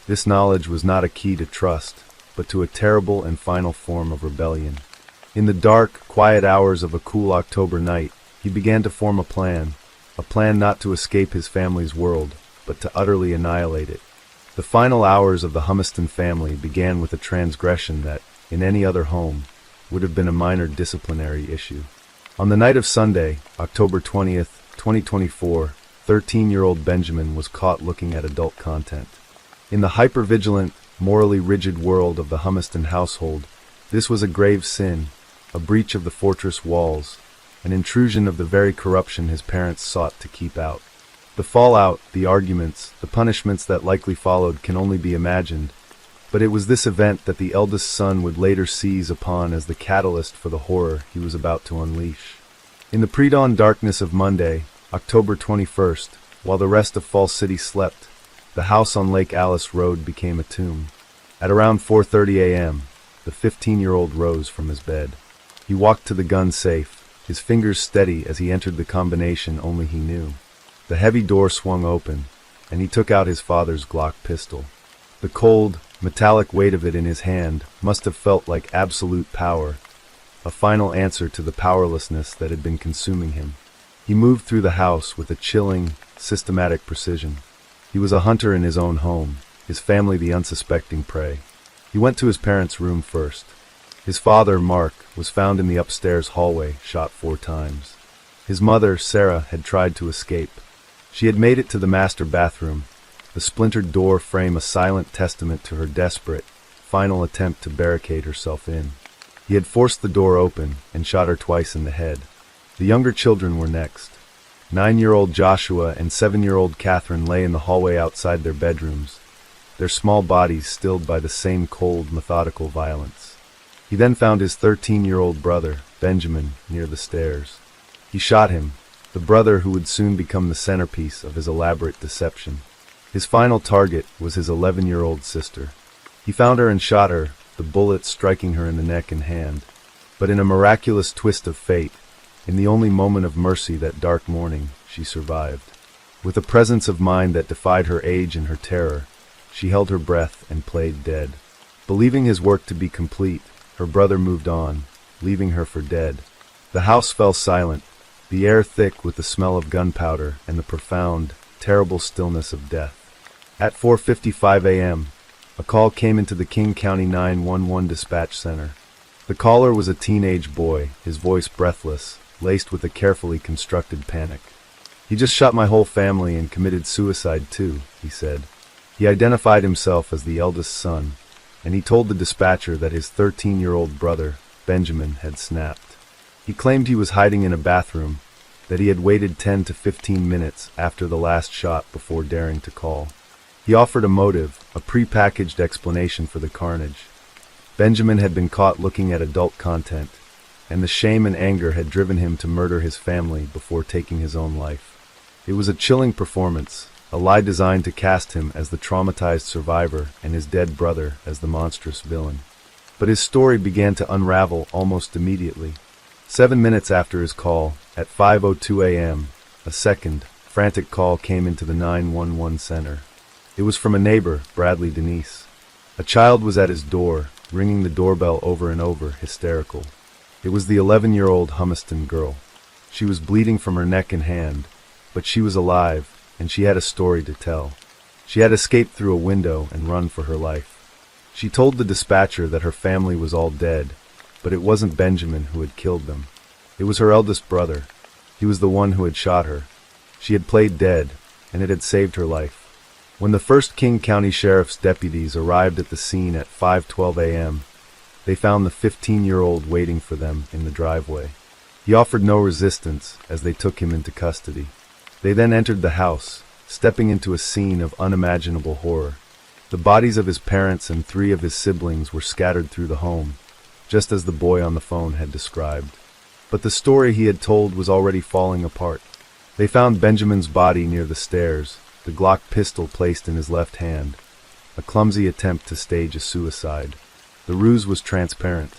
this knowledge was not a key to trust, but to a terrible and final form of rebellion. In the dark, quiet hours of a cool October night, he began to form a plan not to escape his family's world, but to utterly annihilate it. The final hours of the Humiston family began with a transgression that, in any other home, would have been a minor disciplinary issue. On the night of Sunday, October 20th, 2024, 13-year-old Benjamin was caught looking at adult content. In the hyper-vigilant, morally rigid world of the Humiston household, this was a grave sin, a breach of the fortress walls, an intrusion of the very corruption his parents sought to keep out. The fallout, the arguments, the punishments that likely followed can only be imagined, but it was this event that the eldest son would later seize upon as the catalyst for the horror he was about to unleash. In the pre-dawn darkness of Monday, October 21st, while the rest of Fall City slept, the house on Lake Alice Road became a tomb. At around 4:30 a.m., the 15-year-old rose from his bed. He walked to the gun safe, his fingers steady as he entered the combination only he knew. The heavy door swung open, and he took out his father's Glock pistol. The cold, metallic weight of it in his hand must have felt like absolute power, a final answer to the powerlessness that had been consuming him. He moved through the house with a chilling, systematic precision. He was a hunter in his own home, his family the unsuspecting prey. He went to his parents' room first. His father, Mark, was found in the upstairs hallway, shot 4 times. His mother, Sarah, had tried to escape. She had made it to the master bathroom, the splintered door frame a silent testament to her desperate, final attempt to barricade herself in. He had forced the door open and shot her twice in the head. The younger children were next. 9-year-old Joshua and 7-year-old Catherine lay in the hallway outside their bedrooms, their small bodies stilled by the same cold, methodical violence. He then found his 13-year-old brother, Benjamin, near the stairs. He shot him, the brother who would soon become the centerpiece of his elaborate deception. His final target was his 11-year-old sister. He found her and shot her, the bullet striking her in the neck and hand. But in a miraculous twist of fate, in the only moment of mercy that dark morning, she survived. With a presence of mind that defied her age and her terror, she held her breath and played dead. Believing his work to be complete, her brother moved on, leaving her for dead. The house fell silent, the air thick with the smell of gunpowder and the profound, terrible stillness of death. At 4:55 a.m., a call came into the King County 911 dispatch center. The caller was a teenage boy, his voice breathless, laced with a carefully constructed panic. "He just shot my whole family and committed suicide too," he said. He identified himself as the eldest son, and he told the dispatcher that his 13-year-old brother, Benjamin, had snapped. He claimed he was hiding in a bathroom, that he had waited 10 to 15 minutes after the last shot before daring to call. He offered a motive, a pre-packaged explanation for the carnage. Benjamin had been caught looking at adult content, and the shame and anger had driven him to murder his family before taking his own life. It was a chilling performance, a lie designed to cast him as the traumatized survivor and his dead brother as the monstrous villain. But his story began to unravel almost immediately. 7 minutes after his call, at 5:02 a.m., a second, frantic call came into the 911 center. It was from a neighbor, Bradley Denise. A child was at his door, ringing the doorbell over and over, hysterical. It was the 11-year-old Humiston girl. She was bleeding from her neck and hand, but she was alive, and she had a story to tell. She had escaped through a window and run for her life. She told the dispatcher that her family was all dead, but it wasn't Benjamin who had killed them. It was her eldest brother. He was the one who had shot her. She had played dead, and it had saved her life. When the first King County Sheriff's deputies arrived at the scene at 5:12 a.m., they found the 15-year-old waiting for them in the driveway. He offered no resistance as they took him into custody. They then entered the house, stepping into a scene of unimaginable horror. The bodies of his parents and 3 of his siblings were scattered through the home, just as the boy on the phone had described. But the story he had told was already falling apart. They found Benjamin's body near the stairs, the Glock pistol placed in his left hand, a clumsy attempt to stage a suicide. The ruse was transparent.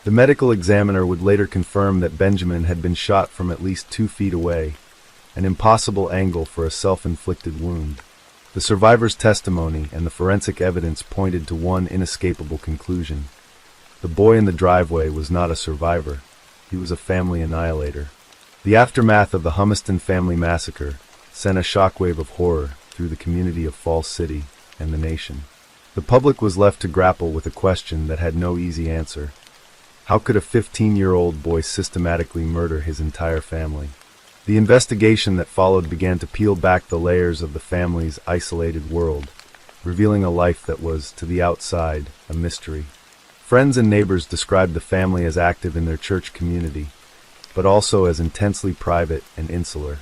The medical examiner would later confirm that Benjamin had been shot from at least 2 feet away, an impossible angle for a self-inflicted wound. The survivor's testimony and the forensic evidence pointed to one inescapable conclusion. The boy in the driveway was not a survivor. He was a family annihilator. The aftermath of the Humiston family massacre sent a shockwave of horror through the community of Falls City and the nation. The public was left to grapple with a question that had no easy answer. How could a 15-year-old boy systematically murder his entire family? The investigation that followed began to peel back the layers of the family's isolated world, revealing a life that was, to the outside, a mystery. Friends and neighbors described the family as active in their church community, but also as intensely private and insular.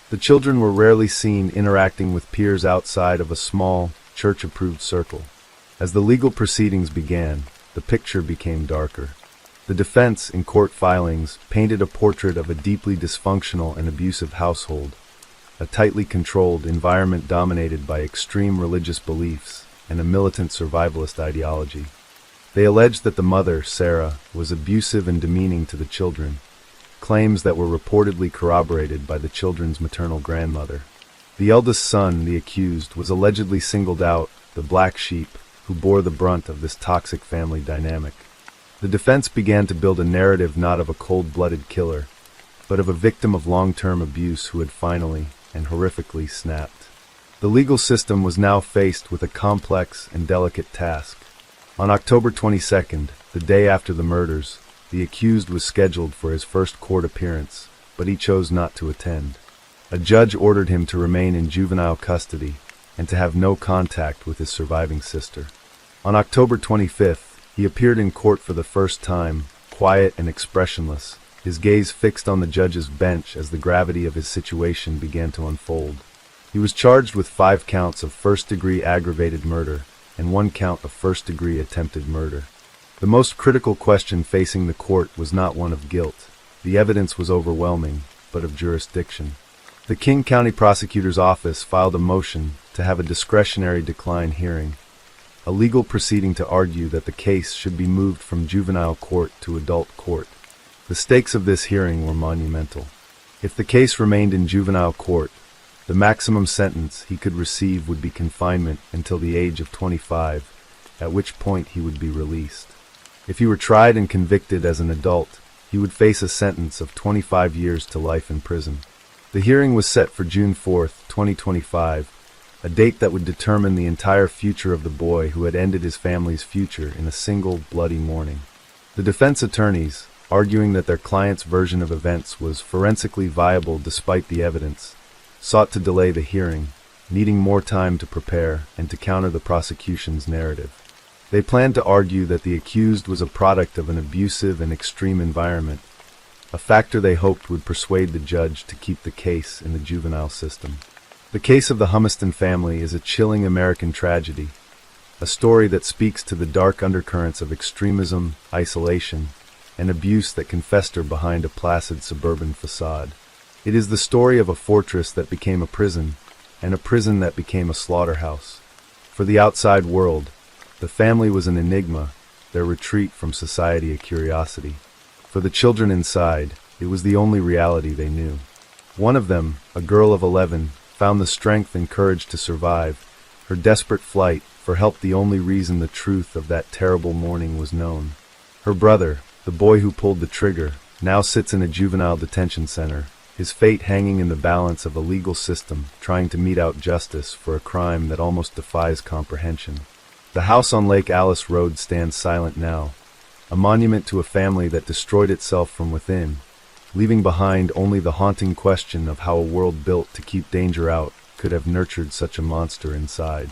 The children were rarely seen interacting with peers outside of a small, church-approved circle. As the legal proceedings began, the picture became darker. The defense, in court filings, painted a portrait of a deeply dysfunctional and abusive household, a tightly controlled environment dominated by extreme religious beliefs and a militant survivalist ideology. They alleged that the mother, Sarah, was abusive and demeaning to the children, claims that were reportedly corroborated by the children's maternal grandmother. The eldest son, the accused, was allegedly singled out, the black sheep, who bore the brunt of this toxic family dynamic. The defense began to build a narrative not of a cold-blooded killer, but of a victim of long-term abuse who had finally and horrifically snapped. The legal system was now faced with a complex and delicate task. On October 22nd, the day after the murders, the accused was scheduled for his first court appearance, but he chose not to attend. A judge ordered him to remain in juvenile custody and to have no contact with his surviving sister. On October 25th, he appeared in court for the first time, quiet and expressionless, his gaze fixed on the judge's bench as the gravity of his situation began to unfold. He was charged with 5 counts of first-degree aggravated murder and 1 count of first-degree attempted murder. The most critical question facing the court was not one of guilt. The evidence was overwhelming, but of jurisdiction. The King County Prosecutor's Office filed a motion to have a discretionary decline hearing, a legal proceeding to argue that the case should be moved from juvenile court to adult court. The stakes of this hearing were monumental. If the case remained in juvenile court, the maximum sentence he could receive would be confinement until the age of 25, at which point he would be released. If he were tried and convicted as an adult, he would face a sentence of 25 years to life in prison. The hearing was set for June 4, 2025, a date that would determine the entire future of the boy who had ended his family's future in a single bloody morning. The defense attorneys, arguing that their client's version of events was forensically viable despite the evidence, sought to delay the hearing, needing more time to prepare and to counter the prosecution's narrative. They planned to argue that the accused was a product of an abusive and extreme environment, a factor they hoped would persuade the judge to keep the case in the juvenile system. The case of the Humiston family is a chilling American tragedy, a story that speaks to the dark undercurrents of extremism, isolation, and abuse that can fester behind a placid suburban facade. It is the story of a fortress that became a prison, and a prison that became a slaughterhouse. For the outside world, the family was an enigma, their retreat from society a curiosity. For the children inside, it was the only reality they knew. One of them, a girl of 11, found the strength and courage to survive, her desperate flight for help the only reason the truth of that terrible morning was known. Her brother, the boy who pulled the trigger, now sits in a juvenile detention center, his fate hanging in the balance of a legal system trying to mete out justice for a crime that almost defies comprehension. The house on Lake Alice Road stands silent now, a monument to a family that destroyed itself from within, leaving behind only the haunting question of how a world built to keep danger out could have nurtured such a monster inside.